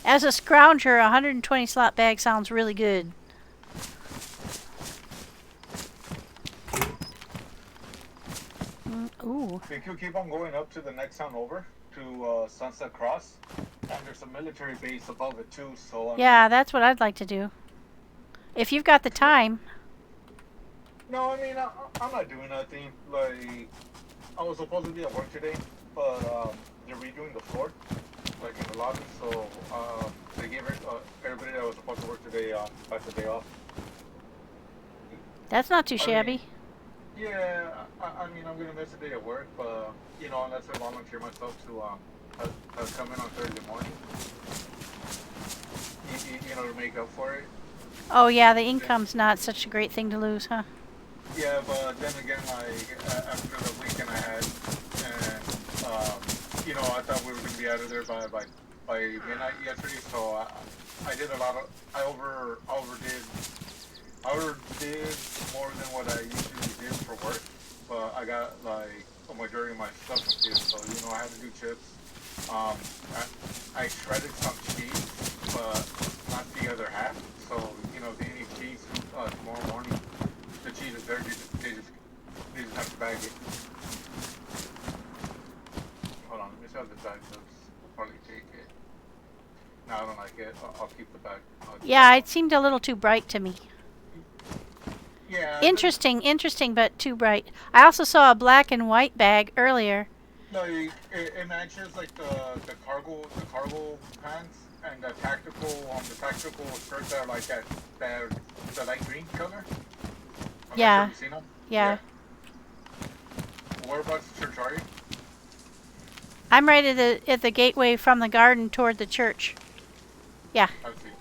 As a scrounger, a 120 slot bag sounds really good. Ooh. We could keep on going up to the next town over, to Sunset Cross, and there's a military base above it too, so... Yeah, that's what I'd like to do. If you've got the time. No, I mean, I'm not doing nothing. Like, I was supposed to be at work today, but they're redoing the floor, like in the lobby, so they gave everybody that was supposed to work today back the day off. That's not too shabby. Yeah, I mean, I'm gonna miss a day at work, but unless I volunteer myself to come in on Thursday morning, to make up for it. Oh yeah, the income's not such a great thing to lose, huh? Yeah, but then again, like after the weekend I had, and I thought we were gonna be out of there by midnight yesterday, so I did a lot of I overdid more than what I usually did for work, but I got like a majority of my stuff completed, so I had to do chips. I shredded some cheese, but not the other half. So if they need cheese tomorrow morning, the cheese is there. They just have to bag it. Hold on, let me see how the bag looks. I'll probably take it. No, I don't like it. I'll keep the bag. Yeah, it seemed a little too bright to me. Yeah. Interesting, but too bright. I also saw a black and white bag earlier. No, it matches like the cargo pants and the tactical shirts that are like that the light green color. I'm Yeah. not sure you've seen them. Yeah. Whereabouts church are you? I'm right at the gateway from the garden toward the church. Yeah. I see.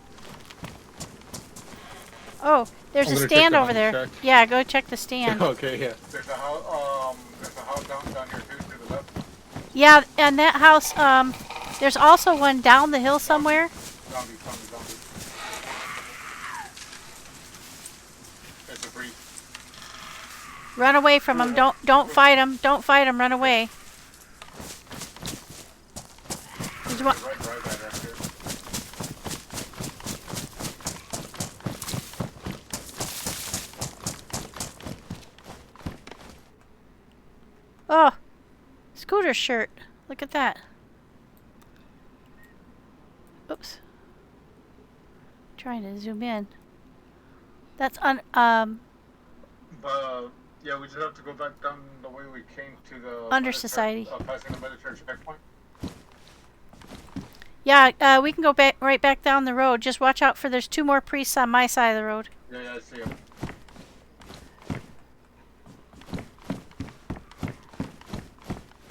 Oh, there's a stand over there. Check. Yeah, go check the stand. Okay, yeah. There's a house down here too to the left. Yeah, and that house, there's also one down the hill somewhere. Zombie. There's a breeze. Run away from them. Don't fight them. Don't fight them. Run away. want? Right by that here. Oh, scooter shirt. Look at that. Oops. Trying to zoom in. That's Yeah, we just have to go back down the way we came to the Under Society. Passing the military checkpoint. Yeah, we can go back right back down the road. Just watch out for there's 2 more priests on my side of the road. Yeah, I see him.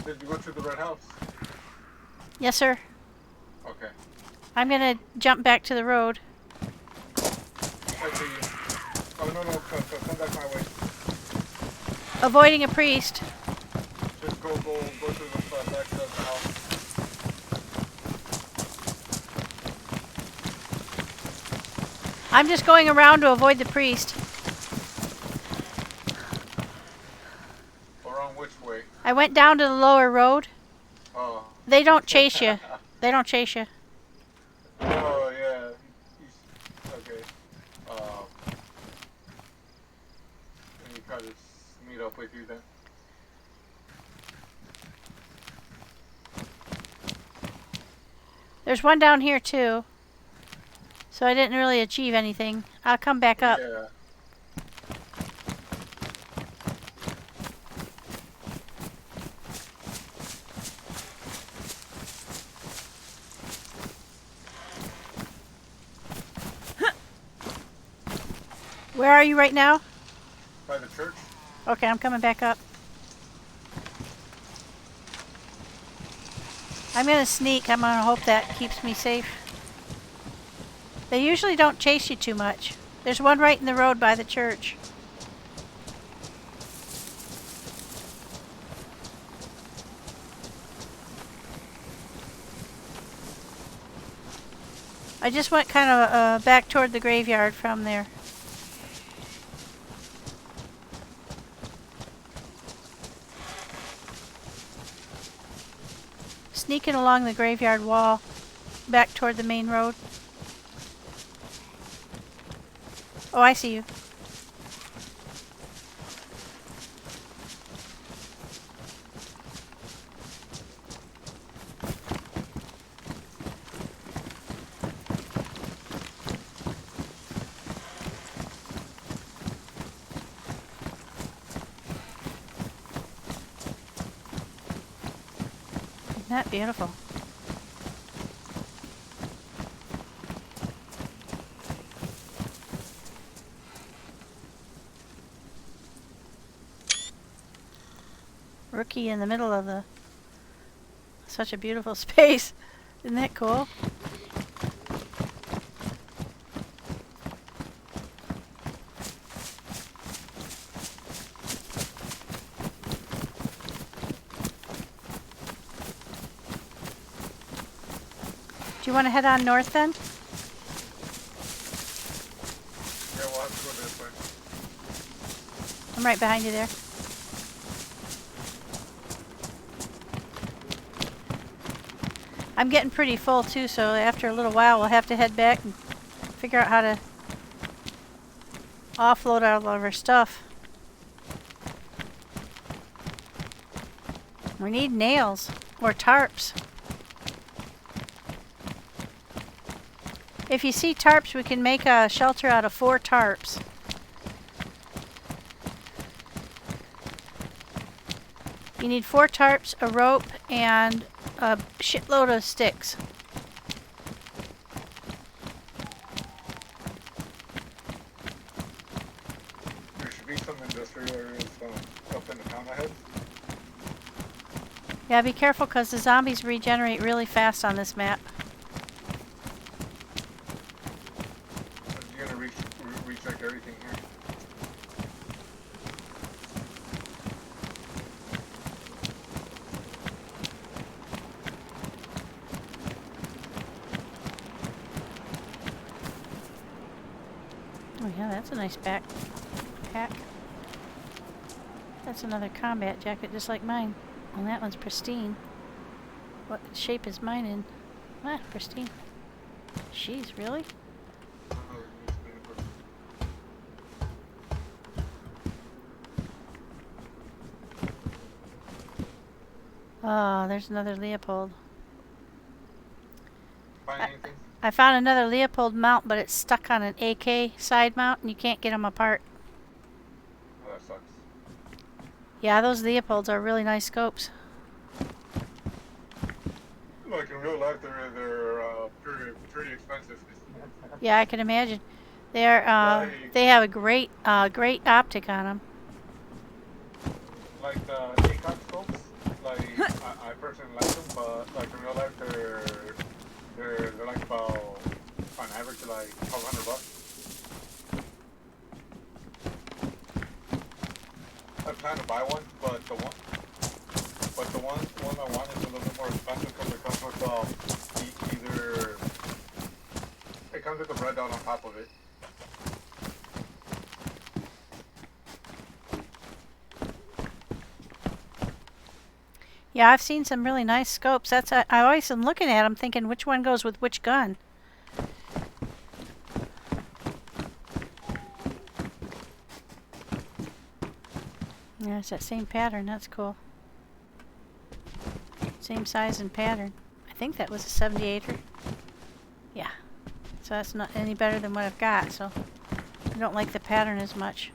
Did you go to the red house? Yes, sir. Okay. I'm gonna jump back to the road. I see you. Oh, no, come back my way. Avoiding a priest. Just go to the back of the house. I'm just going around to avoid the priest. Around which way? I went down to the lower road. Oh. They don't chase you. They don't chase you. Oh, yeah. Okay. Let me try to meet up with you then. There's one down here too. So I didn't really achieve anything. I'll come back up. Yeah. Where are you right now? By the church? Okay, I'm coming back up. I'm gonna sneak. I'm gonna hope that keeps me safe. They usually don't chase you too much. There's one right in the road by the church. I just went kind of back toward the graveyard from there. Sneaking along the graveyard wall, back toward the main road. Oh, I see you. Isn't that beautiful? Rookie in the middle of such a beautiful space. Isn't that cool? Do you want to head on north then? Yeah, we'll have to go this way. I'm right behind you there. I'm getting pretty full too, so after a little while we'll have to head back and figure out how to offload all of our stuff. We need nails or tarps. If you see tarps, we can make a shelter out of 4 tarps. You need 4 tarps, a rope, and a shitload of sticks. There should be some industrial areas up in the town ahead. Yeah, be careful because the zombies regenerate really fast on this map. You're gonna recheck everything here. Oh yeah, that's a nice backpack. That's another combat jacket just like mine. And that one's pristine. What shape is mine in? Ah, Christine. She's really? Oh, there's another Leopold. Find anything? I found another Leopold mount, but it's stuck on an AK side mount, and you can't get them apart. Oh, that sucks. Yeah, those Leopolds are really nice scopes. Like in real life, they're pretty expensive. Yeah, I can imagine. They're Like- they have a great optic on them. Like the ACOG scopes, like I personally like them, but like in real life, they're like about on average like $1,200. I plan to buy one, but the one I want is a little bit more expensive because it comes with either it comes with a red dot on top of it. Yeah, I've seen some really nice scopes. I always am looking at them, thinking which one goes with which gun. Yeah, it's that same pattern. That's cool. Same size and pattern. I think that was a 78er. Yeah. So that's not any better than what I've got, so I don't like the pattern as much.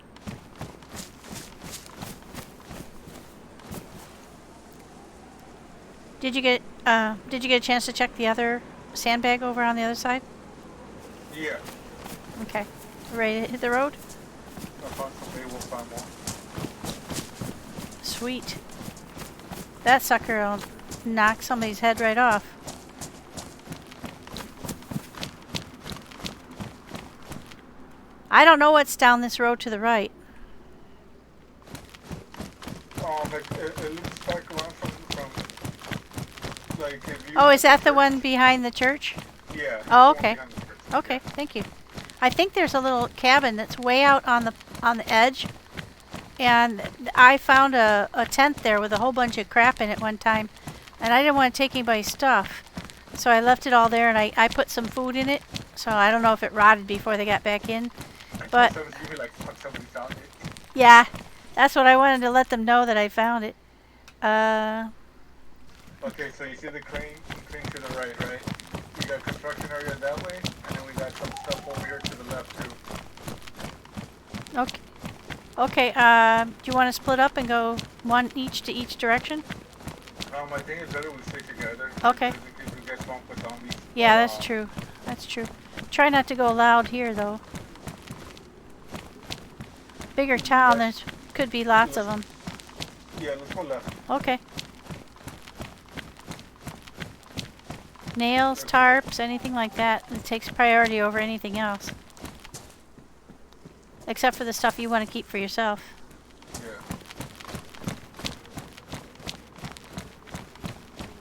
Did you get a chance to check the other sandbag over on the other side? Yeah, Okay. Ready to hit the road? I found some we'll find more. Sweet. That sucker will knock somebody's head right off. I don't know what's down this road to the right. It looks back around from like if you. Oh, is that the one behind the church? Yeah. Oh, it's the one okay. behind the church. Okay, thank you. I think there's a little cabin that's way out on the edge, and I found a tent there with a whole bunch of crap in it one time, and I didn't want to take anybody's stuff, so I left it all there, and I put some food in it, so I don't know if it rotted before they got back in, but So it's gonna be like somebody found it. yeah, that's what I wanted to let them know, that I found it. Okay, so you see the crane to the right? We got construction area that way, and then we got some stuff over here to the left too. Okay. Okay, do you want to split up and go one each to each direction? I think it's better we stay together. Okay. In case we get bumped with zombies. Yeah, that's true. That's true. Try not to go loud here, though. Bigger town, there could be lots of them. Yeah, let's go left. Okay. Nails, tarps, anything like that. It takes priority over anything else. Except for the stuff you want to keep for yourself. Yeah.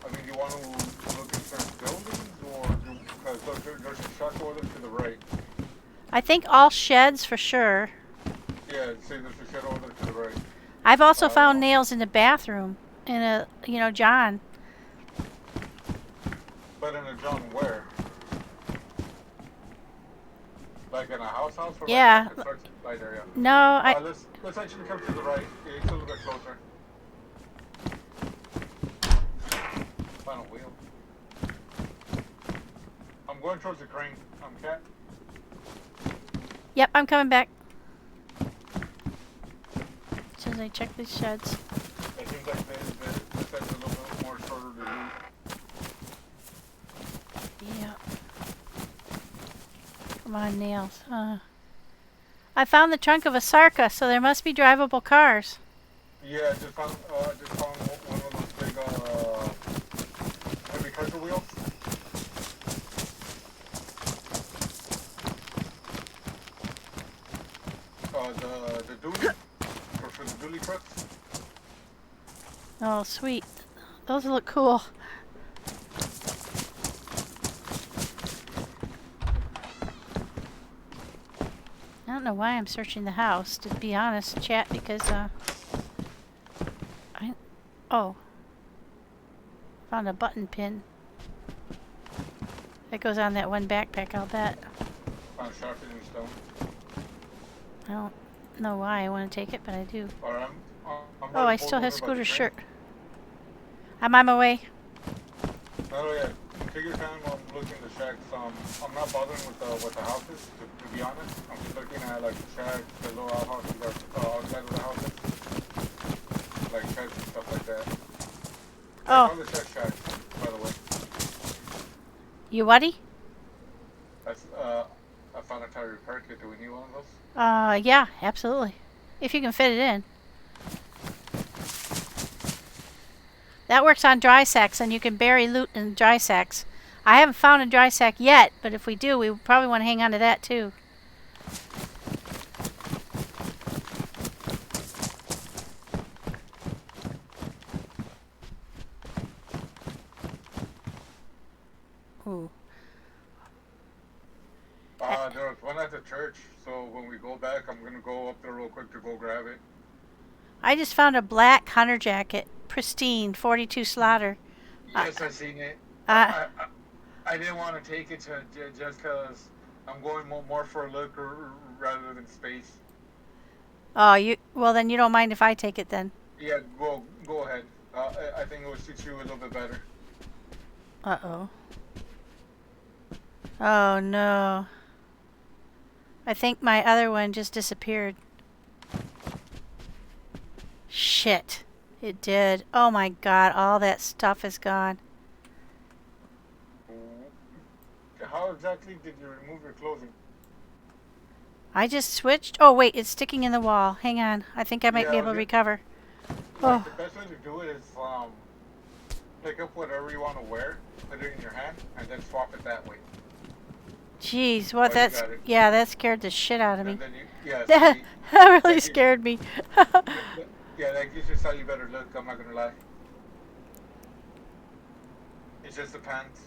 I mean, you want to look at certain buildings, or because there's a truck order to the right. I think all sheds for sure. Yeah, see, there's a shed order to the right. I've also found nails in the bathroom. In a, John. But in a John where? Like in a house or Yeah. like a construction site area? No, Let's actually come to the right. It's a little bit closer. Final wheel. I'm going towards the crane. Cat. Yep, I'm coming back. As soon as I check these sheds. It seems like this is a little bit more shorter to do. Yeah. Come on, nails. I found the trunk of a Sarka, so there must be drivable cars. Yeah, just found one of those big heavy country wheels. The dually for the dually trucks. Oh, sweet. Those look cool. I don't know why I'm searching the house, to be honest, chat, because, found a button pin. It goes on that one backpack, I'll bet. Found sharpening stone. I don't know why I want to take it, but I do. Or I'm Oh, I right still over have by the Scooter's train. shirt. I'm on my way. No, yeah. Take your time. I'm looking at the shacks. I'm not bothering with the houses. To be honest, I'm just looking at like the shacks, the little outhouses that are outside of the houses, like sheds and stuff like that. I Oh, found the shack, by the way. you whatty? That's I found a tire repair kit. Do we need one of those? Yeah, absolutely. If you can fit it in. That works on dry sacks, and you can bury loot in dry sacks. I haven't found a dry sack yet, but if we do, we probably want to hang on to that too. Ooh. There was one at the church, so when we go back, I'm gonna go up there real quick to go grab it. I just found a black hunter jacket, pristine, 42 slaughter. Yes, I seen it. Uh, I didn't want to take it just because I'm going more for a look rather than space. oh, well then you don't mind if I take it then. Yeah, go ahead. I think it would suit you a little bit better. Uh-oh. Oh no. I think my other one just disappeared. Shit. It did. Oh my god, all that stuff is gone. How exactly did you remove your clothing? I just switched. Oh wait, it's sticking in the wall. Hang on. I think I might be Yeah, able to okay. recover. Like, Oh. the best way to do it is pick up whatever you want to wear, put it in your hand, and then swap it that way. Jeez, what Oh, you that's... got it. Yeah, that scared the shit out of me. And then yeah, That see, really that scared me. yeah, that gives you slightly better look. I'm not gonna lie. It's just the pants.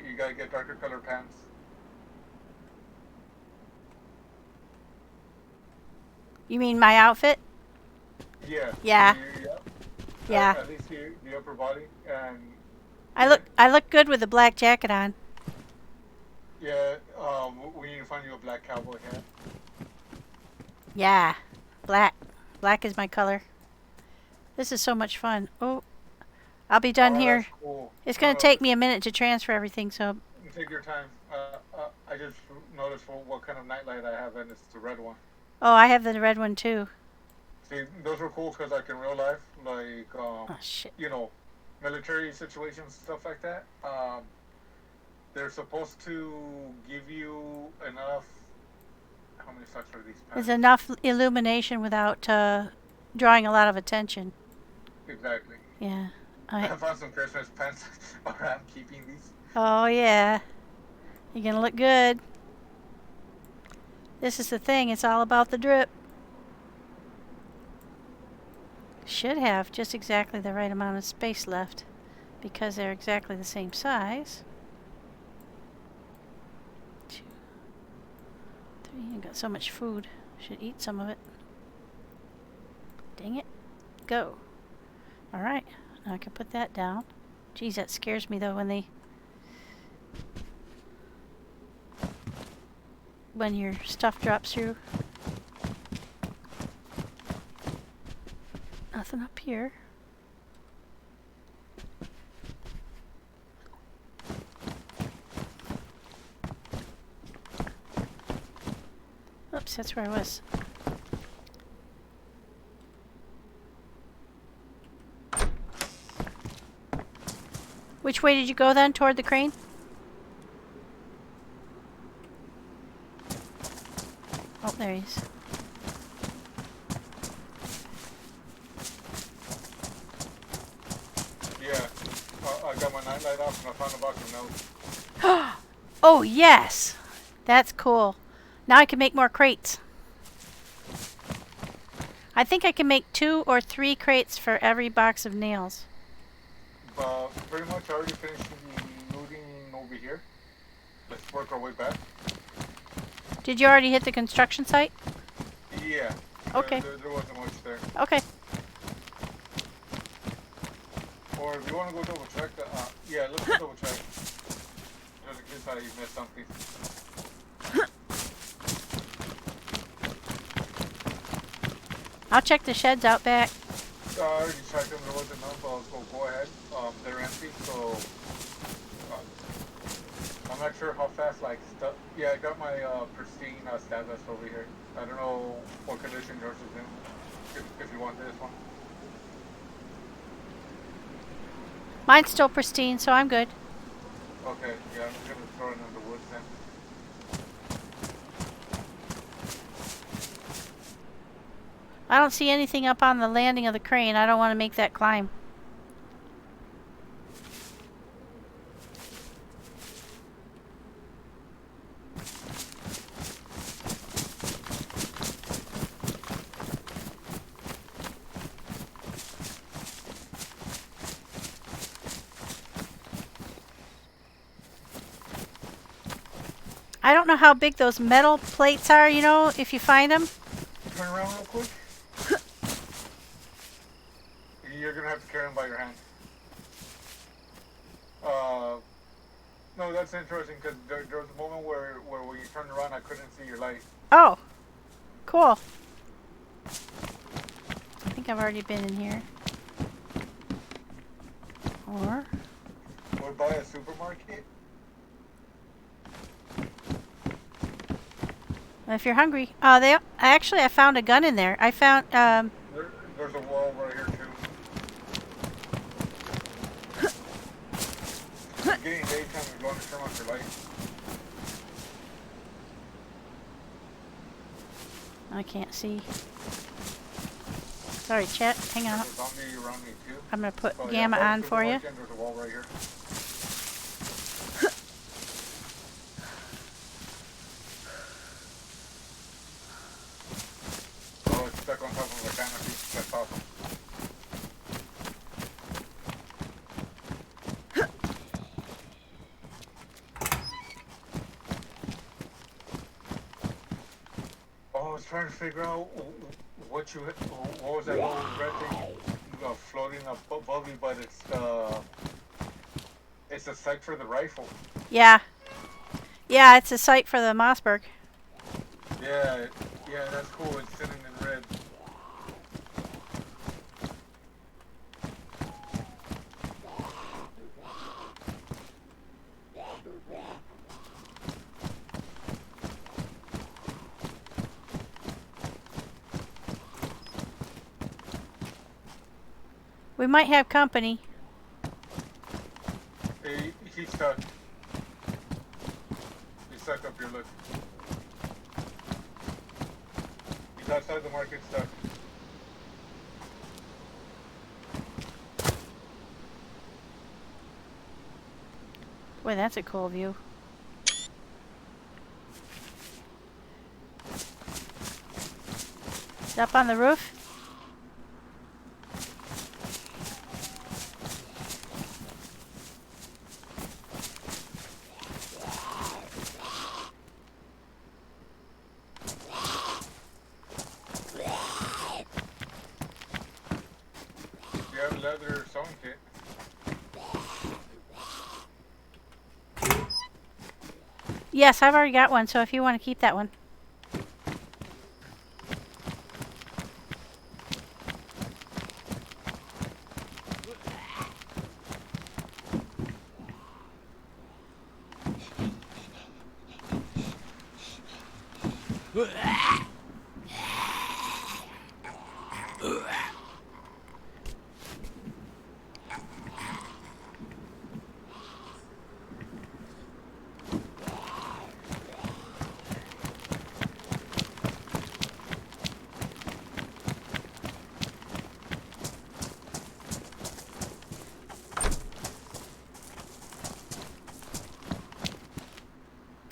You gotta get darker color pants. You mean my outfit? Yeah. Yeah. Yeah. At least the upper body and. I look good with the black jacket on. Yeah. We need to find you a black cowboy hat. Yeah. Black. Black is my color. This is so much fun. Oh. I'll be done here. That's cool. It's going to take me a minute to transfer everything, so... Take your time. I just noticed what kind of nightlight I have, and it's the red one. Oh, I have the red one too. See, those are cool because like in real life, like, Oh, shit. you know, military situations, stuff like that, they're supposed to give you enough... How many stocks are these pants? There's enough illumination without drawing a lot of attention. Exactly. Yeah. I found some Christmas pants. Alright, I'm keeping these. Oh, yeah. You're going to look good. This is the thing. It's all about the drip. Should have just exactly the right amount of space left because they're exactly the same size. 2, 3. I got so much food. Should eat some of it. Dang it. Go. Alright. Now I can put that down. Geez, that scares me though when your stuff drops through. Nothing up here. Oops, that's where I was. Which way did you go then? Toward the crane? Oh, there he is. Yeah, I got my nightlight off and I found a box of notes. Oh, yes! That's cool. Now I can make more crates. I think I can make 2 or 3 crates for every box of nails. Pretty much I already finished the looting over here. Let's work our way back. Did you already hit the construction site? Yeah. Okay. There wasn't much there. Okay. Or if you want to go double check, yeah, let's go double check. Just in case since I missed something. I'll check the sheds out back. I already checked them. There wasn't none, so go ahead. They're empty, so I'm not sure how fast like stuff. Yeah, I got my pristine stab vest over here. I don't know what condition yours is in. If you want this one. Mine's still pristine, so I'm good. Okay, yeah, I'm just gonna throw it in the woods then. I don't see anything up on the landing of the crane. I don't want to make that climb. I don't know how big those metal plates are, you know, if you find them. Turn around real quick. You're gonna have to carry them by your hand. No, that's interesting because there was a moment where when you turned around, I couldn't see your light. Oh, cool. I think I've already been in here. Or Or by a supermarket. if you're hungry. I found a gun in there. I found There's a wall right here too. It's getting daytime and going to turn off your light. I can't see. Sorry, Chet. Hang on. There's a zombie around me too. I'm gonna put Oh, Gamma by the on for you. supermarket, there's a wall right here. Oh, it's stuck on top of a canopy. That's awesome. Oh, I was trying to figure out what was that little red thing floating above you, but it's a sight for the rifle. Yeah. Yeah, it's a site for the Mossberg. Yeah, that's cool. It's sitting in red. We might have company. Hey, he's stuck. He's stuck up here, look. He's outside the market stuck. Boy, that's a cool view. Is it up on the roof? You have a leather sewing kit. Yes, I've already got one, so if you want to keep that one.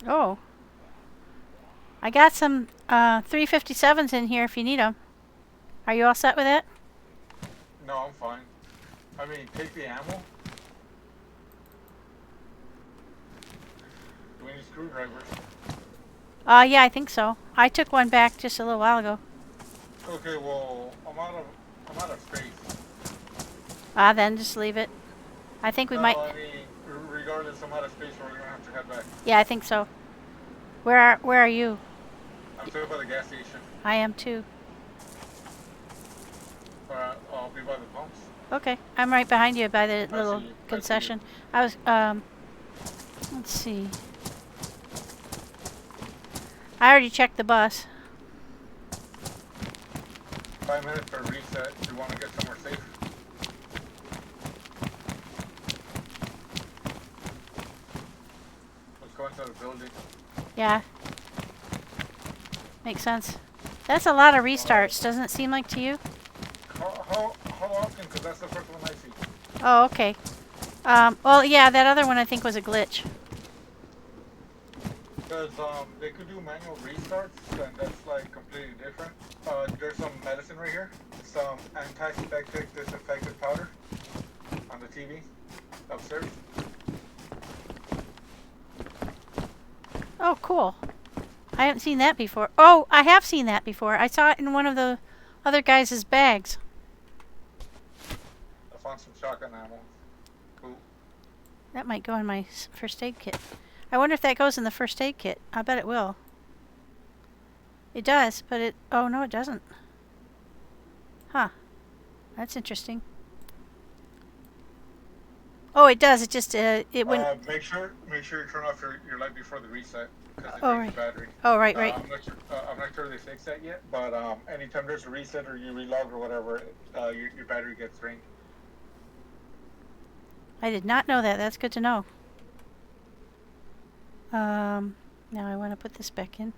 Oh. I got some 357s in here if you need them. Are you all set with it? No, I'm fine. I mean, take the ammo. Do we need screwdrivers? Yeah, I think so. I took one back just a little while ago. Okay, well, I'm out of space. Then just leave it. I think we might. I mean, regardless, I'm out of space, so we're gonna have to head back. Yeah, I think so. Where are you? I'm still by the gas station. I am too. I'll be by the pumps. Okay, I'm right behind you by the I little see you. concession. I was let's see. I already checked the bus. 5 minutes for a reset. Do you want to get somewhere safe? Let's go into the building. Yeah. Makes sense. That's a lot of restarts, doesn't it seem like to you? How often? Because that's the first one I see. Oh, okay. Well, yeah, that other one I think was a glitch. Because they could do manual restarts, and that's like completely different. There's some medicine right here. Some antiseptic disinfectant powder on the TV upstairs. Oh, cool. I haven't seen that before. Oh, I have seen that before. I saw it in one of the other guys' bags. I found some shotgun ammo. Cool. That might go in my first aid kit. I wonder if that goes in the first aid kit. I bet it will. It does, but it... Oh, no, it doesn't. Huh. That's interesting. Oh, it does. It just... it wouldn't... Make sure you turn off your light before the reset. Because it Oh, drains right. battery. Oh, right. I'm not sure they fixed that yet, but anytime there's a reset or you relog or whatever, your battery gets drained. I did not know that. That's good to know. Now I want to put this back in.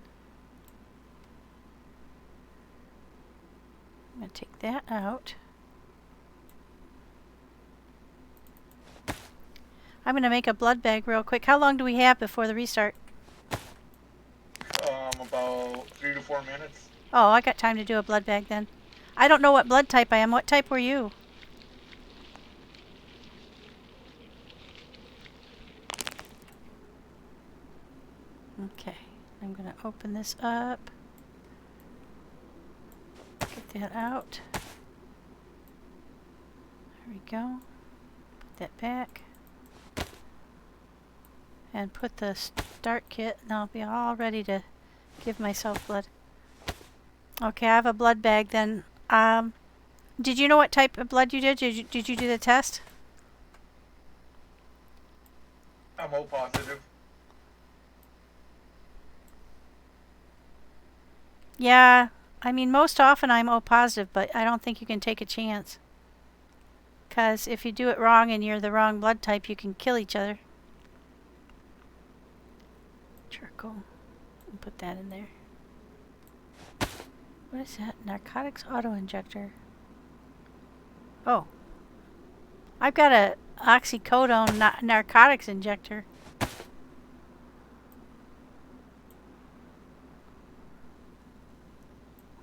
I'm going to take that out. I'm going to make a blood bag real quick. How long do we have before the restart? About 3 to 4 minutes. Oh, I got time to do a blood bag then. I don't know what blood type I am. What type were you? Okay, I'm going to open this up. Get that out. There we go. Put that back. And put the start kit, and I'll be all ready to give myself blood. Okay, I have a blood bag then. Did you know what type of blood you did? Did you do the test? I'm O positive. Yeah, I mean, most often I'm O positive, but I don't think you can take a chance. Because if you do it wrong and you're the wrong blood type, you can kill each other. Charcoal. I'll put that in there. What is that? Narcotics auto-injector. Oh. I've got a oxycodone narcotics injector.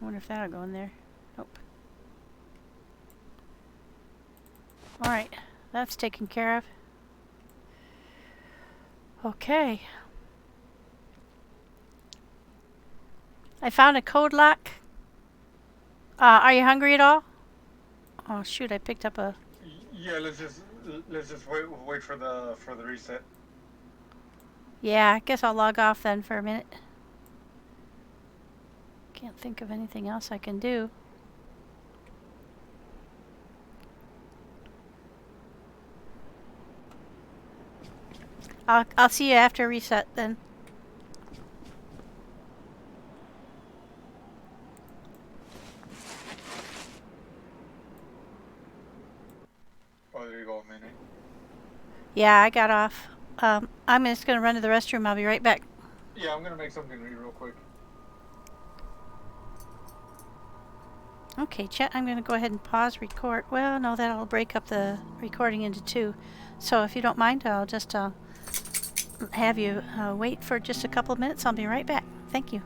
I wonder if that'll go in there. Nope. Alright. That's taken care of. Okay. I found a code lock. Are you hungry at all? Oh shoot! I picked up a. Yeah, let's just wait for the reset. Yeah, I guess I'll log off then for a minute. Can't think of anything else I can do. I'll see you after reset then. Oh, there you go, a minute. Yeah, I got off. I'm just gonna run to the restroom. I'll be right back. Yeah, I'm gonna make something real quick. Okay, chat, I'm gonna go ahead and pause record. Well, no, that'll break up the recording into two. So if you don't mind, I'll just have you wait for just a couple of minutes. I'll be right back. Thank you.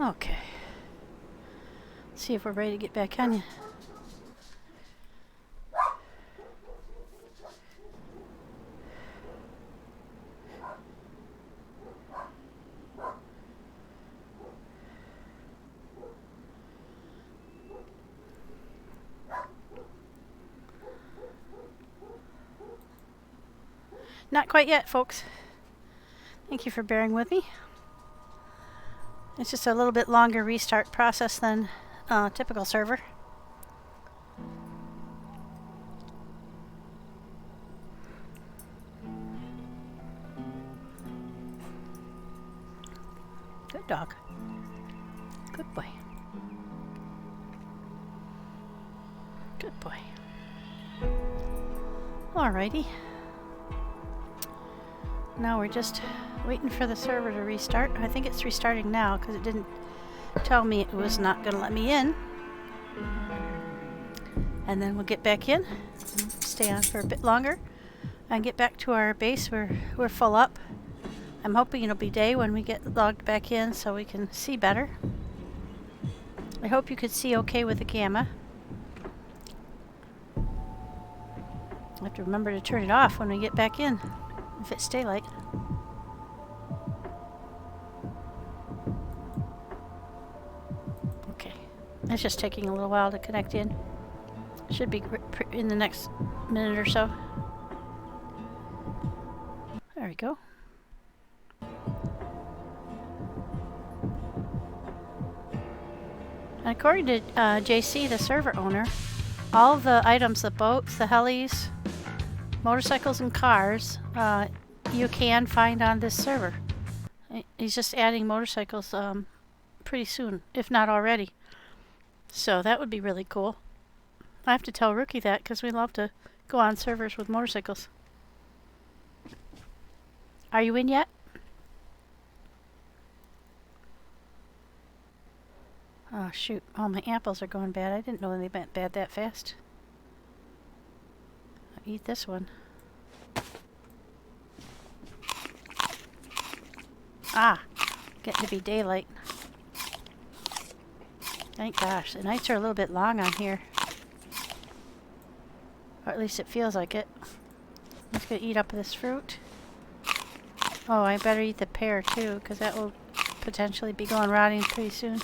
Okay. See if we're ready to get back on you. Not quite yet, folks. Thank you for bearing with me. It's just a little bit longer restart process than a typical server. Good dog. Good boy. Good boy. Alrighty. Now we're just waiting for the server to restart. I think it's restarting now because it didn't tell me it was not going to let me in. And then we'll get back in, stay on for a bit longer, and get back to our base. We're full up. I'm hoping it'll be day when we get logged back in so we can see better. I hope you could see okay with the gamma. I have to remember to turn it off when we get back in, if it's daylight. Okay, it's just taking a little while to connect in. Should be in the next minute or so. There we go. And according to JC, the server owner, all the items, the boats, the helis, motorcycles, and cars, you can find on this server. He's just adding motorcycles pretty soon, if not already. So that would be really cool. I have to tell Rookie that because we love to go on servers with motorcycles. Are you in yet? Oh shoot, all my apples are going bad. I didn't know they went bad that fast. I'll eat this one. Ah, getting to be daylight. Thank gosh, the nights are a little bit long on here. Or at least it feels like it. I'm just gonna eat up this fruit. Oh, I better eat the pear too, because that will potentially be going rotting pretty soon.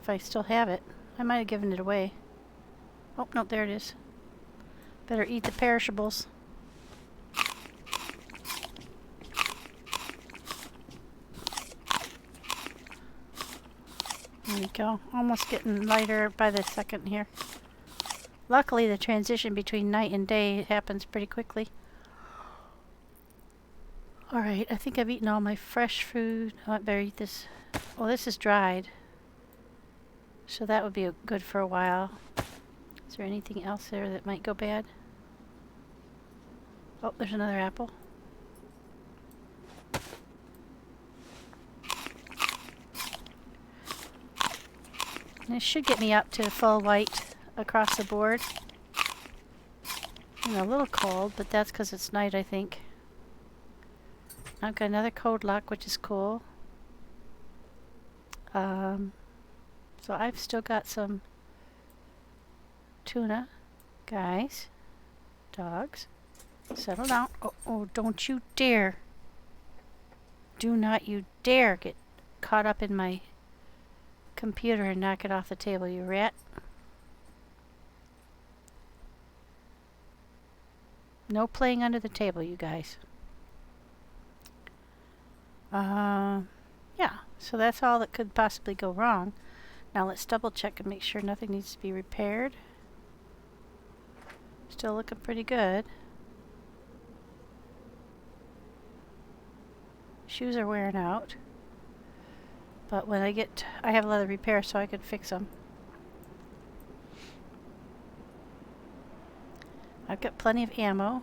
If I still have it. I might have given it away. Oh, no, there it is. Better eat the perishables. There we go. Almost getting lighter by the second here. Luckily, the transition between night and day happens pretty quickly. Alright, I think I've eaten all my fresh food. Oh, I better eat this. Oh, this is dried. So that would be good for a while. Is there anything else there that might go bad? Oh, there's another apple. And this should get me up to full white across the board. I'm a little cold, but that's because it's night, I think. I've got another code lock, which is cool. So I've still got some tuna. Guys, dogs, settle down. Oh, don't you dare. Do not you dare get caught up in my computer and knock it off the table, you rat. No playing under the table, you guys. Yeah, so that's all that could possibly go wrong. Now let's double check and make sure nothing needs to be repaired. Still looking pretty good. Shoes are wearing out. But when I have a lot of repairs, so I could fix them. I've got plenty of ammo.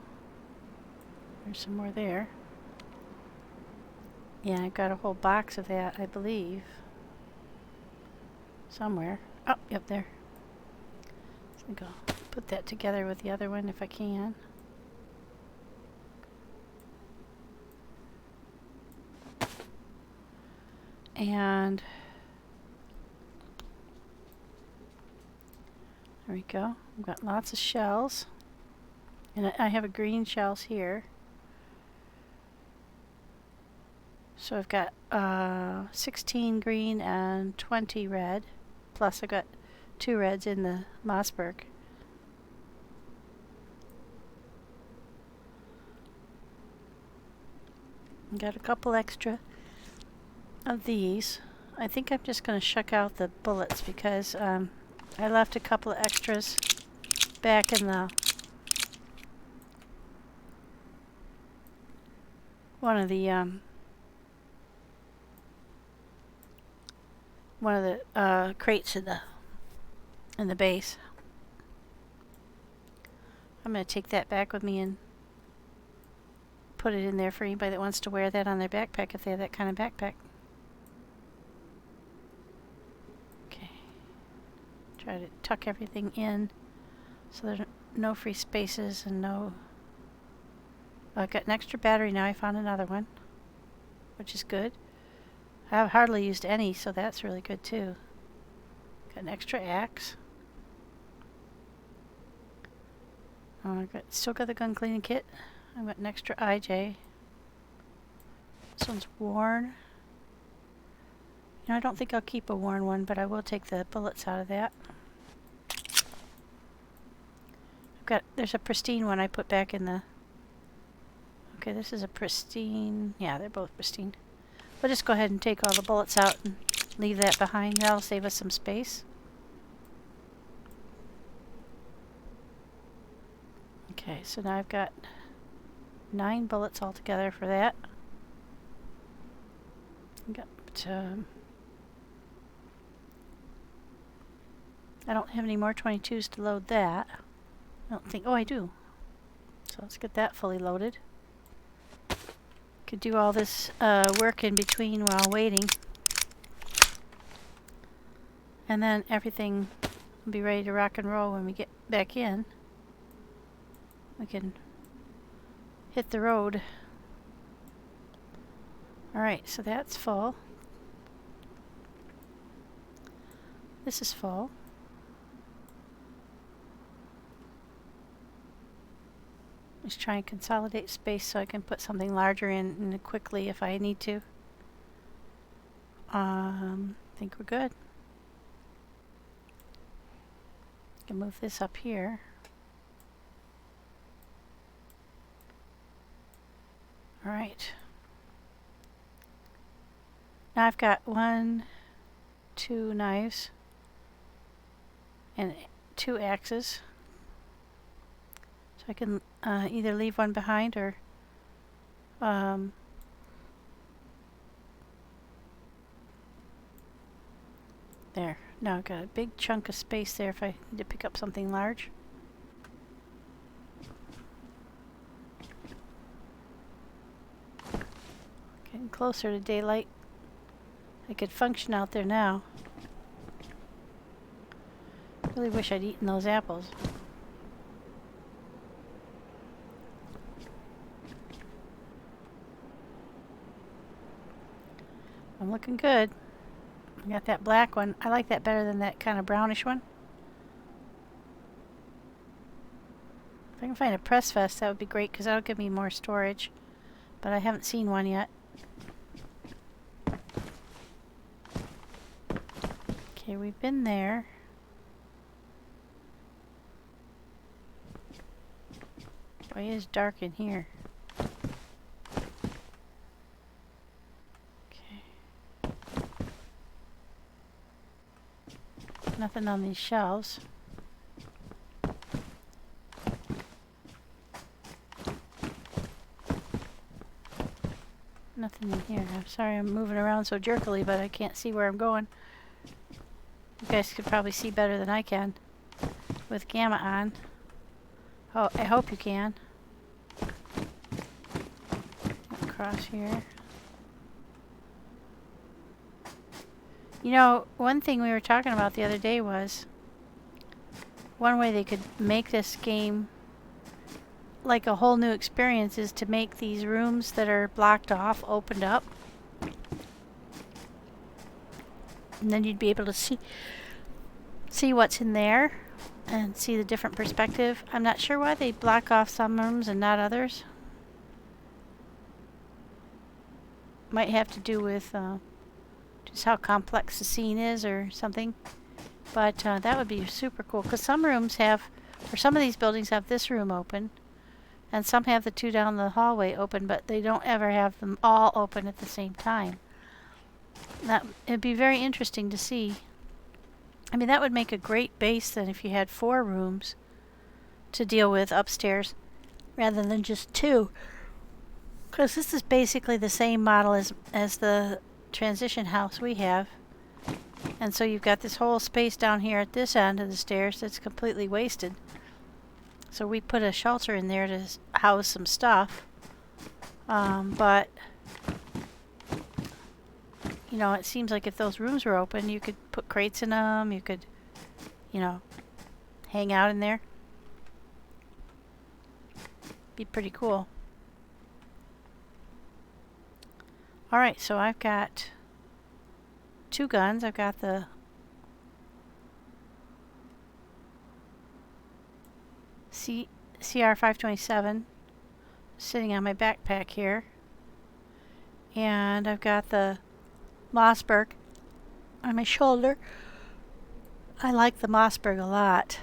There's some more there. Yeah, I've got a whole box of that, I believe. Somewhere. Oh, yep, there. I think I'll put that together with the other one if I can. And there we go. I've got lots of shells. And I have a green shells here. So I've got 16 green and 20 red. Plus I've got 2 reds in the Mossberg. Got a couple extra of these. I think I'm just going to shuck out the bullets because I left a couple of extras back in the one of the crates in the base. I'm going to take that back with me and put it in there for anybody that wants to wear that on their backpack if they have that kind of backpack. Okay. Try to tuck everything in so there's no free spaces and no... I've got an extra battery now. I found another one, which is good. I've hardly used any, so that's really good too. Got an extra axe. Still got the gun cleaning kit. I've got an extra IJ. This one's worn. You know, I don't think I'll keep a worn one, but I will take the bullets out of that. There's a pristine one I put back in the... Okay, this is a pristine... Yeah, they're both pristine. We'll just go ahead and take all the bullets out and leave that behind. That'll save us some space. Okay, so now I've got 9 bullets altogether for that. I don't have any more 22s to load that. I don't think... Oh, I do. So let's get that fully loaded. Could do all this work in between while waiting. And then everything will be ready to rock and roll when we get back in. We can hit the road. Alright, so that's full. This is full. Just try and consolidate space so I can put something larger in quickly if I need to. I think we're good. Can move this up here. All right. Now I've got 1, 2 knives and 2 axes. So I can either leave one behind or there. Now I've got a big chunk of space there if I need to pick up something large. Getting closer to daylight. I could function out there now. Really wish I'd eaten those apples. I'm looking good. I got that black one. I like that better than that kind of brownish one. If I can find a press vest, that would be great because that'll give me more storage. But I haven't seen one yet. Okay, we've been there. Boy, it is dark in here. Okay. Nothing on these shelves. Nothing anything in here. I'm sorry I'm moving around so jerkily, but I can't see where I'm going. You guys could probably see better than I can with gamma on. Oh, I hope you can. Across here. You know, one thing we were talking about the other day was one way they could make this game like a whole new experience is to make these rooms that are blocked off opened up. And then you'd be able to see what's in there and see the different perspective. I'm not sure why they block off some rooms and not others. Might have to do with just how complex the scene is or something. But that would be super cool, because some rooms have, or some of these buildings have this room open, and some have the two down the hallway open, but they don't ever have them all open at the same time. It'd be very interesting to see. I mean, that would make a great base then if you had 4 rooms to deal with upstairs rather than just 2. Because this is basically the same model as the transition house we have. And so you've got this whole space down here at this end of the stairs that's completely wasted. So we put a shelter in there to house some stuff. But you know, it seems like if those rooms were open, you could put crates in them, you could, you know, hang out in there. Be pretty cool. Alright, so I've got 2 guns. I've got the CR 527 sitting on my backpack here. And I've got the Mossberg on my shoulder. I like the Mossberg a lot.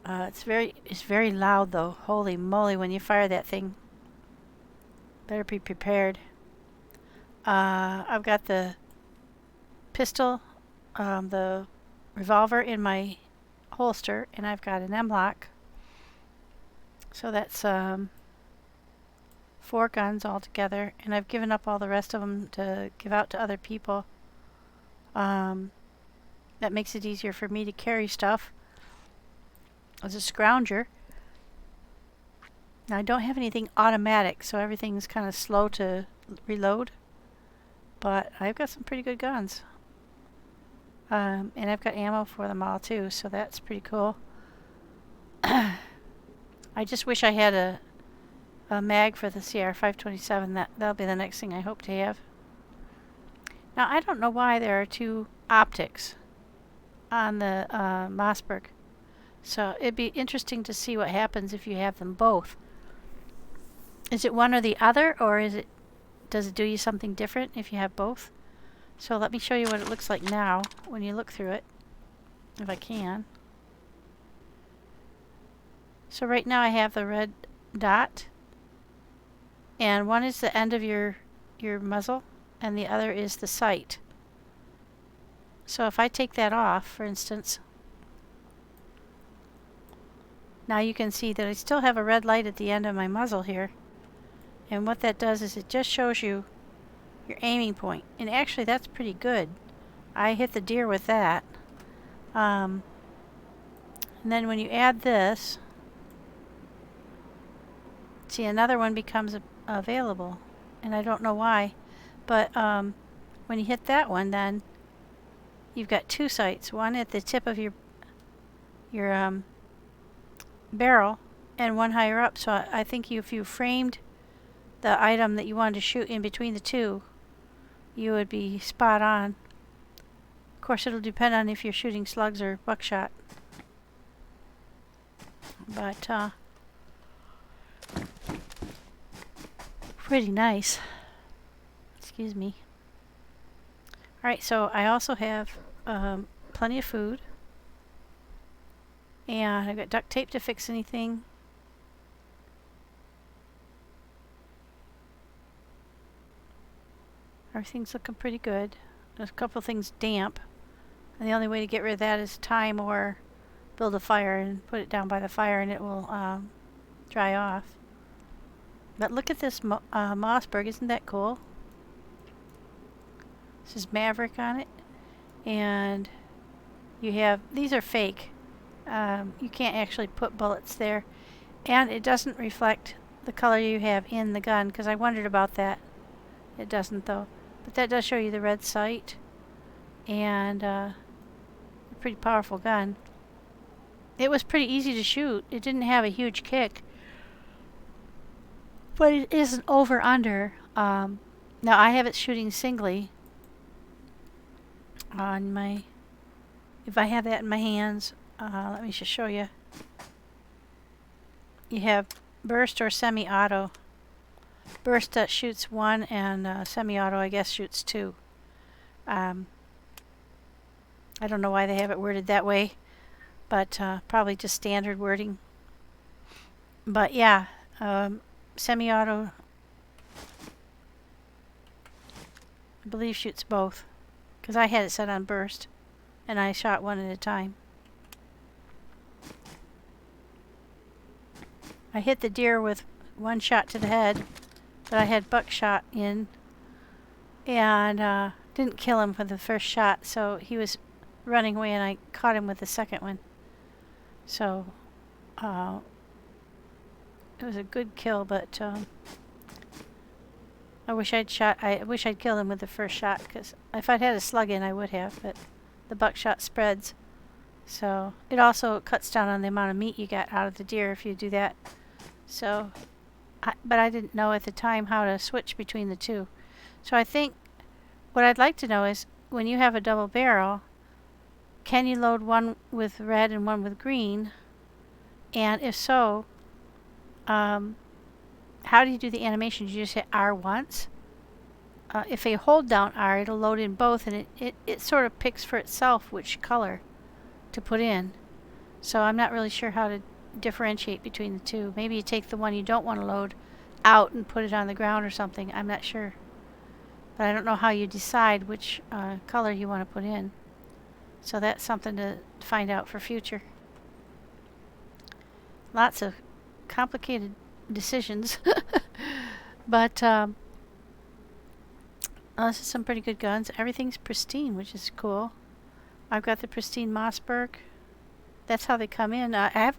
It's very loud though. Holy moly, when you fire that thing. Better be prepared. I've got the pistol, the revolver in my holster, and I've got an M-lock. So that's 4 guns altogether, and I've given up all the rest of them to give out to other people. That makes it easier for me to carry stuff as a scrounger. Now I don't have anything automatic, so everything's kind of slow to reload, but I've got some pretty good guns. And I've got ammo for them all too, so that's pretty cool. I just wish I had a mag for the CR 527. That'll be the next thing I hope to have. Now I don't know why there are 2 optics on the Mossberg, so it'd be interesting to see what happens if you have them both. Is it one or the other, or does it do you something different if you have both? So let me show you what it looks like now when you look through it, if I can. So right now I have the red dot, and one is the end of your muzzle, and the other is the sight. So if I take that off, for instance, now you can see that I still have a red light at the end of my muzzle here. And what that does is it just shows you your aiming point. And actually that's pretty good. I hit the deer with that. And then when you add this, see, another one becomes available. And I don't know why. But when you hit that one, then you've got 2 sights. One at the tip of your barrel and one higher up. So I think if you framed the item that you wanted to shoot in between the 2, you would be spot on. Of course, it'll depend on if you're shooting slugs or buckshot. But pretty nice. Excuse me. Alright, so I also have plenty of food. And I've got duct tape to fix anything. Everything's looking pretty good. There's a couple things damp. And the only way to get rid of that is time or build a fire and put it down by the fire and it will dry off. But look at this Mossberg. Isn't that cool? This is Maverick on it. And you have, these are fake. You can't actually put bullets there. And it doesn't reflect the color you have in the gun, because I wondered about that. It doesn't though. But that does show you the red sight. And a pretty powerful gun. It was pretty easy to shoot. It didn't have a huge kick. But it isn't over-under. Now I have it shooting singly on my, if I have that in my hands, let me just show you. You have burst or semi-auto. Burst that shoots 1 and semi-auto I guess shoots 2. I don't know why they have it worded that way, but probably just standard wording. But yeah, semi-auto I believe shoots both, because I had it set on burst and I shot 1 at a time. I hit the deer with 1 shot to the head, but I had buckshot in and didn't kill him with the first shot, so he was running away and I caught him with the second one. So it was a good kill, but I wish I'd killed him with the first shot, because if I'd had a slug in I would have, but the buckshot spreads. So it also cuts down on the amount of meat you get out of the deer if you do that. So, but I didn't know at the time how to switch between the two. So I think what I'd like to know is, when you have a double barrel, can you load one with red and one with green? And if so, how do you do the animation? Do you just hit R once? If you hold down R, it'll load in both, and it sort of picks for itself which color to put in. So I'm not really sure how to differentiate between the two. Maybe you take the one you don't want to load out and put it on the ground or something. I'm not sure. But I don't know how you decide which color you want to put in. So that's something to find out for future. Lots of complicated decisions. But this is some pretty good guns. Everything's pristine, which is cool. I've got the pristine Mossberg. That's how they come in. I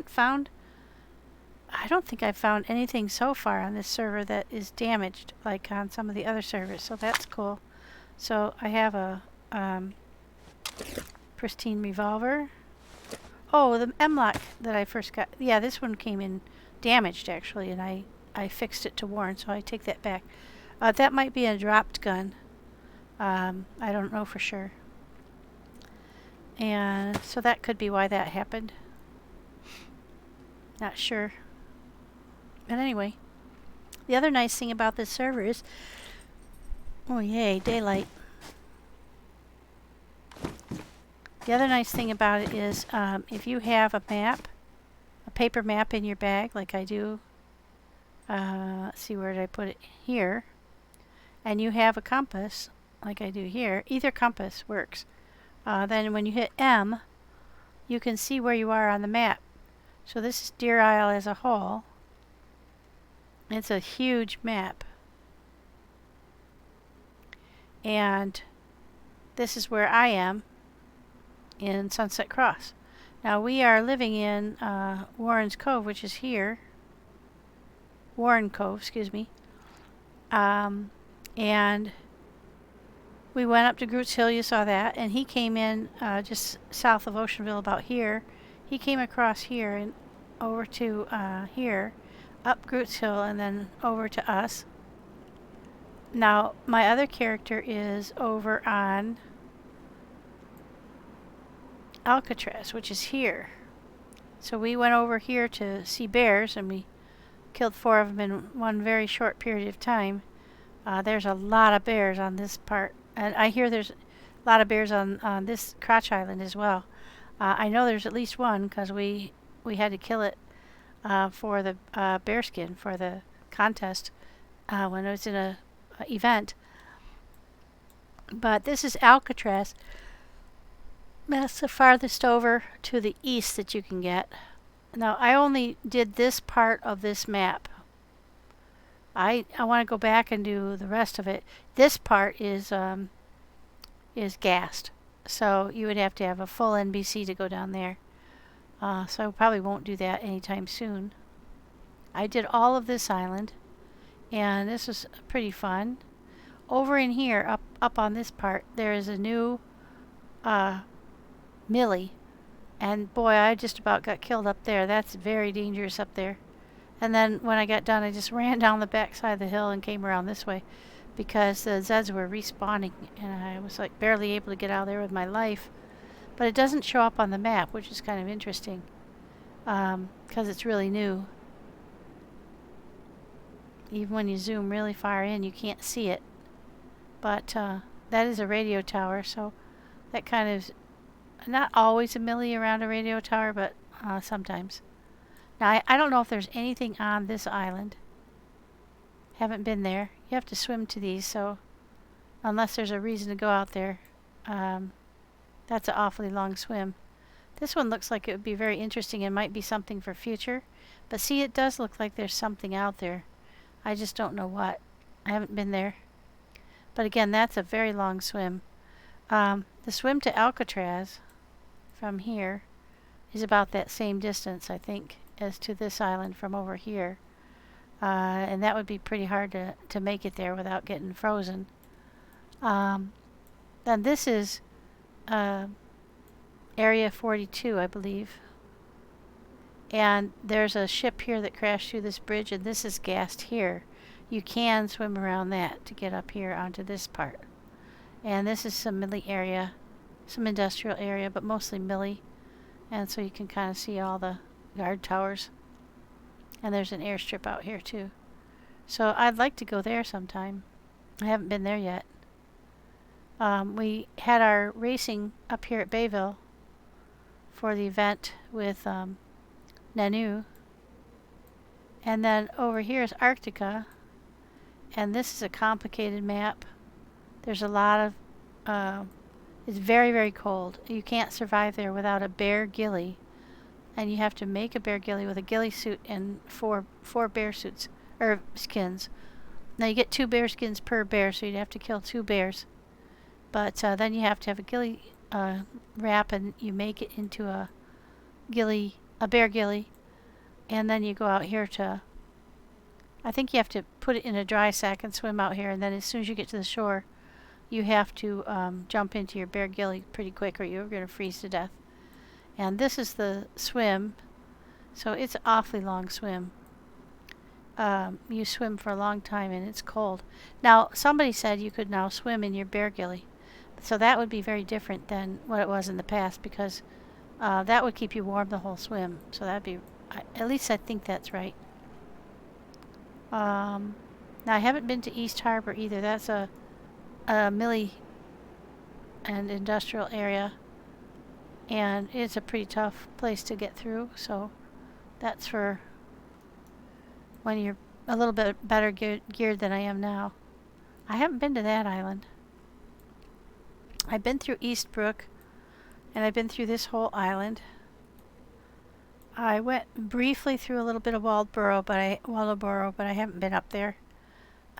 don't think I've found anything so far on this server that is damaged like on some of the other servers, so that's cool. So I have a pristine revolver. Oh, the M-Lock that I first got. Yeah, this one came in damaged actually, and I fixed it to warn, so I take that back. That might be a dropped gun. I don't know for sure. And so that could be why that happened. Not sure. But anyway, the other nice thing about this server is, oh yay, daylight. The other nice thing about it is, if you have a map, a paper map in your bag, like I do, let's see, where did I put it? Here. And you have a compass, like I do here. Either compass works. Then when you hit M, you can see where you are on the map. So this is DeerIsle as a whole. It's a huge map. And this is where I am in Sunset Cross. Now we are living in Warren's Cove, which is here. Warren Cove, excuse me. And we went up to Groots Hill, you saw that, and he came in just south of Oceanville, about here. He came across here and over to here, up Groots Hill, and then over to us. Now, my other character is over on Alcatraz, which is here. So we went over here to see bears, and we killed 4 of them in one very short period of time. There's a lot of bears on this part. And I hear there's a lot of bears on this Crotch Island as well. I know there's at least one, because we had to kill it for the bearskin for the contest when it was in a event. But this is Alcatraz. That's the farthest over to the east that you can get. Now I only did this part of this map. I want to go back and do the rest of it. This part is is gassed. So you would have to have a full NBC to go down there. So I probably won't do that anytime soon. I did all of this island, and this was pretty fun. Over in here, up on this part, there is a new Millie. And boy, I just about got killed up there. That's very dangerous up there. And then when I got done, I just ran down the back side of the hill and came around this way because the Zeds were respawning, and I was like barely able to get out of there with my life. But it doesn't show up on the map, which is kind of interesting because it's really new. Even when you zoom really far in, you can't see it. But that is a radio tower, so that kind of, not always a millie around a radio tower, but sometimes. Now, I don't know if there's anything on this island. Haven't been there. You have to swim to these, so unless there's a reason to go out there, that's an awfully long swim. This one looks like it would be very interesting and might be something for future. But see, it does look like there's something out there. I just don't know what. I haven't been there. But again, that's a very long swim. The swim to Alcatraz from here is about that same distance, I think, as to this island from over here. And that would be pretty hard to make it there without getting frozen. Then this is Area 42, I believe. And there's a ship here that crashed through this bridge, and this is gassed here. You can swim around that to get up here onto this part. And this is some millie area, some industrial area, but mostly millie. And so you can kind of see all the guard towers. And there's an airstrip out here too. So I'd like to go there sometime. I haven't been there yet. We had our racing up here at Bayville for the event with Nanu. And then over here is Arctica. And this is a complicated map. There's a lot of, it's very, very cold. You can't survive there without a bear ghillie. And you have to make a bear ghillie with a ghillie suit and four bear suits, or skins. Now you get 2 bear skins per bear, so you'd have to kill 2 bears. But then you have to have a ghillie wrap, and you make it into a bear ghillie. And then you go out here to, I think you have to put it in a dry sack and swim out here, and then as soon as you get to the shore, you have to jump into your bear ghillie pretty quick or you're going to freeze to death. And this is the swim, so it's an awfully long swim. You swim for a long time and it's cold. Now, somebody said you could now swim in your bear ghillie, so that would be very different than what it was in the past, because that would keep you warm the whole swim. So that'd be, at least I think that's right. Now, I haven't been to East Harbor either. That's a millie and industrial area, and it's a pretty tough place to get through, so that's for when you're a little bit better geared than I am now. I haven't been to that island. I've been through Eastbrook, and I've been through this whole island. I went briefly through a little bit of Waldoboro, but I haven't been up there.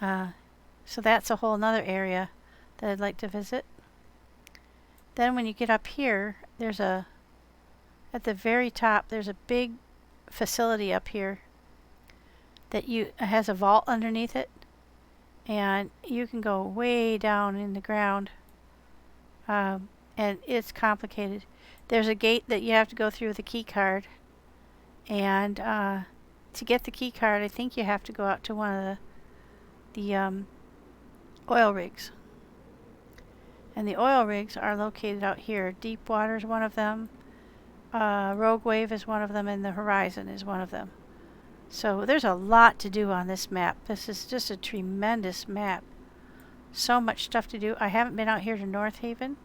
So that's a whole nother area that I'd like to visit. Then when you get up here, there's at the very top, there's a big facility up here that has a vault underneath it, and you can go way down in the ground, and it's complicated. There's a gate that you have to go through with a key card, and to get the key card, I think you have to go out to one of the oil rigs. And the oil rigs are located out here. Deepwater is one of them, Rogue Wave is one of them, and the Horizon is one of them. So there's a lot to do on this map. This is just a tremendous map. So much stuff to do. I haven't been out here to North Haven.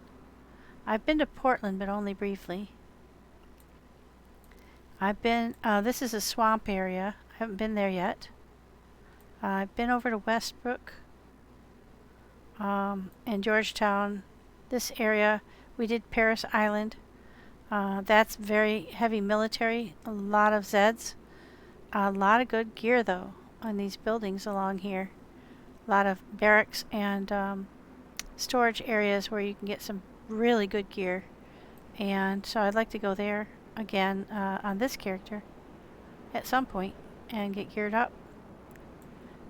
I've been to Portland, but only briefly. I've been, this is a swamp area. I haven't been there yet. I've been over to Westbrook and Georgetown. This area, we did Paris Island. That's very heavy military, a lot of Zeds. A lot of good gear, though, on these buildings along here. A lot of barracks and storage areas where you can get some really good gear. And so I'd like to go there again on this character at some point and get geared up.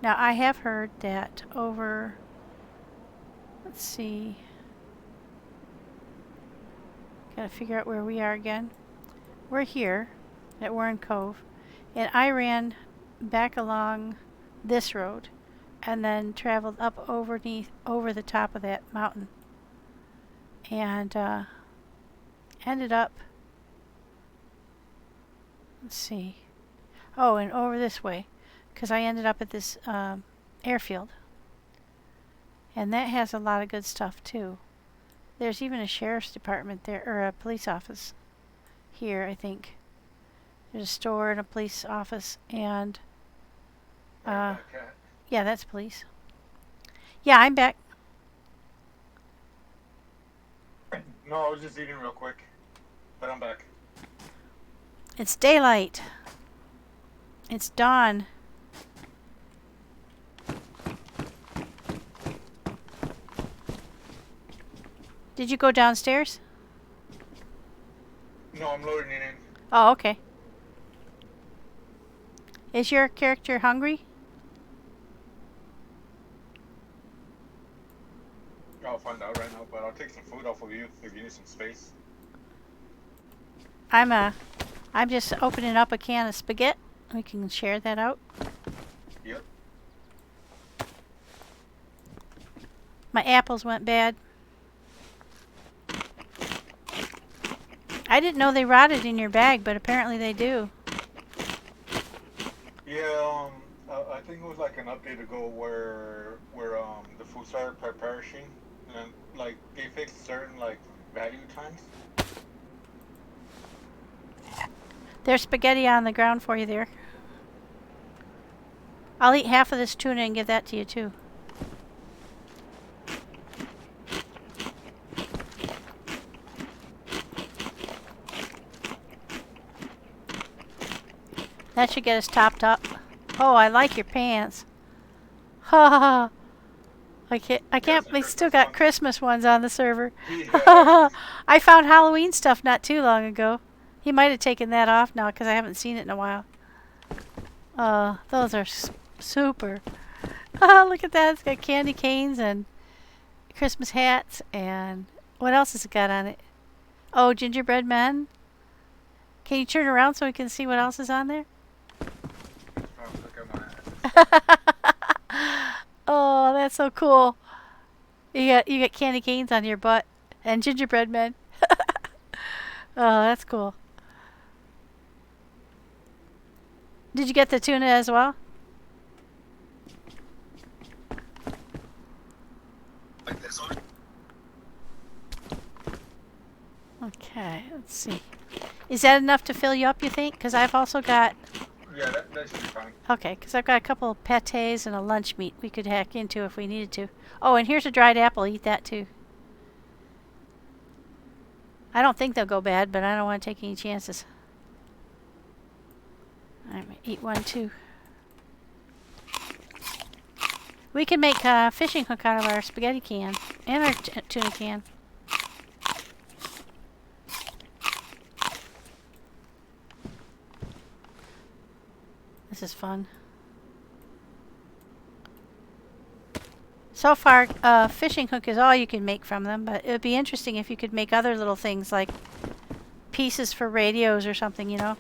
Now I have heard that over, let's see, gotta figure out where we are again. We're here at Warren Cove, and I ran back along this road and then traveled up over the top of that mountain and ended up, let's see, oh, and over this way, because I ended up at this airfield, and that has a lot of good stuff too. There's even a sheriff's department there, or a police office here, I think. There's a store and a police office, and yeah, that's police. Yeah, I'm back. No, I was just eating real quick, but I'm back. It's daylight. It's dawn. Did you go downstairs? No, I'm loading it in. Oh, okay. Is your character hungry? I'll find out right now, but I'll take some food off of you if you need some space. I'm just opening up a can of spaghetti. We can share that out. Yep. My apples went bad. I didn't know they rotted in your bag, but apparently they do. Yeah, I think it was like an update ago where the food started perishing, and like they fixed certain like value times. There's spaghetti on the ground for you there. I'll eat half of this tuna and give that to you too. That should get us topped up. Oh, I like your pants. Ha ha ha. I can't, we still got Christmas ones on the server. Yeah. I found Halloween stuff not too long ago. He might have taken that off now because I haven't seen it in a while. Those are super. Look at that. It's got candy canes and Christmas hats and what else has it got on it? Oh, gingerbread men. Can you turn around so we can see what else is on there? Oh, look at my Oh, that's so cool. You got candy canes on your butt and gingerbread men. Oh, that's cool. Did you get the tuna as well? like this one. Okay, let's see. Is that enough to fill you up, you think? Because I've also got... Yeah, that should be fine. Okay, because I've got a couple of pâtés and a lunch meat we could hack into if we needed to. Oh, and here's a dried apple. Eat that too. I don't think they'll go bad, but I don't want to take any chances. I'm going to eat one too. We can make a fishing hook out of our spaghetti can and our tuna can. This is fun. So far, fishing hook is all you can make from them, but it would be interesting if you could make other little things like pieces for radios or something, you know?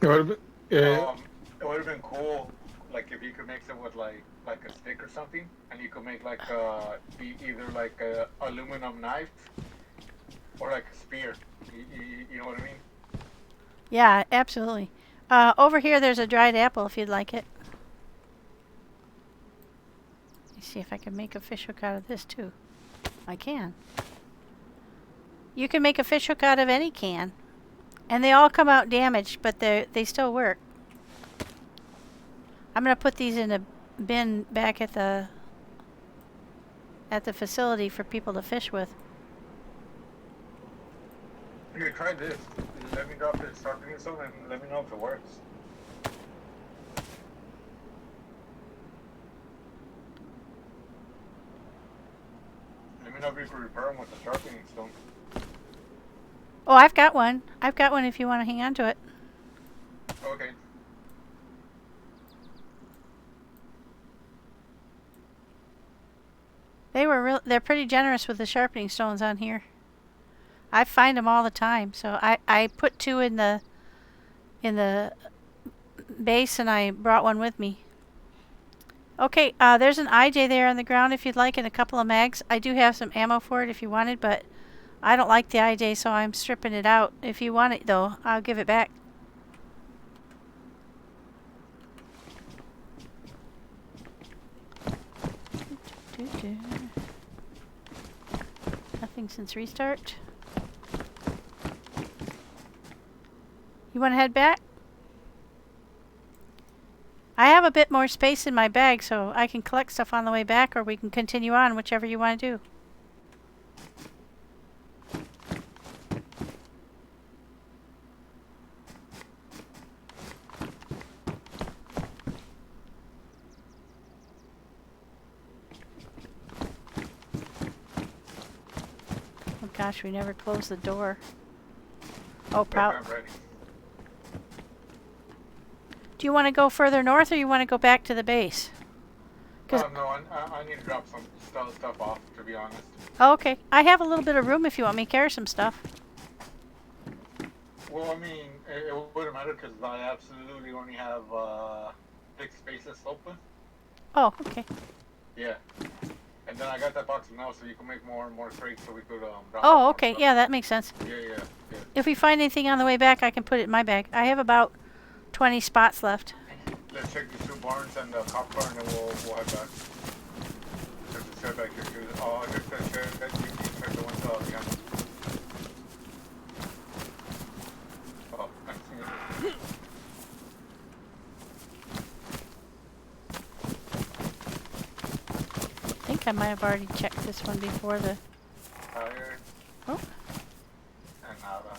It would have been cool, like if you could mix it with like a stick or something, and you could make like either like a aluminum knife or like a spear. You know what I mean? Yeah, absolutely. Over here, there's a dried apple if you'd like it. Let me see if I can make a fish hook out of this too. I can. You can make a fish hook out of any can. And they all come out damaged, but they still work. I'm going to put these in a bin back at the facility for people to fish with. Here, try this. Let me drop it, start doing something, and let me know if it works. know if you could repair them with the sharpening stone. Oh, I've got one. I've got one if you want to hang on to it. Okay. They're pretty generous with the sharpening stones on here. I find them all the time. So I put 2 in the base and I brought one with me. Okay, there's an IJ there on the ground if you'd like, and a couple of mags. I do have some ammo for it if you wanted, but I don't like the IJ, so I'm stripping it out. If you want it, though, I'll give it back. Nothing since restart. You want to head back? I have a bit more space in my bag, so I can collect stuff on the way back, or we can continue on, whichever you want to do. Oh gosh, we never closed the door. Oh, I'm ready. Do you want to go further north, or you want to go back to the base? No, I need to drop some stuff off, to be honest. Oh, okay. I have a little bit of room if you want me to carry some stuff. Well, I mean, it wouldn't matter because I absolutely only have 6 spaces open. Oh, okay. Yeah. And then I got that box now, so you can make more and more crates so we could drop Oh, off okay. stuff. Yeah, that makes sense. Yeah. If we find anything on the way back, I can put it in my bag. I have about 20 spots left. Let's check these 2 barns and the cop car, and then we'll head back. There's a shed back here too. Oh, I just said shed. You can check the ones behind. Oh, I see it. I think I might have already checked this one before the... Tire. Oh. And nada.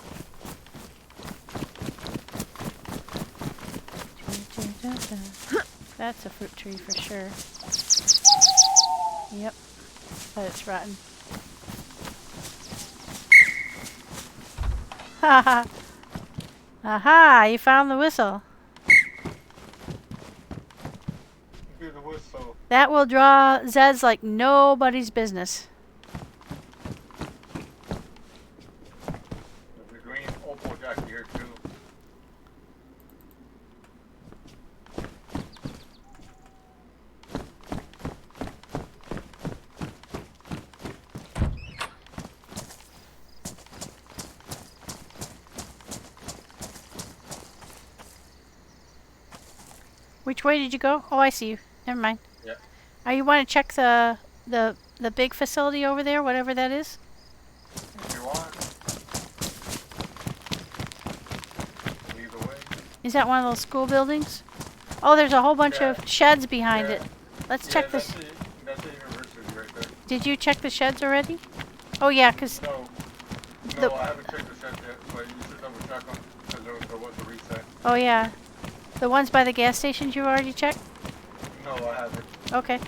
That's a fruit tree for sure. Yep. But it's rotten. Haha. Aha! You found the whistle. Do the whistle. That will draw Zeds like nobody's business. There's a green opal jack here too. Which way did you go? Oh, I see you. Never mind. Yeah. You want to check the big facility over there, whatever that is? If you want. Either way. Is that one of those school buildings? Oh, there's a whole bunch of sheds behind it. Let's check this. That's the university right there. Did you check the sheds already? Oh yeah, because No, I haven't checked the sheds yet, but you should double check them because there was a reset. oh yeah, the ones by the gas stations you already checked. No, I haven't. Okay.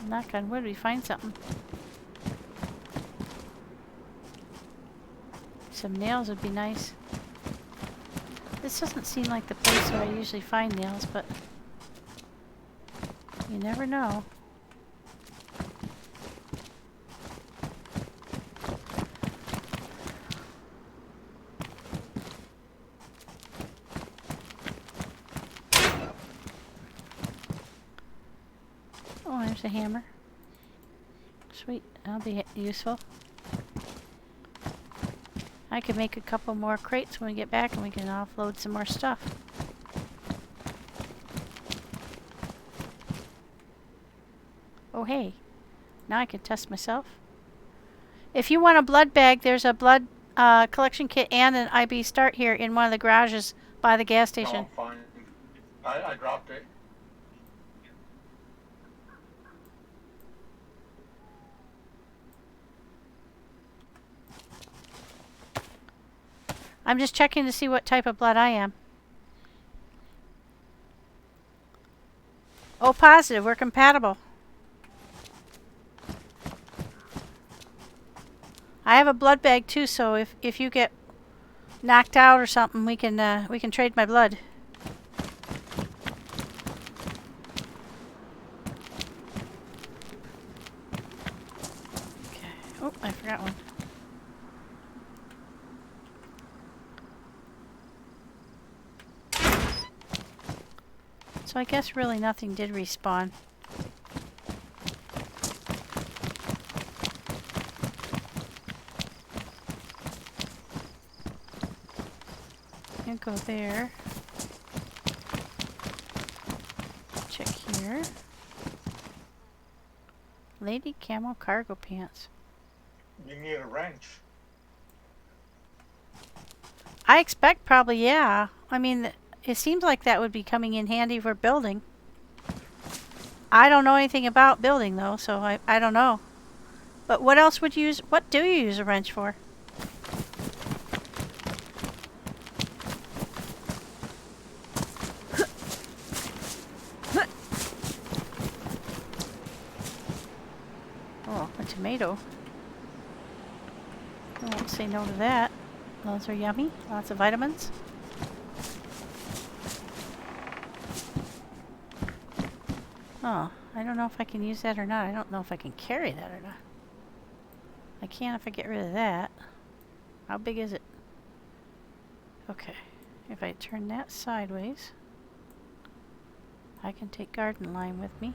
Knock on wood, we find something. Some nails would be nice. This doesn't seem like the place where I usually find nails, but you never know. Oh, there's a hammer. Sweet, that'll be useful. I could make a couple more crates when we get back and we can offload some more stuff. Oh hey, now I can test myself. If you want a blood bag, there's a blood collection kit and an IB start here in one of the garages by the gas station. No, I'm fine. I dropped it. I'm just checking to see what type of blood I am. Oh, positive. We're compatible. I have a blood bag too, so if you get knocked out or something, we can trade my blood. Okay. Oh, I forgot one. So I guess really nothing did respawn. I'll go there. Check here. Lady camel cargo pants. You need a wrench. I expect probably, yeah. I mean, it seems like that would be coming in handy for building. I don't know anything about building though, so I don't know. But what else would you use? What do you use a wrench for? Oh, a tomato. I won't say no to that. Those are yummy. Lots of vitamins. Oh, I don't know if I can use that or not. I don't know if I can carry that or not. I can if I get rid of that. How big is it? Okay. If I turn that sideways, I can take garden lime with me.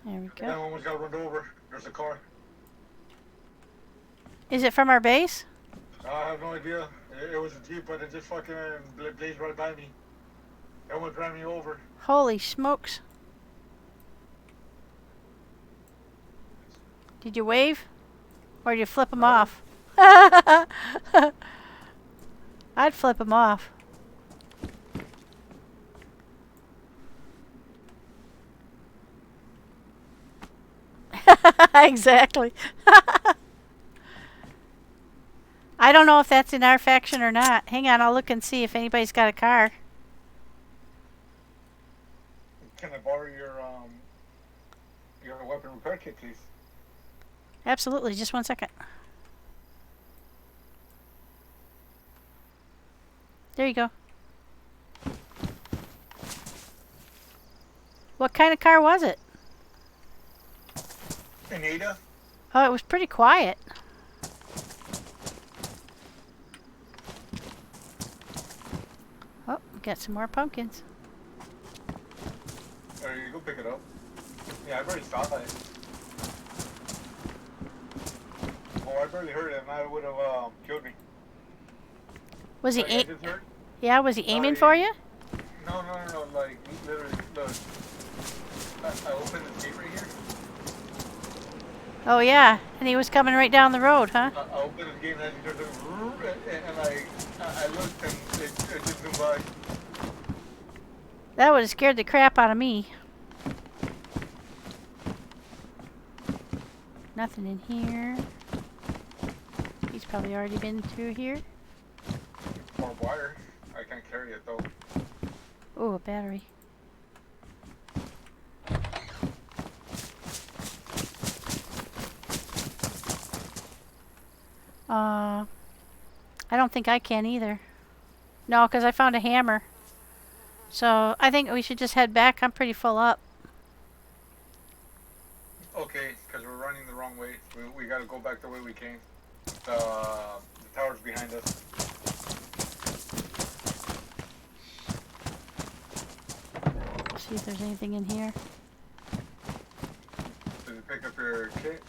There we That go. one almost got run over. There's a car. Is it from our base? I have no idea. It was a Jeep, but it just fucking blazed right by me. It almost ran me over. Holy smokes. Did you wave? Or did you flip them off? I'd flip them off. Exactly. I don't know if that's in our faction or not. Hang on, I'll look and see if anybody's got a car. Can I borrow your weapon repair kit, please? Absolutely, just 1 second. There you go. What kind of car was it? Anita? Oh, it was pretty quiet. Oh, we got some more pumpkins. There you go, pick it up. Yeah, I barely saw that. Oh, I barely heard him. That would have killed me. Was he Like, I just heard. Yeah, was he aiming Sorry. for you? No, like, literally, look. I opened the gate right here. Oh yeah, and he was coming right down the road, huh? I opened the gate and I just heard and I looked and it just zoomed by. That would have scared the crap out of me. Nothing in here. He's probably already been through here. Barbed wire. I can't carry it though. Oh, a battery. I don't think I can either. No, because I found a hammer. So I think we should just head back. I'm pretty full up. Okay, because we're running the wrong way. We gotta go back the way we came. The tower's behind us. See if there's anything in here. Did you pick up your kit?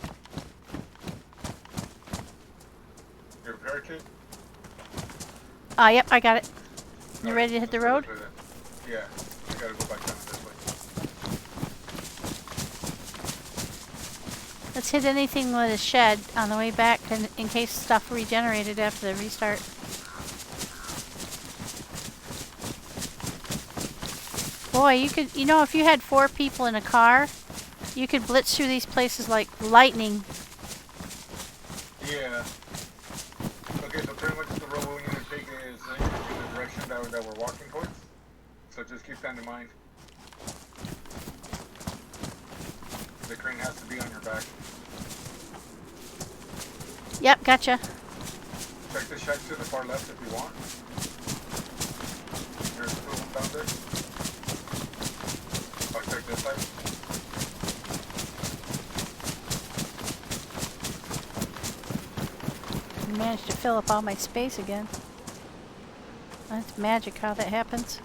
Your repair kit? Yep, I got it. You Alright, ready to hit the let's go road? this way then. Yeah, we gotta go back down this way. Let's hit anything with a shed on the way back in case stuff regenerated after the restart. Boy, you could, if you had 4 people in a car, you could blitz through these places like lightning. Yeah. Okay, so pretty much the road we need to take is in the direction that we're walking towards. So just keep that in mind. The crane has to be on your back. Yep, gotcha. Check the shack to the far left if you want. There's two of them down there. I'll check this side. I managed to fill up all my space again. That's magic how that happens.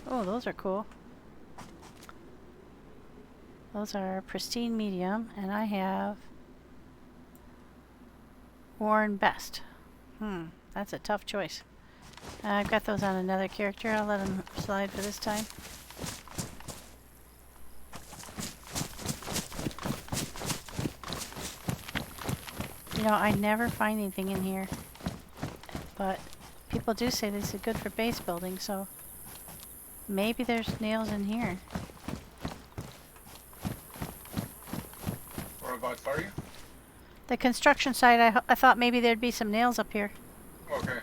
Oh, those are cool. Those are pristine medium, and I have worn best. That's a tough choice. I've got those on another character. I'll let them slide for this time. You know, I never find anything in here, but people do say this is good for base building, so maybe there's nails in here. Whereabouts are you? The construction site, I thought maybe there'd be some nails up here. Okay.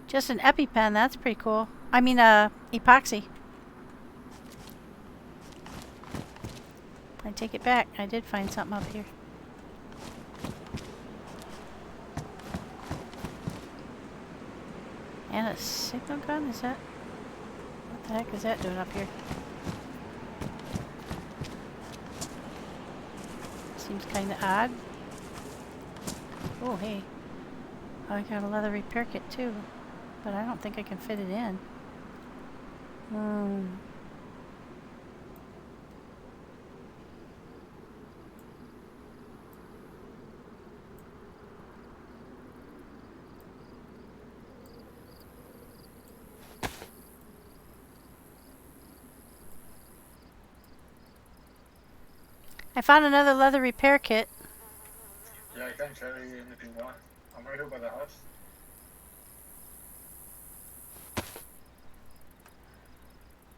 Just an EpiPen, that's pretty cool. I mean, epoxy. I take it back. I did find something up here. And a signal gun? Is that... What the heck is that doing up here? Seems kind of odd. Oh, hey. Oh, I got a leather repair kit too. But I don't think I can fit it in. I found another leather repair kit. Yeah, I can share you anything you want. I'm right here by the house.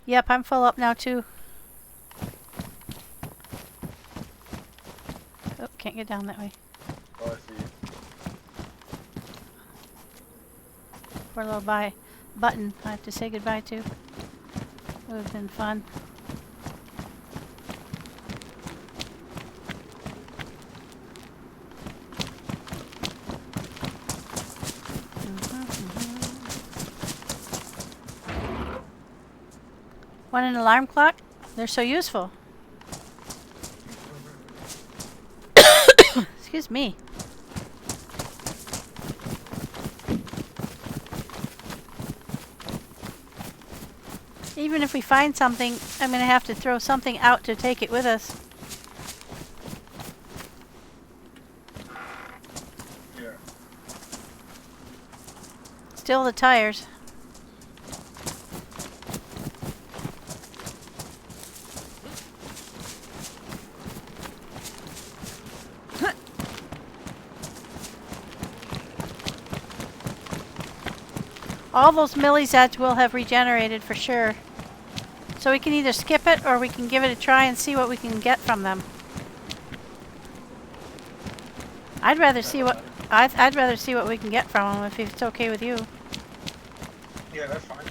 Yep, I'm full up now too. Oh, can't get down that way. Oh, I see. Poor little button I have to say goodbye to. It would have been fun. Want an alarm clock? They're so useful. Excuse me. Even if we find something, I'm going to have to throw something out to take it with us. Yeah. Still the tires. All those millisets will have regenerated for sure. So we can either skip it or we can give it a try and see what we can get from them. I'd rather see what we can get from them if it's okay with you. Yeah, that's fine.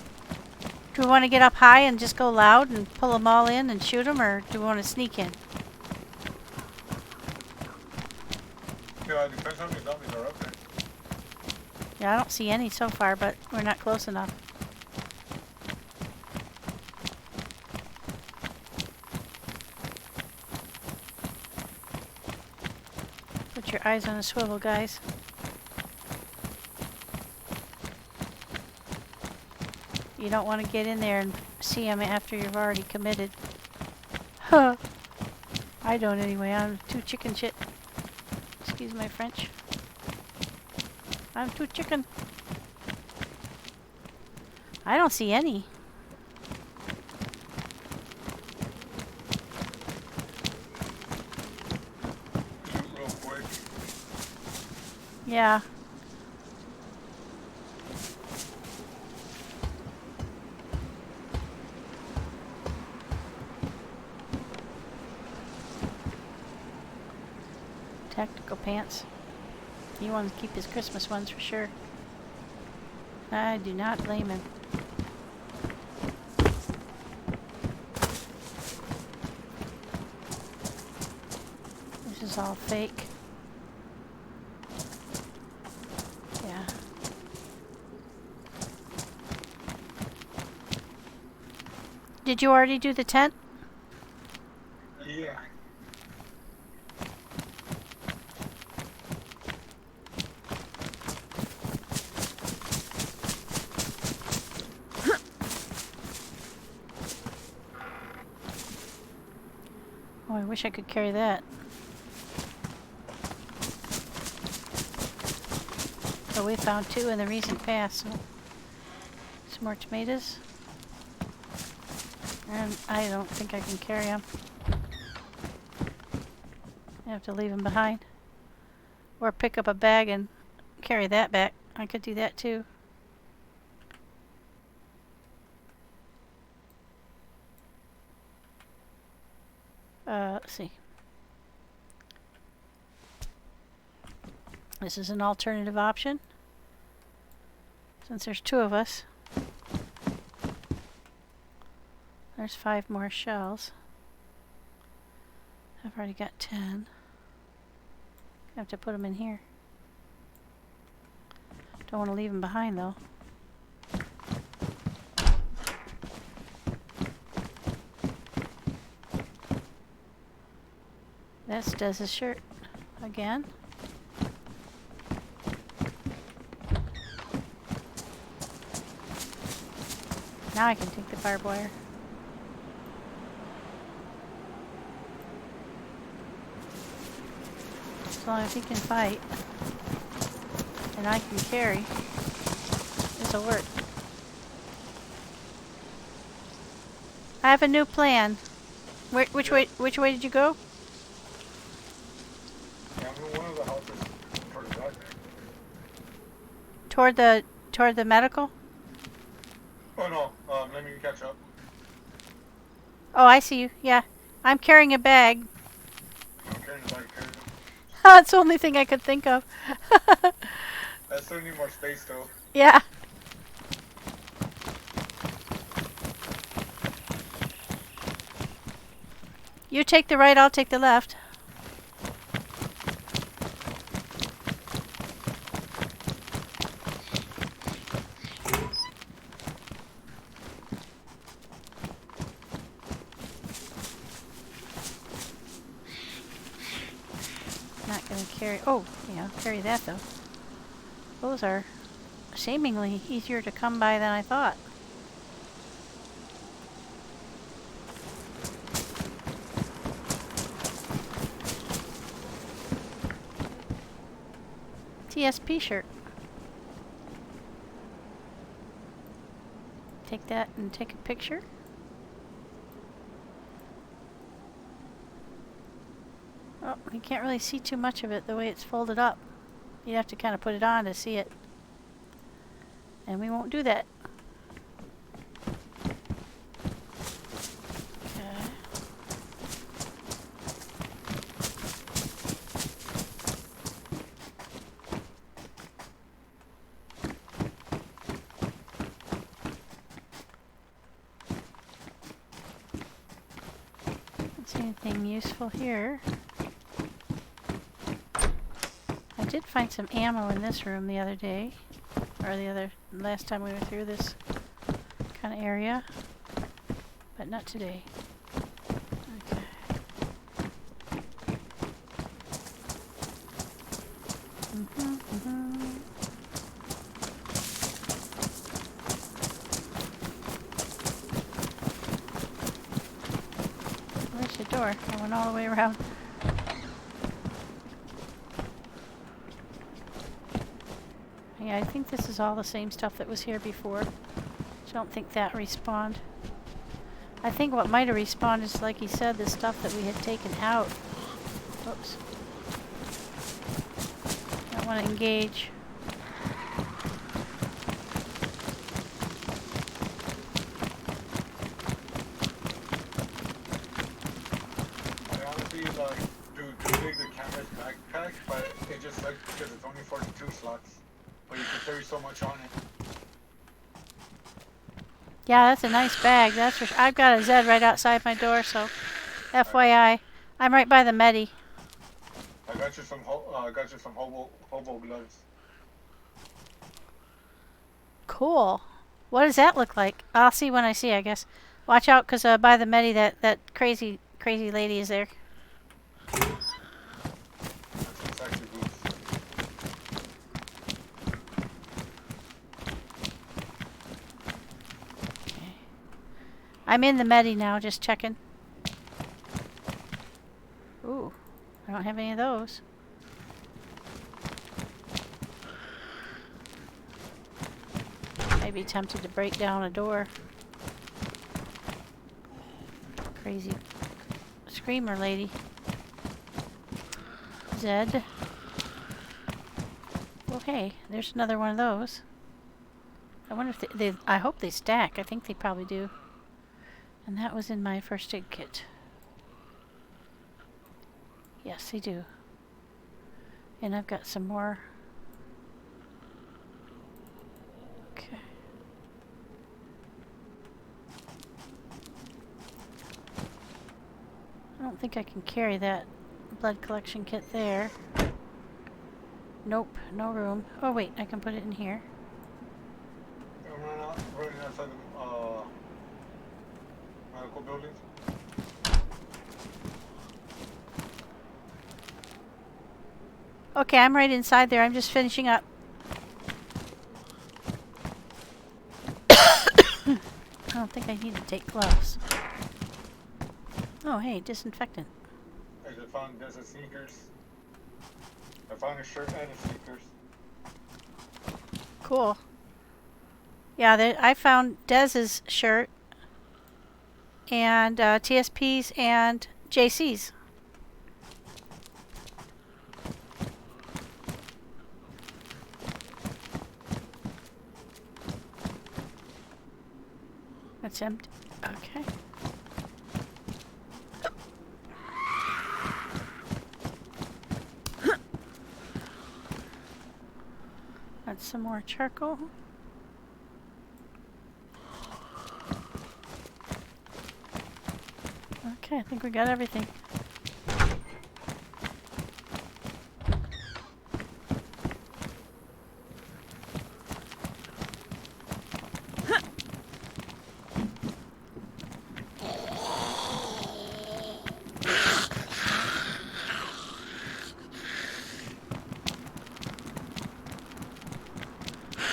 Do we want to get up high and just go loud and pull them all in and shoot them, or do we want to sneak in? Yeah, it depends how many zombies are up there. Yeah, I don't see any so far, but we're not close enough. Put your eyes on a swivel, guys. You don't want to get in there and see them after you've already committed. Huh. I don't anyway. I'm too chicken shit. Excuse my French. I'm too chicken. I don't see any. Shoot real quick. Yeah. Tactical pants. He wants to keep his Christmas ones for sure. I do not blame him. This is all fake. Yeah. Did you already do the tent? Yeah. Oh, I wish I could carry that. But we found 2 in the recent past, so some more tomatoes. And I don't think I can carry them. I have to leave them behind. Or pick up a bag and carry that back. I could do that too. Let's see. This is an alternative option. Since there's 2 of us. There's 5 more shells. I've already got 10. I have to put them in here. Don't want to leave them behind though. This does his shirt again. Now I can take the barbed wire. As long as he can fight and I can carry, this'll work. I have a new plan. Which way did you go? Yeah, I'm in one of the houses towards the back. Toward the medical? Oh no, let me catch up. Oh, I see you. Yeah. I'm carrying a bag. I'm carrying the bag, carrying them. That's the only thing I could think of. I still need more space though. Yeah. You take the right, I'll take the left. Not gonna carry, oh, yeah, I'll carry that though. Those are seemingly easier to come by than I thought. TSP shirt. Take that and take a picture. Oh, you can't really see too much of it the way it's folded up. You have to kind of put it on to see it. And we won't do that. Okay. Don't see anything useful here. I did find some ammo in this room the other day, or last time we went through this kind of area, but not today. Okay. Where's the door? I went all the way around. Yeah, I think this is all the same stuff that was here before. I don't think that respawned. I think what might have respawned is, like he said, the stuff that we had taken out. Whoops. I want to engage. I honestly, like, do you think the camera's backpack slots, but you can carry so much on it. Yeah, that's a nice bag. That's for sure. I've got a Zed right outside my door, so FYI, I'm right by the Medi. I got you some hobo gloves. Cool. What does that look like? I'll see when I see, I guess. Watch out, cause by the Medi, that crazy lady is there. That's some sexy boots. Okay. I'm in the Medi now, just checking. Ooh, I don't have any of those. I'd be tempted to break down a door. Crazy screamer lady. Zed. Well, hey, there's another one of those. I wonder if they I hope they stack. I think they probably do. And that was in my first aid kit. Yes, they do. And I've got some more. Okay. I don't think I can carry that blood collection kit there. Nope, no room. Oh wait, I can put it in here. I'm running outside the medical buildings. Okay, I'm right inside there. I'm just finishing up. I don't think I need to take gloves. Oh, hey, disinfectant. I just found DayZ sneakers. I found a shirt and a sneakers. Cool. Yeah, I found Dez's shirt and TSP's and JC's. That's empty. Okay. That's some more charcoal. Okay, I think we got everything.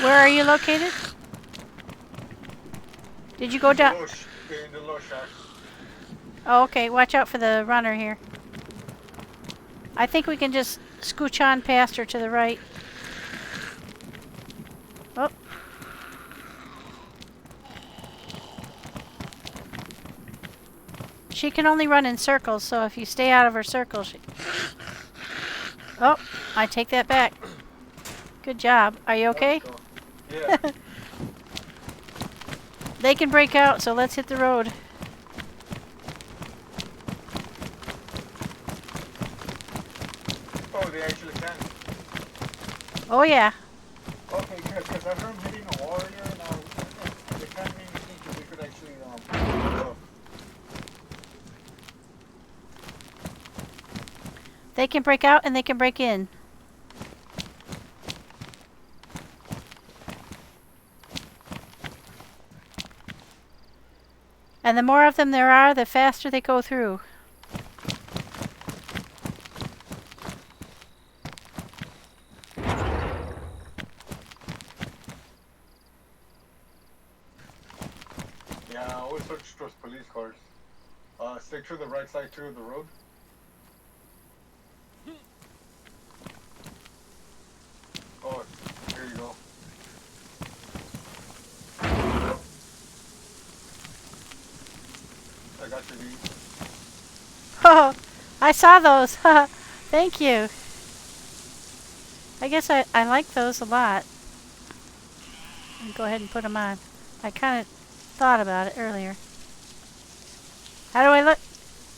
Where are you located? Did you go down? In the low shack. Oh, okay. Watch out for the runner here. I think we can just scooch on past her to the right. Oh. She can only run in circles, so if you stay out of her circle, she... Oh, I take that back. Good job. Are you okay? Yeah. They can break out, so let's hit the road. Oh, they actually can. Oh, yeah. Okay, good, because I heard hitting a warrior and it kind of made me think that we could actually, They can break out and they can break in. And the more of them there are, the faster they go through. yeah, I always search those police cars. Stick to the right side too of the road. Oh, here you go. I got your lead. Oh, I saw those. Thank you. I guess I like those a lot. I'll go ahead and put them on. I kind of thought about it earlier. How do I look?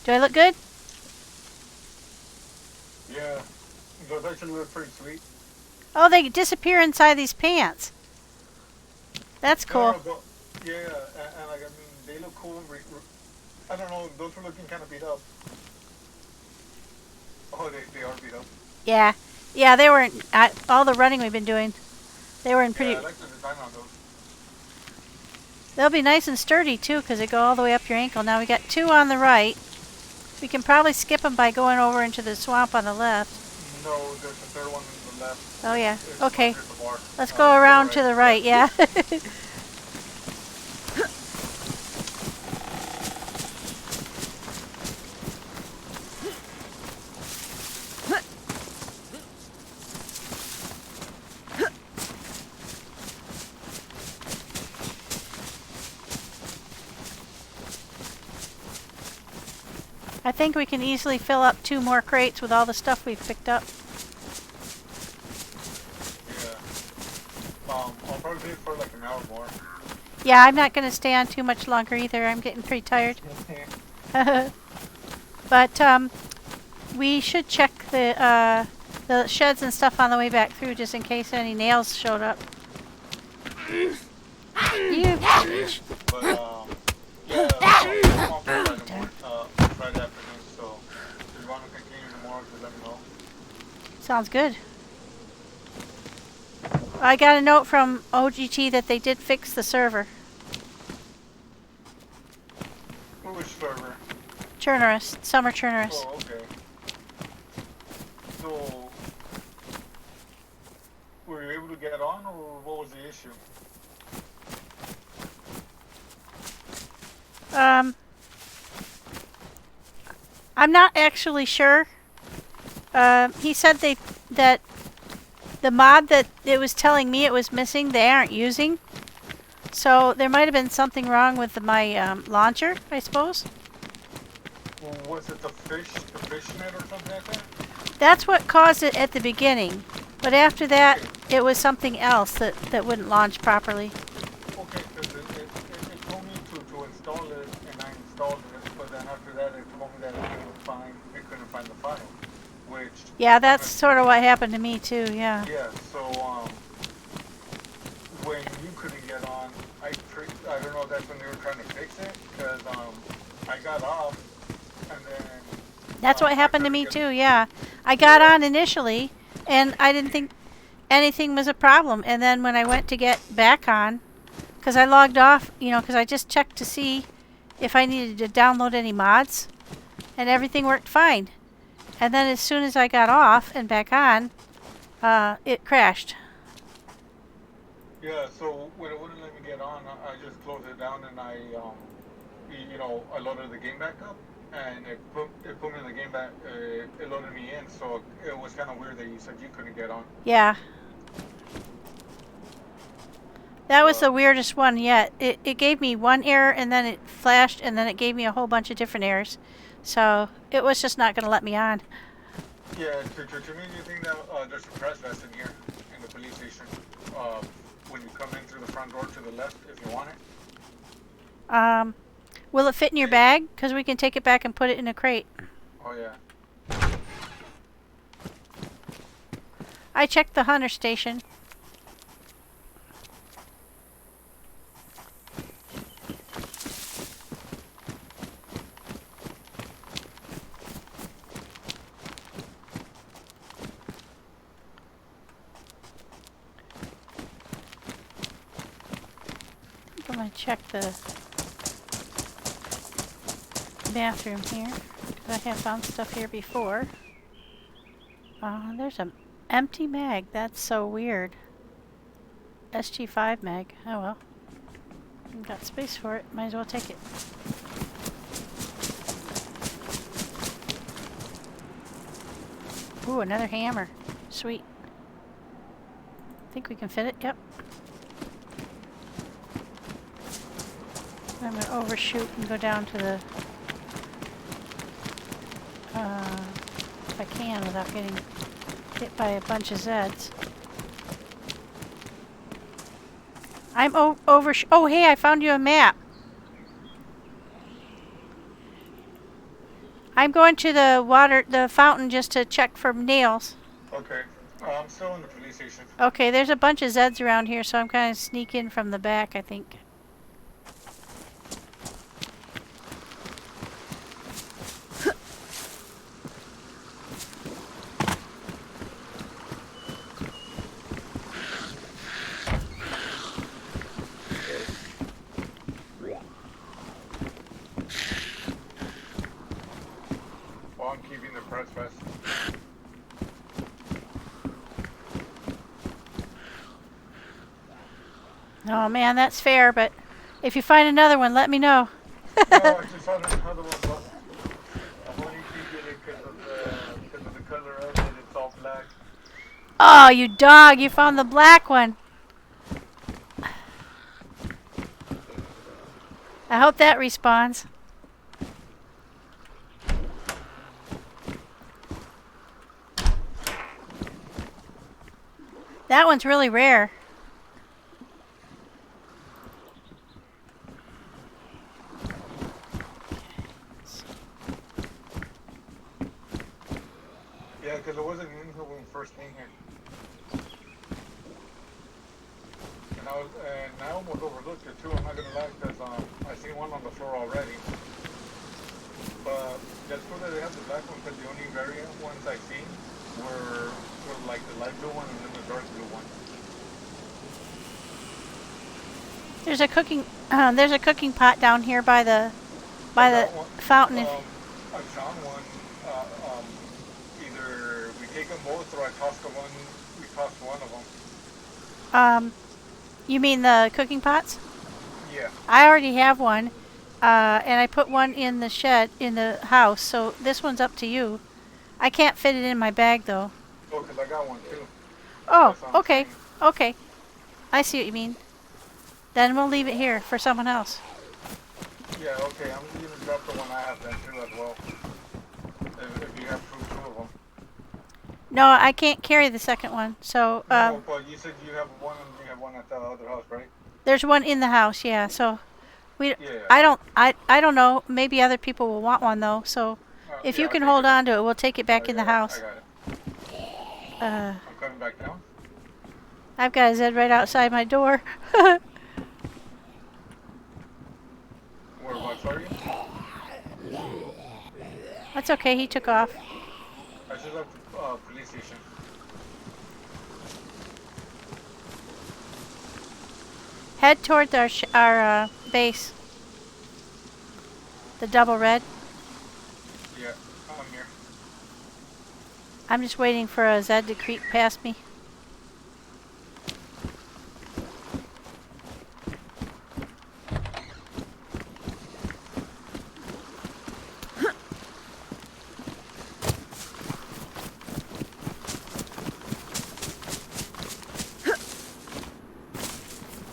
Do I look good? Yeah, those actually look pretty sweet. Oh, they disappear inside these pants. That's cool. Yeah, and like, I mean, they look cool. I don't know, those are looking kind of beat up. Oh, they are beat up. Yeah. Yeah, they weren't, all the running we've been doing, they were in pretty... Yeah, I like the design on those. They'll be nice and sturdy, too, because they go all the way up your ankle. Now we got 2 on the right. We can probably skip them by going over into the swamp on the left. No, there's a third one on the left. Oh, yeah. It's Okay. the bar. Let's go around to the right, yeah. I think we can easily fill up 2 more crates with all the stuff we've picked up. Yeah. I'll probably do it for like an hour more. Yeah, I'm not going to stay on too much longer either. I'm getting pretty tired. But we should check the sheds and stuff on the way back through, just in case any nails showed up. You bitch. But yeah, I'll Friday afternoon. So if you want to continue tomorrow, just let me know. Sounds good. I got a note from OGT that they did fix the server. Which server? Churnerous, Summer Churnerous. Oh, okay. So, were you able to get on, or what was the issue? I'm not actually sure. He said that the mod that it was telling me it was missing, they aren't using. So there might have been something wrong with my launcher, I suppose. Well, was it the fishnet or something like that? That's what caused it at the beginning. But after that, it was something else that wouldn't launch properly. Okay, because it told me to install it, and I installed it, but then after that it told me that it couldn't find the file, which... Yeah, that's sort of what happened to me too, yeah. Yeah, so, when you couldn't get on, I don't know if that's when they were trying to fix it, because, I got off, and then... That's what happened to me too, yeah. I got on initially, and I didn't think anything was a problem. And then when I went to get back on, because I logged off, because I just checked to see if I needed to download any mods, and everything worked fine. And then as soon as I got off and back on, it crashed. Yeah, so when it wouldn't let me get on, I just closed it down, and I loaded the game back up. And it put me in the game back, it loaded me in, so it was kind of weird that you said you couldn't get on. Yeah. That was the weirdest one yet. It gave me one error, and then it flashed, and then it gave me a whole bunch of different errors. So it was just not going to let me on. Yeah, to me, you think that there's a crash vest in here, in the police station, when you come in through the front door to the left, if you want it? Will it fit in your bag? Because we can take it back and put it in a crate. Oh, yeah. I checked the hunter station. I'm going to check the bathroom here, because I have found stuff here before. There's an empty mag. That's so weird. SG5 mag. Oh well. I've got space for it. Might as well take it. Ooh, another hammer. Sweet. Think we can fit it? Yep. I'm going to overshoot and go down to the... if I can without getting hit by a bunch of Zeds. I'm oh, hey, I found you a map. I'm going to the fountain just to check for nails. Okay. I'm still in the police station. Okay, there's a bunch of Zeds around here, so I'm kind of sneaking from the back, I think. Well, I'm keeping the press vest. Oh man, that's fair, but if you find another one, let me know. No, I just found another one, but I only did it because of the color of it. It's all black. Oh, you dog, you found the black one. I hope that respawns. That one's really rare. Yeah, because it wasn't in here when we first came here. And I almost overlooked it too. I'm not gonna lie, because I seen one on the floor already. But that's cool that they have the black one, because the only variant ones I seen were like the light blue one and then the dark blue one. There's a cooking pot down here by the fountain. I found one. Either we take them both or I toss the one. We tossed one of them. You mean the cooking pots? Yeah. I already have one, and I put one in the shed in the house. So this one's up to you. I can't fit it in my bag though. Oh, because I got one too. Oh, That's what I'm okay, saying. okay. I see what you mean. Then we'll leave it here for someone else. Yeah, okay. I'm gonna drop the one I have then too as well. If you have two of them. No, I can't carry the second one. So No, but you said you have one and you have one at the other house, right? there's one in the house. Yeah. So Yeah. I don't know. Maybe other people will want one though. So if Yeah, you I'll can take hold it. on to it, we'll take it back in the I house. got it. Uh, I'm coming back down. I've got a Zed right outside my door. Where, what, sorry? That's okay. He took off. I just left the police station. Head towards our base. The double red. Yeah, I'm here. I'm just waiting for a Zed to creep past me.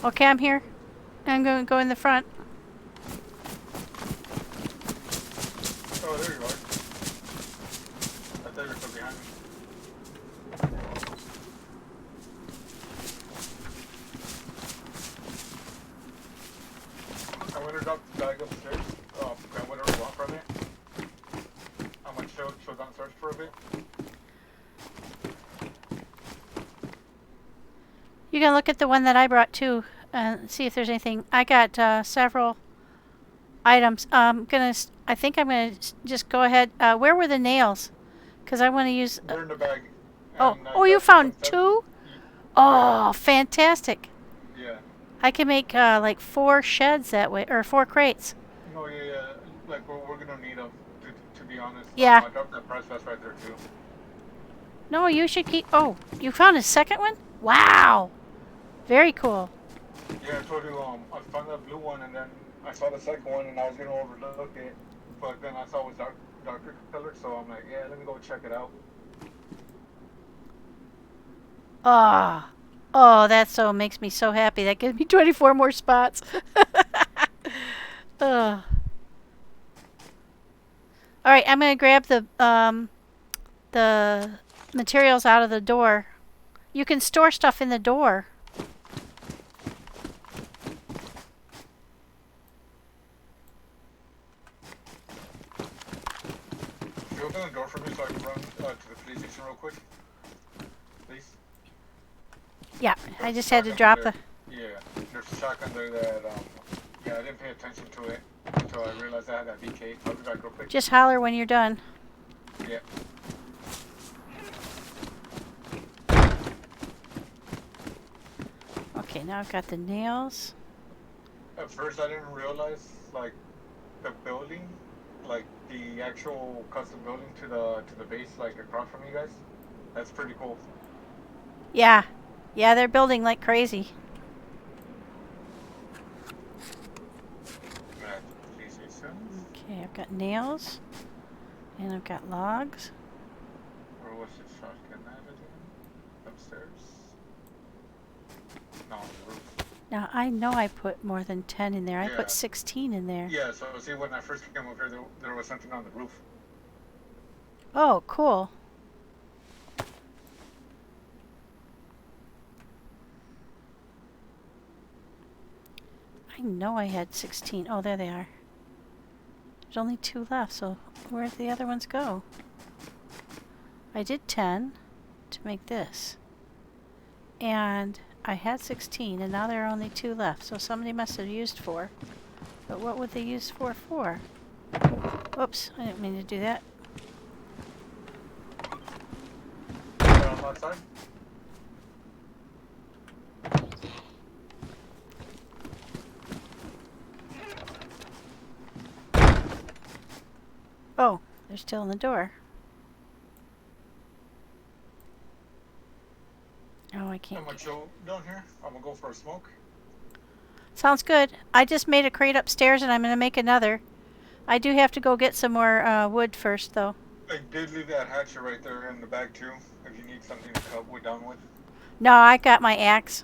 Okay, I'm here. I'm going to go in the front. Oh, there you are. I thought you were still behind me. I'm gonna drop the bag upstairs. Grab whatever you want from it. I'm gonna chill downstairs for a bit. You can look at the one that I brought too and see if there's anything. I got several items. I think I'm gonna just go ahead. Where were the nails? Because I want to use. They're in the bag. Oh, And I oh, you got found some stuff. two? Oh, fantastic! Yeah. I can make like 4 sheds that way, or 4 crates. No, yeah. Like, we're gonna need them, to be honest. Yeah. I dropped that press vest right there, too. No, you should keep. Oh, you found a second one? Wow, very cool. Yeah, I told you, I found that blue one, and then I saw the second one, and I was gonna overlook it, but then I saw it was darker colored, so I'm like, yeah, let me go check it out. Ah, oh, that so makes me so happy. That gives me 24 more spots. Ugh. All right, I'm gonna grab the materials out of the door. You can store stuff in the door. Can you open the door for me so I can run to the police station real quick? please? Yeah, I There's a just had to shotgun drop there. the... Yeah, there's a shotgun there that, yeah, I didn't pay attention to it until I realized I had that BK. I'll be back real quick. Just holler when you're done. Yeah. Okay, now I've got the nails. At first, I didn't realize, like, the building, like, the actual custom building to the base, like, across from you guys. That's pretty cool. Yeah. Yeah, they're building like crazy. Okay, I've got nails. And I've got logs. Where was the shotgun at again? Upstairs? No, on the roof. Now, I know I put more than 10 in there. I Yeah. put 16 in there. Yeah, so see, when I first came over here, there was something on the roof. Oh, cool. I know I had 16. Oh, there they are. There's only 2 left, so where'd the other ones go? I did 10 to make this. And I had 16, and now there are only 2 left, so somebody must have used 4. But what would they use 4 for? Oops, I didn't mean to do that. Outside? Oh, they're still in the door. Oh, I can't. I'm gonna chill down here. I'm gonna go for a smoke. Sounds good. I just made a crate upstairs and I'm going to make another. I do have to go get some more wood first, though. I did leave that hatchet right there in the bag too, if you need something to cut wood down with. No, I got my axe.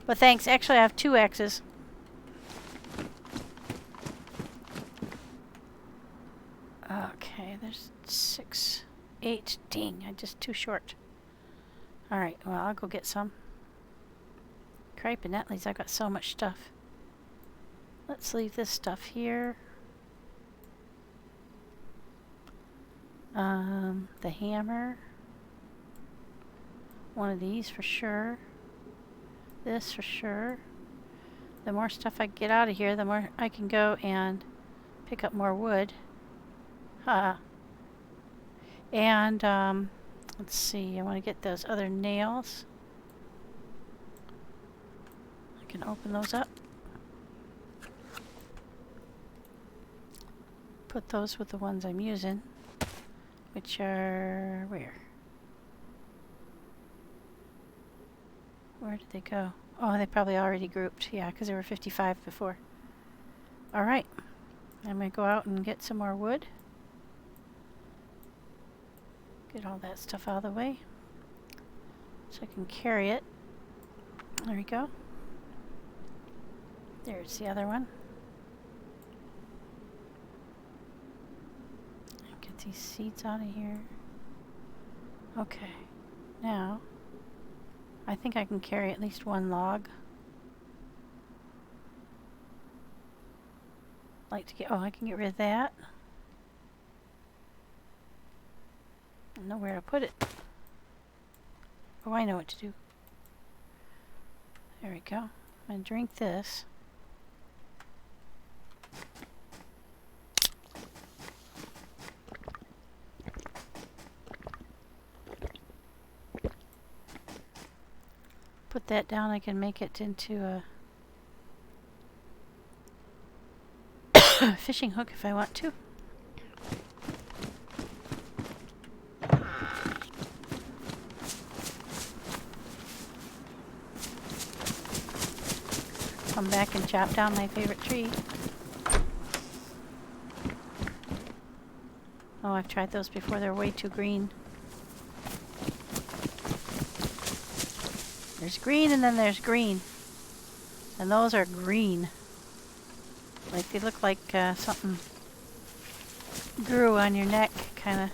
But thanks. Actually, I have 2 axes. Okay, there's 6, 8. Dang, I'm just too short. Alright, well, I'll go get some. Cripe and Nettles, I've got so much stuff. Let's leave this stuff here. The hammer. One of these for sure. This for sure. The more stuff I get out of here, the more I can go and pick up more wood. And, let's see, I want to get those other nails. I can open those up. Put those with the ones I'm using, which are where? Where did they go? Oh, they probably already grouped. Yeah, because there were 55 before. Alright. I'm going to go out and get some more wood. Get all that stuff out of the way so I can carry it. There we go. There's the other one. Get these seeds out of here. Okay. Now, I think I can carry at least 1 log. Like to get, oh, I can get rid of that. I know where to put it. Oh, I know what to do. There we go. I'm going to drink this. Put that down, I can make it into a fishing hook if I want to. Come back and chop down my favorite tree. Oh, I've tried those before, they're way too green. There's green and then there's green. And those are green. Like they look like something grew on your neck, kind of.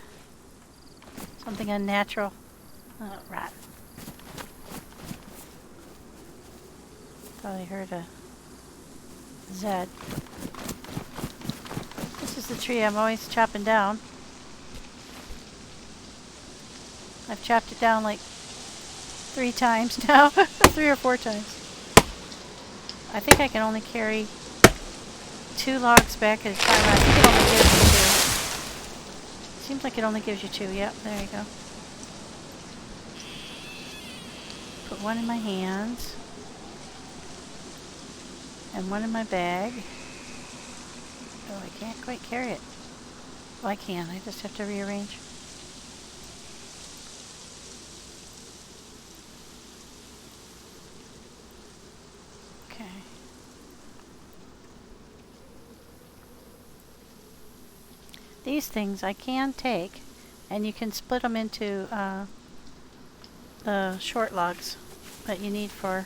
Something unnatural. Oh, rat. Thought I heard a Zed. This is the tree I'm always chopping down. I've chopped it down like 3 times now. 3 or 4 times. I think I can only carry 2 logs back at a time. I think it only gives you 2. Seems like it only gives you 2. Yep, there you go. Put one in my hands. And one in my bag. Oh, I can't quite carry it. Well, I can. I just have to rearrange. Okay. These things I can take, and you can split them into the short logs that you need for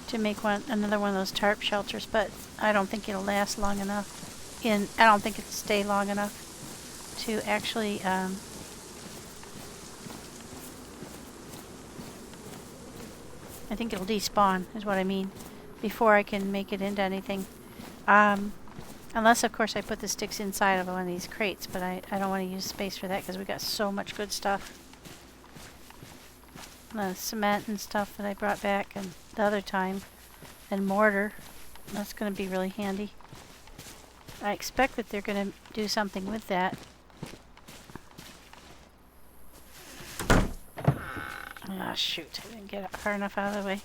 to make another one of those tarp shelters, but I don't think it'll last long enough. I don't think it'll stay long enough to actually I think it'll despawn, is what I mean, before I can make it into anything. Unless, of course, I put the sticks inside of one of these crates, but I don't want to use space for that because we got so much good stuff. The cement and stuff that I brought back and the other time, and mortar. That's going to be really handy. I expect that they're going to do something with that. Ah, shoot. I didn't get it far enough out of the way.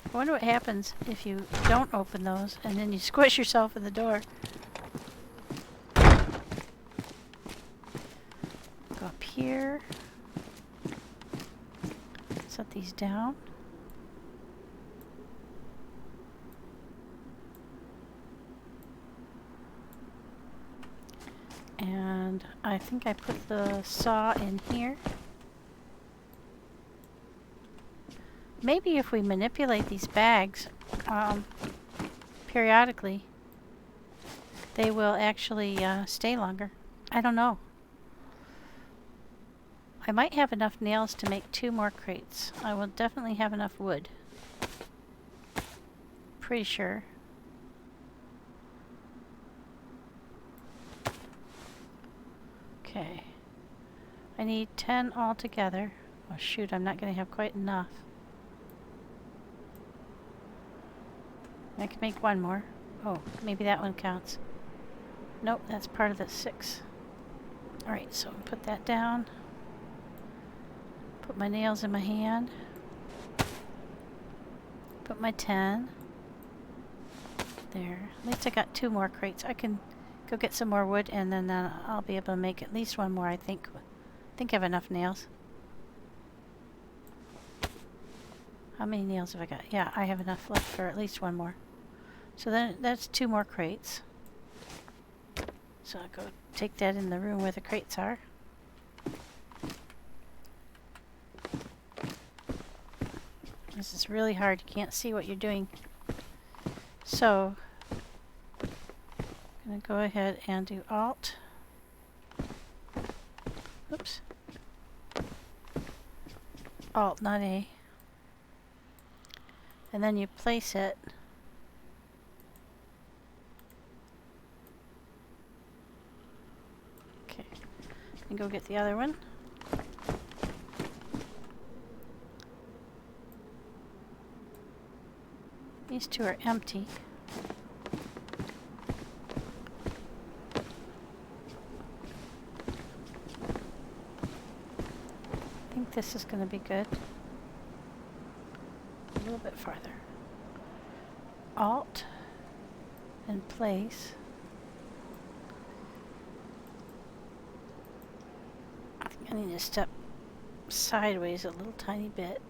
I wonder what happens if you don't open those and then you squish yourself in the door. Go up here. Set these down. And I think I put the saw in here. Maybe if we manipulate these bags periodically, they will actually stay longer. I don't know. I might have enough nails to make 2 more crates. I will definitely have enough wood. Pretty sure. Okay. I need 10 altogether. Oh shoot, I'm not going to have quite enough. I can make 1 more. Oh, maybe that one counts. Nope, that's part of the 6. Alright, so put that down. Put my nails in my hand. Put my 10. There. At least I got 2 more crates. I can go get some more wood and then I'll be able to make at least 1 more, I think. I think I have enough nails. How many nails have I got? Yeah, I have enough left for at least 1 more. So then that's 2 more crates. So I'll go take that in the room where the crates are. This is really hard. You can't see what you're doing. So I'm going to go ahead and do Alt. Oops. Alt, not A. And then you place it. Okay. And go get the other one. These 2 are empty. I think this is going to be good. A little bit farther. Alt and place. I think I need to step sideways a little tiny bit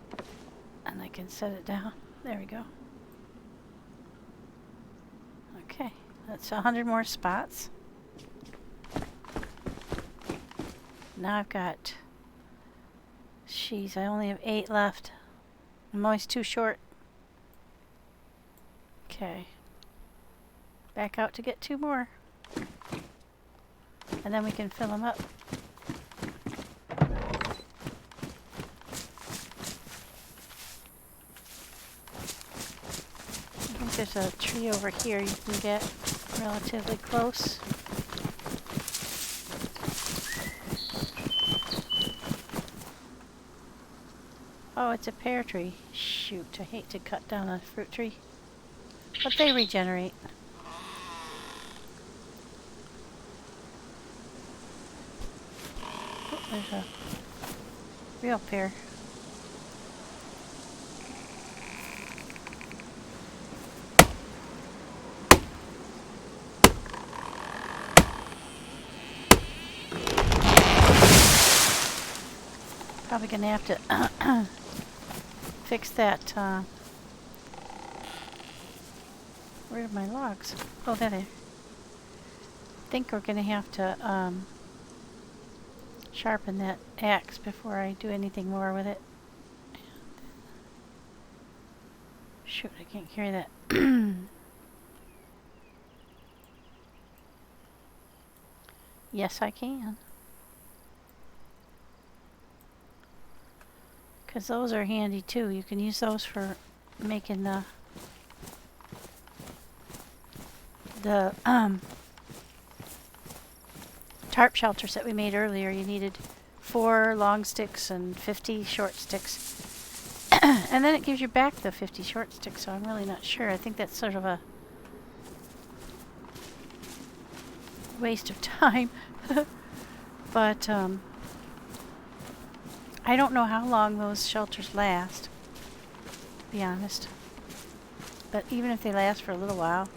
and I can set it down. There we go. Okay, that's 100 more spots. Now I've got, jeez, I only have 8 left. I'm always too short. Okay. Back out to get 2 more. And then we can fill them up. You can there's a tree over here you can get relatively close. Oh, it's a pear tree. Shoot, I hate to cut down a fruit tree. But they regenerate. Oh, there's a real pear. Probably gonna have to fix that. Where are my logs? Oh, there they are. I think we're gonna have to sharpen that axe before I do anything more with it. Shoot, I can't carry that. Yes, I can. Because those are handy too. You can use those for making the tarp shelters that we made earlier. You needed 4 long sticks and 50 short sticks. And then it gives you back the 50 short sticks, so I'm really not sure. I think that's sort of a waste of time. But I don't know how long those shelters last, to be honest. But even if they last for a little while,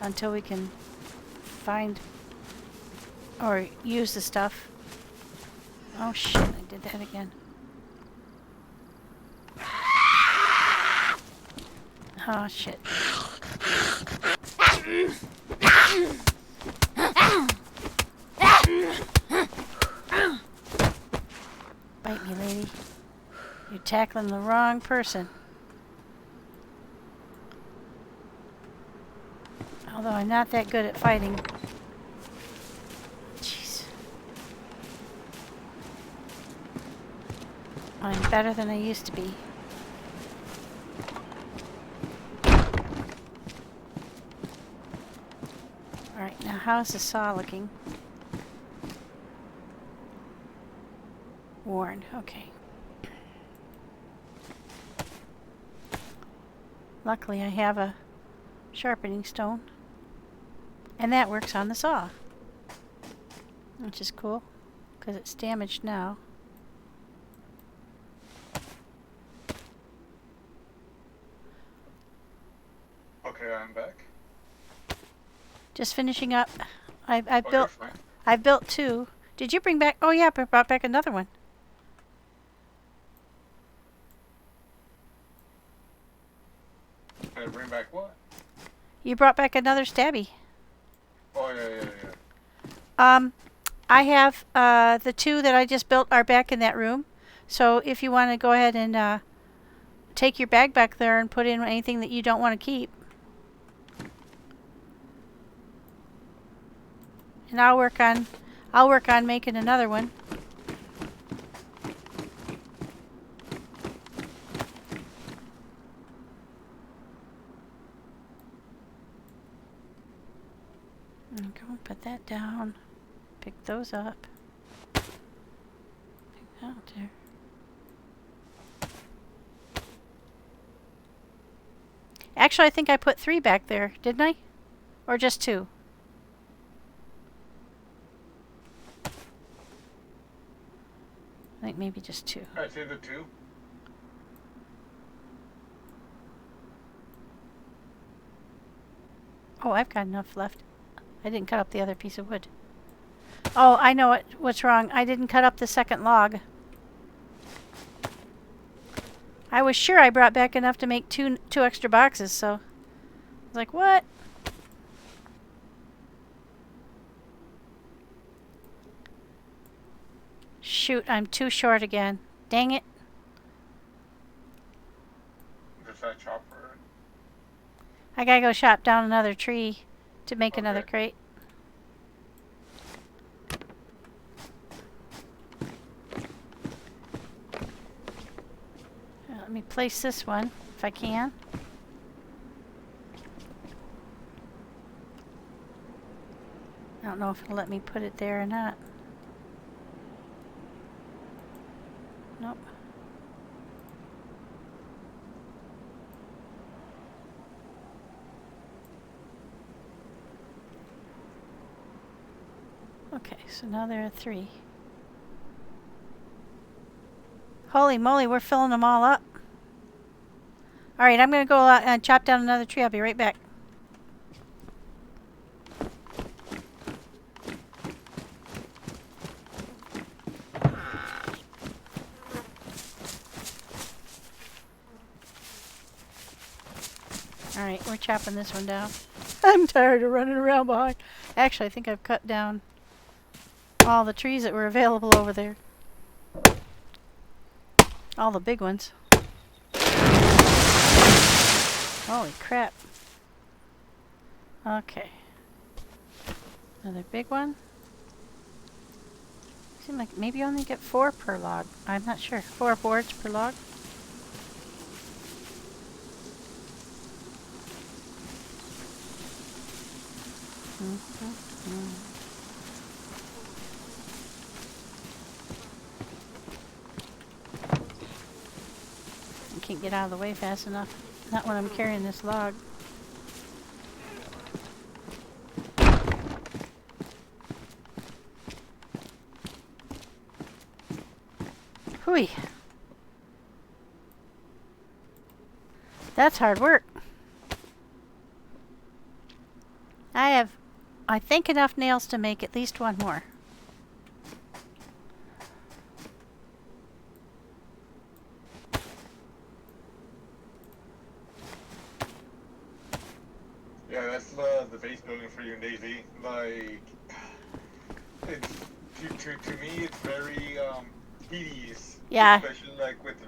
until we can find or use the stuff. Oh shit, I did that again. Oh shit. Bite me, lady. You're tackling the wrong person. Although I'm not that good at fighting. Jeez. I'm better than I used to be. Alright, now how's the saw looking? Worn, okay. Luckily I have a sharpening stone. And that works on the saw. Which is cool, because it's damaged now. Okay, I'm back. Just finishing up. I've Oh, built you're fine. I've built 2. Did you bring back? Oh yeah, I brought back another one. Can I bring back what? You brought back another stabby. Oh, yeah. I have the 2 that I just built are back in that room. So if you want to go ahead and take your bag back there and put in anything that you don't want to keep. And I'll work on making another one. Go put that down. Pick those up. Pick that out there. Actually, I think I put 3 back there, didn't I? Or just 2? I think maybe just 2. I see the 2. Oh, I've got enough left. I didn't cut up the other piece of wood. Oh, I know what's wrong. I didn't cut up the second log. I was sure I brought back enough to make two extra boxes, so I was like, what? Shoot, I'm too short again. Dang it. Just that chopper. I gotta go chop down another tree to make another crate. Let me place this one, if I can. don't know if it'll let me put it there or not. Nope. Okay, so now there are 3. Holy moly, we're filling them all up. Alright, I'm gonna go out and chop down another tree. I'll be right back. Alright, we're chopping this one down. I'm tired of running around behind. Actually, I think I've cut down all the trees that were available over there. All the big ones. Holy crap. Okay. Another big one. Seems like maybe you only get 4 per log. I'm not sure. 4 boards per log. I can't get out of the way fast enough. Not when I'm carrying this log. Hooey. That's hard work. I have, I think, enough nails to make at least one more. Yeah, that's the base building for you in DayZ. Like, it's to me, it's very tedious. Yeah. Especially like with the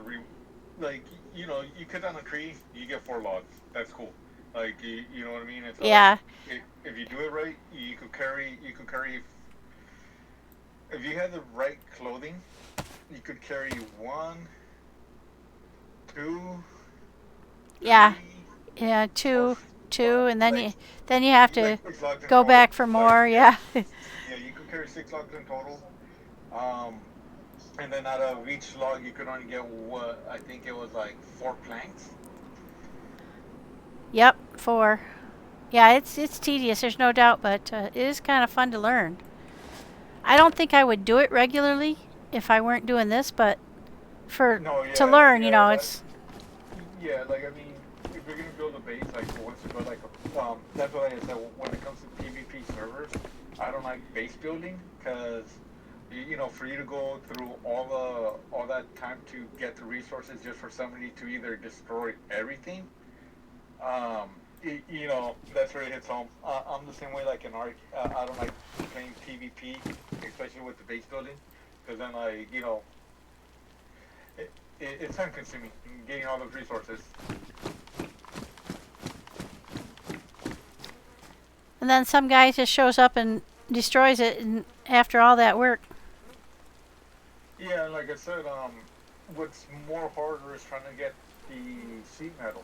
like, you know, you cut down a tree, you get 4 logs. That's cool. Like, you know what I mean? It's Yeah. If you do it right, you could carry. If you had the right clothing, you could carry 1, 2. Yeah. 3, Yeah, 2, and then like, you have to like 6 logs in go total. back for more. Like, Yeah. yeah, you could carry 6 logs in total. And then out of each log, you could only get what I think it was like 4 planks. Yep, 4. Yeah, it's tedious. There's no doubt, but it is kind of fun to learn. I don't think I would do it regularly if I weren't doing this, but to learn, you know, it's. Yeah, like I mean, if you're gonna build a base, like once you build like that's what I said. When it comes to PvP servers, I don't like base building because, you know, for you to go through all that time to get the resources just for somebody to either destroy everything, you know, that's where it hits home. I'm the same way. Like in Ark, I don't like playing PvP, especially with the base building, because then like, you know, it's time consuming getting all those resources. And then some guy just shows up and destroys it, and after all that work. Yeah, like I said, what's more harder is trying to get the sheet metal,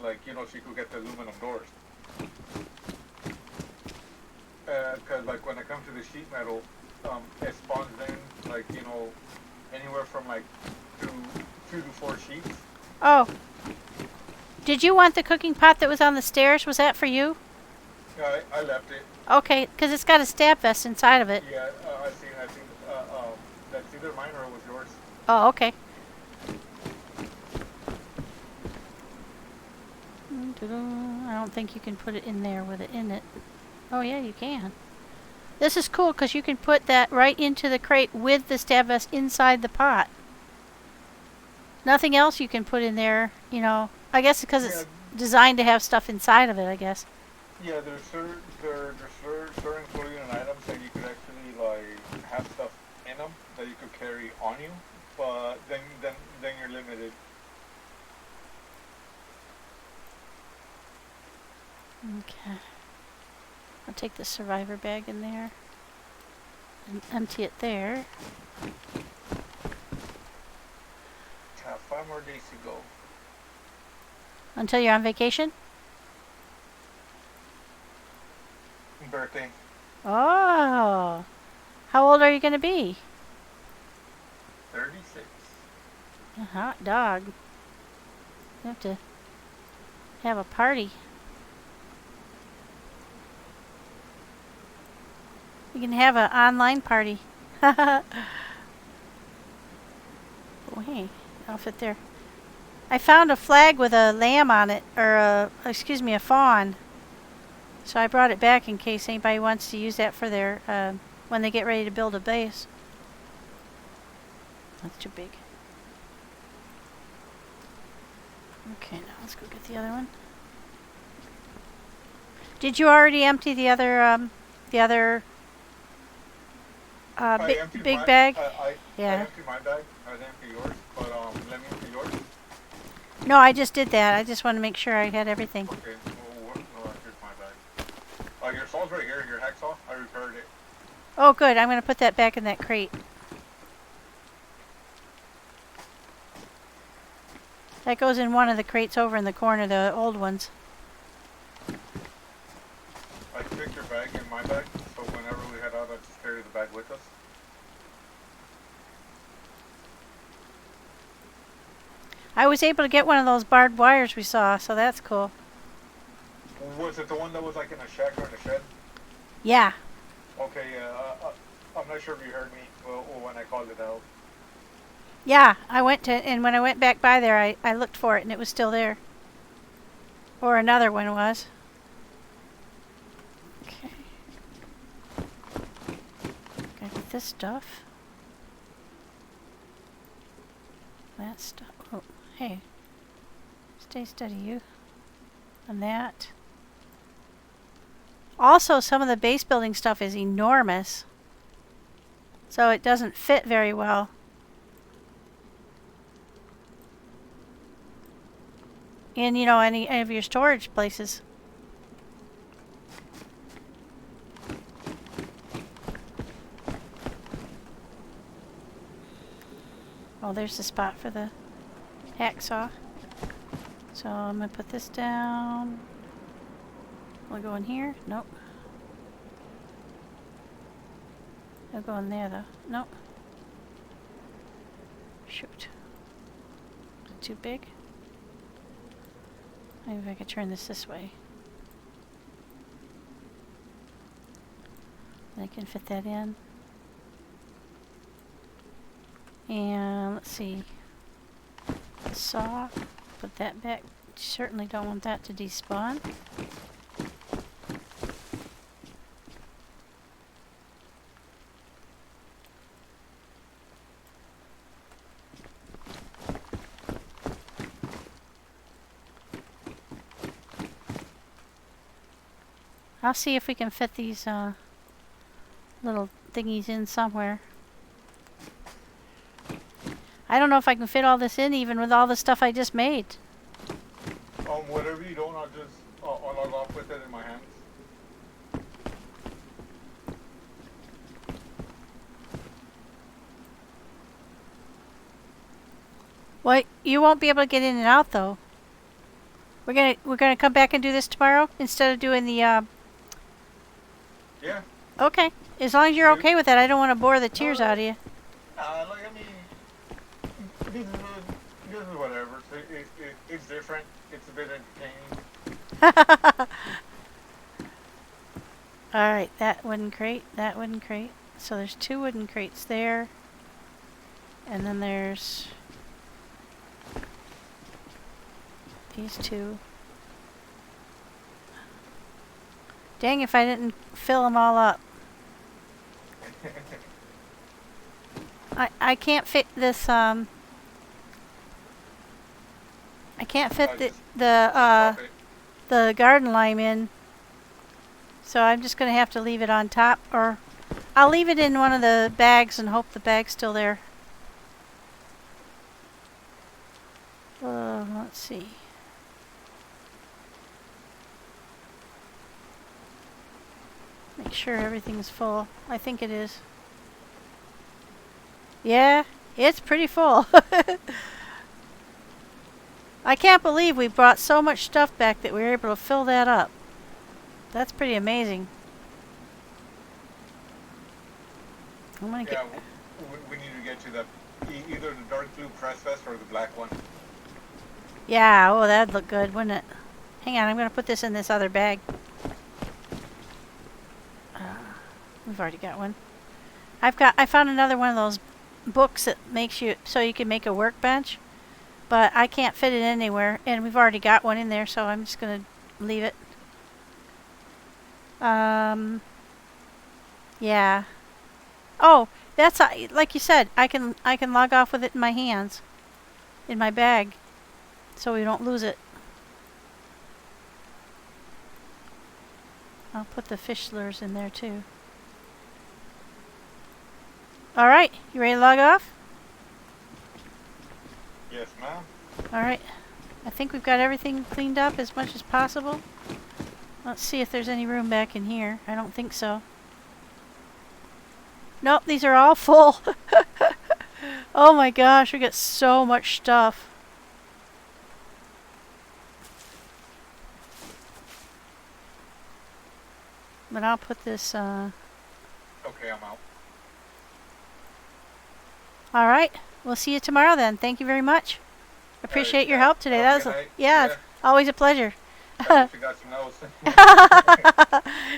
like, you know, so you could get the aluminum doors. Because like when it comes to the sheet metal, it spawns in like, you know, anywhere from like 2 to 4 sheets. Oh. Did you want the cooking pot that was on the stairs? Was that for you? Yeah, I left it. Okay, because it's got a stab vest inside of it. Yeah, I seen. That's either mine or it was yours. Oh, okay. I don't think you can put it in there with it in it. Oh yeah, you can. This is cool because you can put that right into the crate with the stab vest inside the pot. Nothing else you can put in there, you know. I guess because it's designed to have stuff inside of it, I guess. Yeah, there's certain clothing and items that you could actually like have stuff in them that you could carry on you, but then you're limited. Okay. I'll take the survivor bag in there and empty it there. Have 5 more days to go. Until you're on vacation? Birthday. Oh. How old are you going to be? 36. A hot dog. You have to have a party. You can have an online party. Oh, hey, I'll fit there. I found a flag with a lamb on it, or a fawn. So I brought it back in case anybody wants to use that for their, when they get ready to build a base. That's too big. Okay, now let's go get the other one. Did you already empty the other big bag? I Yeah. emptied my bag. I didn't empty yours, but let me empty yours. No, I just did that. I just want to make sure I had everything. Okay, well, here's my bag. Your saw's right here, your hacksaw. I repaired it. Oh, good. I'm going to put that back in that crate. That goes in one of the crates over in the corner, the old ones. I took your bag in my bag, so whenever we head out, I just carry the bag with us. I was able to get one of those barbed wires we saw, so that's cool. Was it the one that was like in a shack or in a shed? Yeah. Okay, I'm not sure if you heard me when I called it out. Yeah, and when I went back by there, I looked for it and it was still there. Or another one was. Okay. Gotta get this stuff. That stuff. Oh, hey. Stay steady, you. And that. Also, some of the base building stuff is enormous. So it doesn't fit very well. In, any of your storage places. Oh, there's the spot for the hacksaw. So I'm going to put this down. We'll go in here. Nope. I'll go in there, though. Nope. Shoot. Is it too big? Maybe if I could turn this way. I can fit that in. And let's see. Saw. Put that back. Certainly don't want that to despawn. I'll see if we can fit these little thingies in somewhere. I don't know if I can fit all this in even with all the stuff I just made. Whatever you don't, I'll just I'll log off with it in my hands. Well, you won't be able to get in and out though. We're gonna come back and do this tomorrow instead of doing the Yeah. Okay. As long as you're okay with that, I don't want to bore the tears out of you. Like, I mean, this is whatever. It's different. It's a bit entertaining. Alright, that wooden crate, that wooden crate. So there's 2 wooden crates there. And then there's these 2. Dang if I didn't fill them all up. I can't fit this I can't fit the garden lime in. So I'm just going to have to leave it on top, or I'll leave it in one of the bags and hope the bag's still there. Let's see. Make sure everything's full. I think it is. Yeah, it's pretty full. I can't believe we brought so much stuff back that we were able to fill that up. That's pretty amazing. I'm gonna Yeah, get. we need to get to the either the dark blue press vest or the black one. Yeah, oh, that'd look good, wouldn't it? Hang on, I'm gonna put this in this other bag. We've already got one. I found another one of those books that makes you so you can make a workbench, but I can't fit it anywhere, and we've already got one in there, so I'm just gonna leave it. Yeah. Oh, that's like you said. I can log off with it in my hands, in my bag, so we don't lose it. I'll put the fish lures in there too. All right, you ready to log off? Yes, ma'am. All right. I think we've got everything cleaned up as much as possible. Let's see if there's any room back in here. I don't think so. Nope, these are all full. Oh my gosh, we got so much stuff. But I'll put this, Okay, I'm out. all right. We'll see you tomorrow then. Thank you very much. Appreciate your help today. That was, yeah, it's always a pleasure. I got some notes.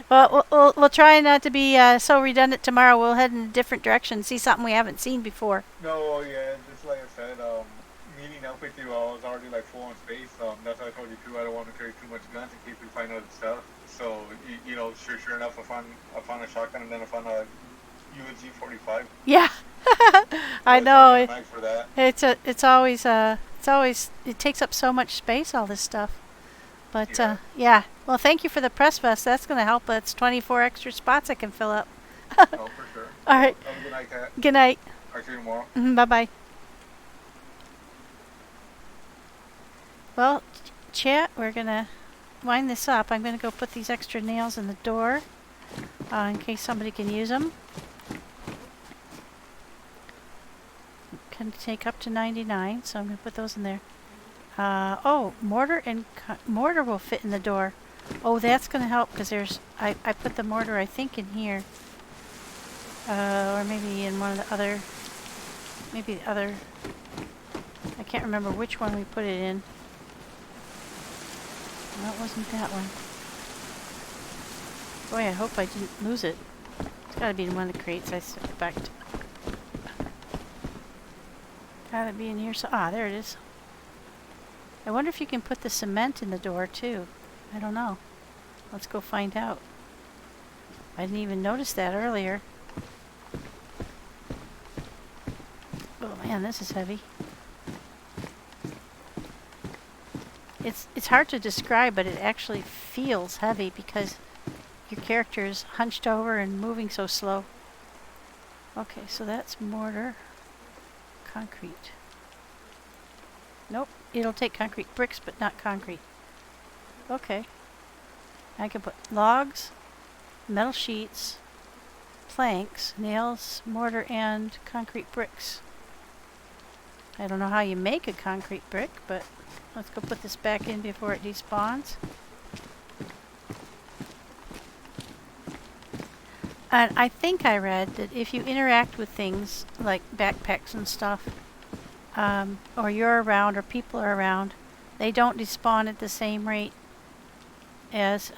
Well, we'll try not to be so redundant tomorrow. We'll head in a different direction, see something we haven't seen before. No, yeah, just like I said, meeting up with you, I was already like full on space. That's why I told you too. I don't want to carry too much guns in case we find other stuff. So you know, sure enough, I found a shotgun and then I found a UNG 45. Yeah, I know. For that. It's always it takes up so much space, all this stuff. But yeah. Well, thank you for the press vest. That's going to help. That's 24 extra spots I can fill up. Oh, for sure. All right. Have a good night, Kat. Good night. I'll see you tomorrow. Bye bye. Well, chat, we're going to wind this up. I'm going to go put these extra nails in the door in case somebody can use them. Can take up to 99, so I'm going to put those in there. Oh, mortar mortar will fit in the door. Oh, that's going to help because I put the mortar, I think, in here. Or maybe in one of the other, maybe the other, I can't remember which one we put it in. No, it wasn't that one. Boy, I hope I didn't lose it. It's got to be in one of the crates, I suspect. Gotta be in here, so, there it is. I wonder if you can put the cement in the door too. I don't know. Let's go find out. I didn't even notice that earlier. Oh man, this is heavy. It's hard to describe, but it actually feels heavy because your character is hunched over and moving so slow. Okay, so that's mortar. Concrete. Nope, it'll take concrete bricks, but not concrete. Okay. I can put logs, metal sheets, planks, nails, mortar, and concrete bricks. I don't know how you make a concrete brick, but let's go put this back in before it despawns. And I think I read that if you interact with things like backpacks and stuff, or you're around or people are around, they don't despawn at the same rate as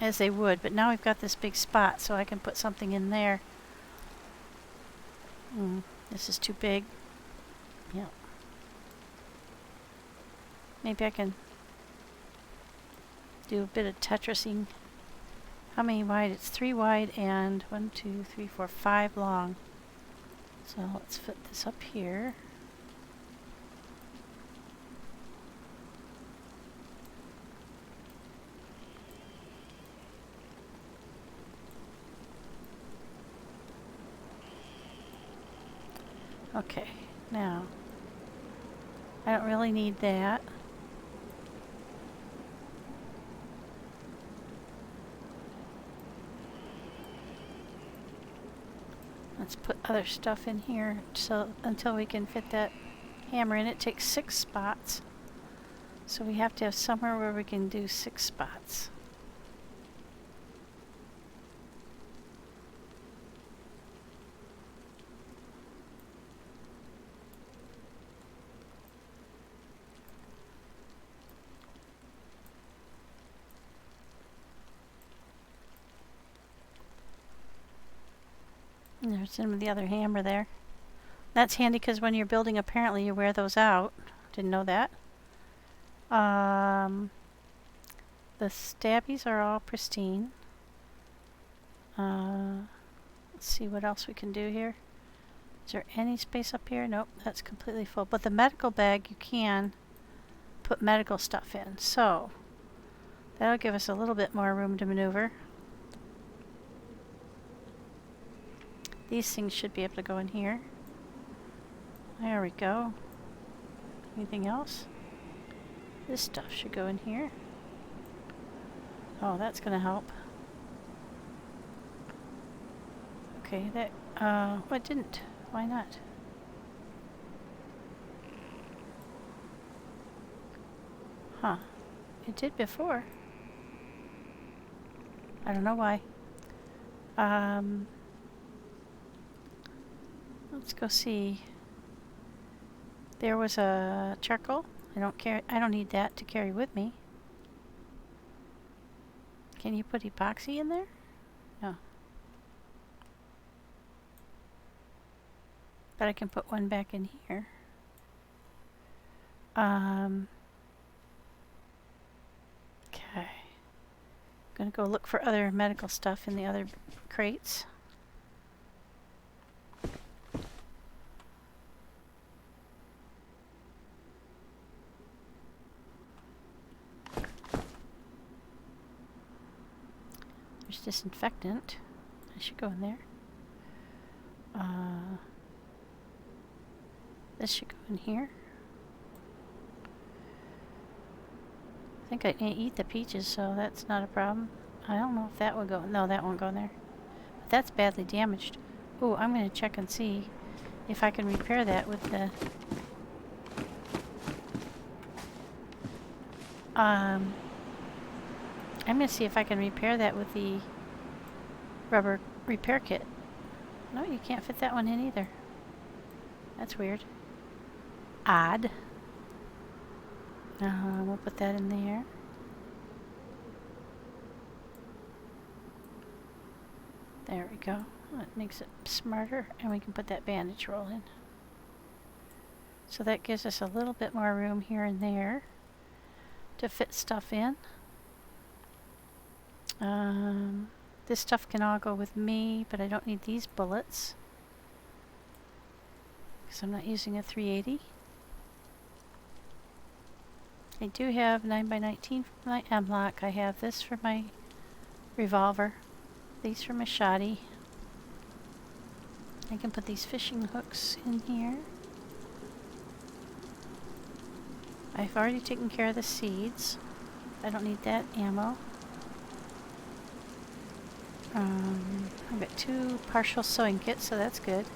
they would. But now we've got this big spot, so I can put something in there. This is too big. Yeah. Maybe I can do a bit of Tetrising. How many wide? It's 3 wide and 1, 2, 3, 4, 5 long. So let's fit this up here. Okay, now I don't really need that. Let's put other stuff in here so until we can fit that hammer in. It takes 6 spots. So we have to have somewhere where we can do 6 spots. There's the other hammer there. That's handy because when you're building, apparently you wear those out. Didn't know that. The stabbies are all pristine. Let's see what else we can do here. Is there any space up here? Nope, that's completely full. But the medical bag, you can put medical stuff in. So that'll give us a little bit more room to maneuver. These things should be able to go in here. There we go. Anything else? This stuff should go in here. Oh, that's gonna help. Okay, that, well, it didn't. Why not? Huh. It did before. I don't know why. Let's go see. There was a charcoal. I don't need that to carry with me. Can you put epoxy in there? No. But I can put one back in here. Okay. Gonna go look for other medical stuff in the other crates. There's disinfectant. I should go in there. This should go in here. I think I can eat the peaches, so that's not a problem. I don't know if that would go. No, that won't go in there. But that's badly damaged. Ooh, I'm going to check and see if I can repair that with the... I'm going to see if I can repair that with the rubber repair kit. No, you can't fit that one in either. That's weird. Odd. We'll put that in there. There we go. That makes it smarter, and we can put that bandage roll in. So that gives us a little bit more room here and there to fit stuff in. This stuff can all go with me, but I don't need these bullets because I'm not using a 380. I do have 9x19 for my M-lock. I have this for my revolver. These for my shoddy. I can put these fishing hooks in here. I've already taken care of the seeds. I don't need that ammo. I've got 2 partial sewing kits, so that's good.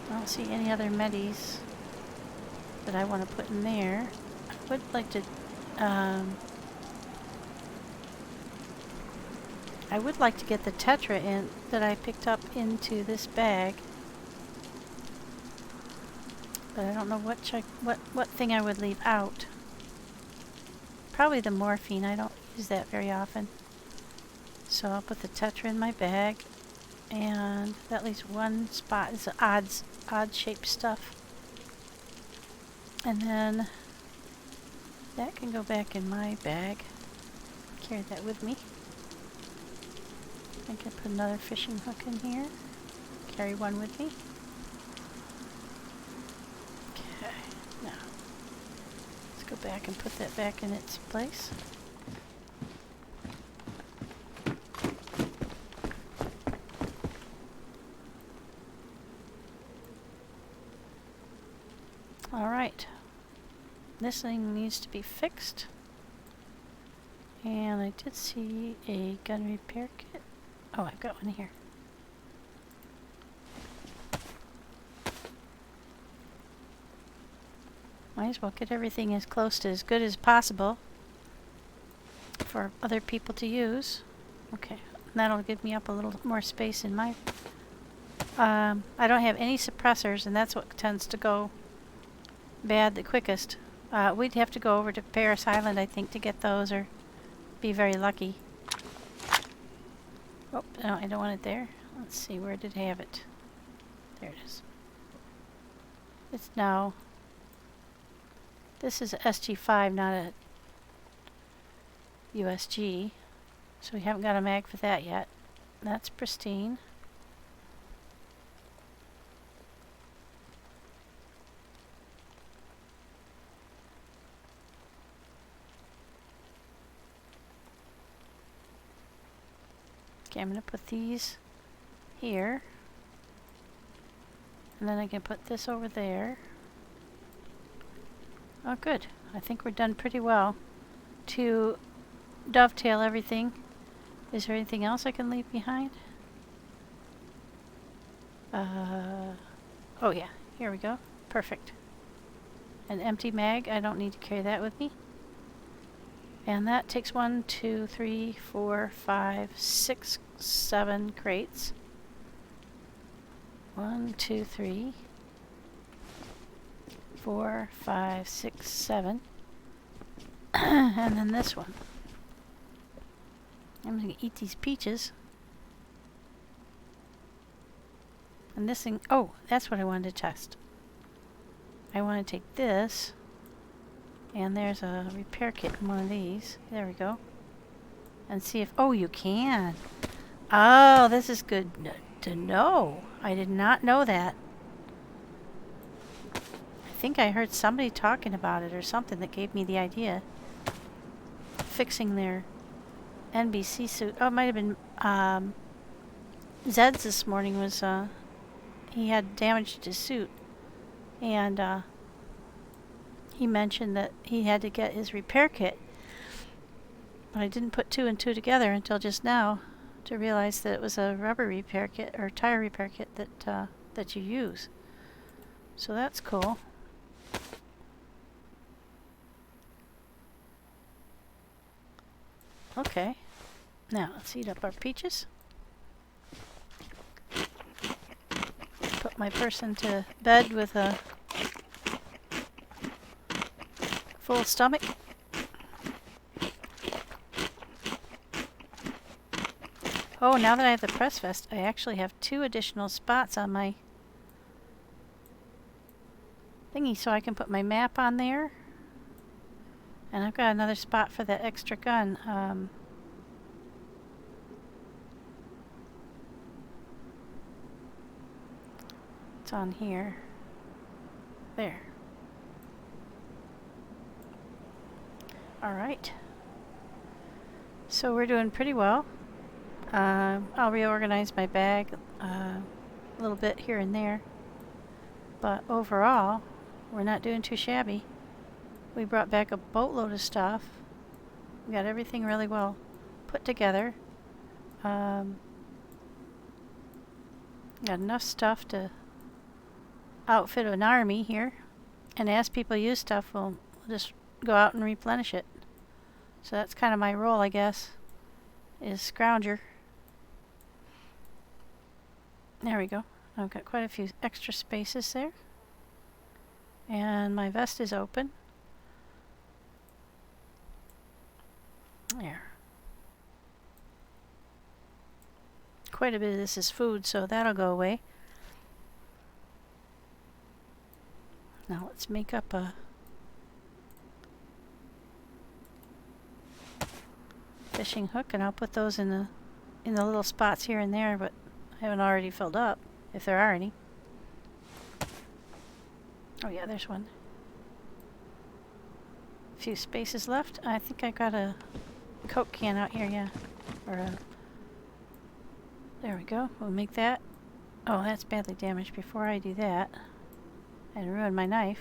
I don't see any other medis that I want to put in there. I would like to get the Tetra in that I picked up into this bag. But I don't know what thing I would leave out. Probably the morphine. I don't use that very often. So I'll put the Tetra in my bag. And that leaves one spot. It's odd shaped stuff. And then that can go back in my bag. Carry that with me. I can put another fishing hook in here. Carry one with me. Okay, now let's go back and put that back in its place. Alright, this thing needs to be fixed. And I did see a gun repair kit. Oh, I've got one here. Might as well get everything as close to as good as possible for other people to use. Okay, that'll give me up a little more space in my... I don't have any suppressors, and that's what tends to go bad the quickest. We'd have to go over to Paris Island, I think, to get those, or be very lucky. Oh, no, I don't want it there. Let's see, where did I have it? There it is. It's now... This is a SG5, not a USG. So we haven't got a mag for that yet. That's pristine. Okay, I'm going to put these here. And then I can put this over there. Oh, good. I think we're done pretty well. To dovetail everything, is there anything else I can leave behind? Oh yeah, here we go. Perfect. An empty mag, I don't need to carry that with me. And that takes 1, 2, 3, 4, 5, 6, 7 crates. 1, 2, 3, 4, 5, 6, 7. And then this one. I'm going to eat these peaches. And this thing, oh, that's what I wanted to test. I want to take this, and there's a repair kit in one of these. There we go. And see if, oh, you can. Oh, this is good to know. I did not know that. I think I heard somebody talking about it or something that gave me the idea. Fixing their NBC suit. Oh, it might have been Zed's this morning was, he had damaged his suit. And he mentioned that he had to get his repair kit. But I didn't put 2 and 2 together until just now to realize that it was a rubber repair kit or tire repair kit that that you use. So that's cool. Okay. Now let's heat up our peaches. Put my person to bed with a full stomach. Oh, now that I have the press vest, I actually have 2 additional spots on my thingy, so I can put my map on there. And I've got another spot for that extra gun. It's on here. There. Alright. So we're doing pretty well. I'll reorganize my bag a little bit here and there. But overall, we're not doing too shabby. We brought back a boatload of stuff. We got everything really well put together. Got enough stuff to outfit an army here. And as people use stuff, we'll just go out and replenish it. So that's kind of my role, I guess, is scrounger. There we go. I've got quite a few extra spaces there. And my vest is open. There. Quite a bit of this is food, so that'll go away. Now let's make up a fishing hook, and I'll put those in the little spots here and there, but I haven't already filled up, if there are any. Oh yeah, there's one. A few spaces left. I think I got a Coke can out here, yeah. Or a... There we go. We'll make that. Oh, that's badly damaged. Before I do that, and ruin my knife.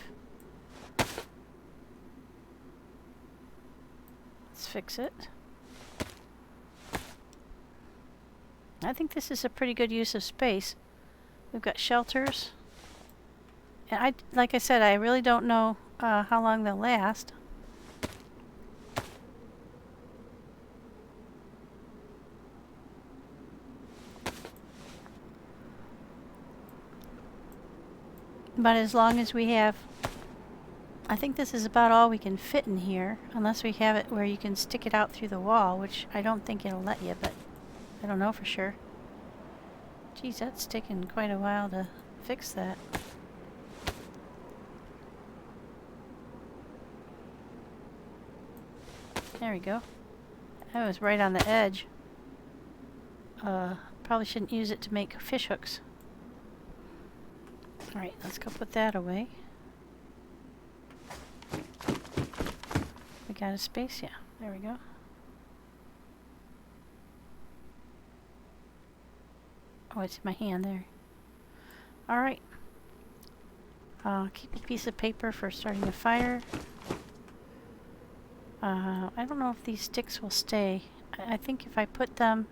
Let's fix it. I think this is a pretty good use of space. We've got shelters. And like I said, I really don't know how long they'll last. But as long as we have, I think this is about all we can fit in here, unless we have it where you can stick it out through the wall, which I don't think it'll let you, but I don't know for sure. Geez, that's taken quite a while to fix that. There we go. That was right on the edge. Probably shouldn't use it to make fish hooks. Alright, let's go put that away. We got a space, yeah. There we go. Oh, it's in my hand there. Alright. Keep a piece of paper for starting a fire. I don't know if these sticks will stay. I think if I put them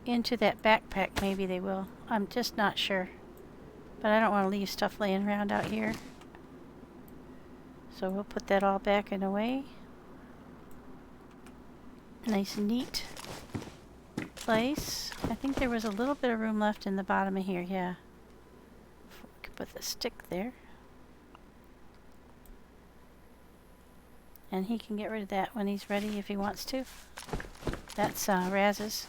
into that backpack, maybe they will. I'm just not sure. But I don't want to leave stuff laying around out here. So we'll put that all back in a way. Nice and neat place. I think there was a little bit of room left in the bottom of here, yeah. We could put the stick there. And he can get rid of that when he's ready if he wants to. That's Raz's.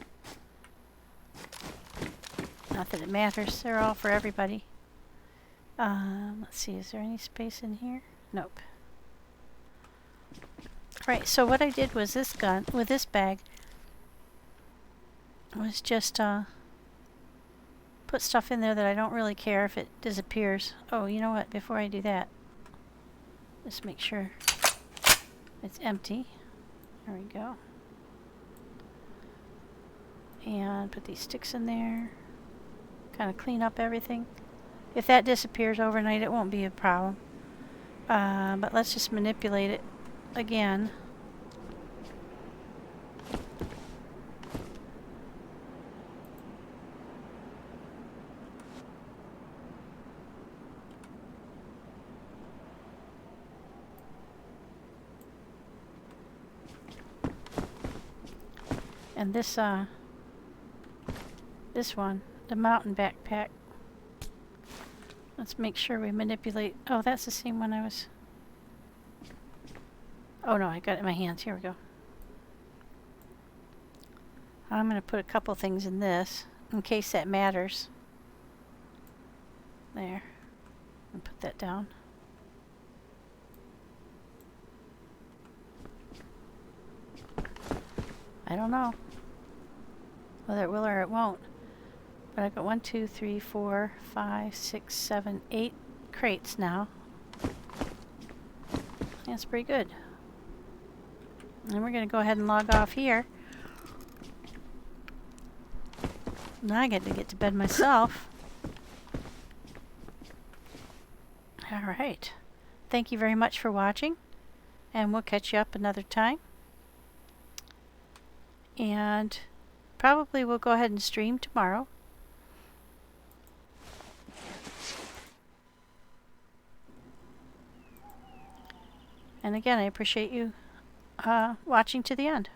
Not that it matters. They're all for everybody. Let's see. Is there any space in here? Nope. Right. So what I did was this gun with this bag was just put stuff in there that I don't really care if it disappears. Oh, you know what? Before I do that, just make sure it's empty. There we go. And put these sticks in there. Kind of clean up everything. If that disappears overnight, it won't be a problem. But let's just manipulate it again. And this one, the mountain backpack. Let's make sure we manipulate. Oh, that's the same one I was. Oh no, I got it in my hands. Here we go. I'm going to put a couple things in this in case that matters. There. And put that down. I don't know whether it will or it won't. But I've got 1, 2, 3, 4, 5, 6, 7, 8 crates now. That's pretty good. And we're going to go ahead and log off here. Now I get to get to bed myself. Alright. Thank you very much for watching. And we'll catch you up another time. And probably we'll go ahead and stream tomorrow. And again, I appreciate you watching to the end.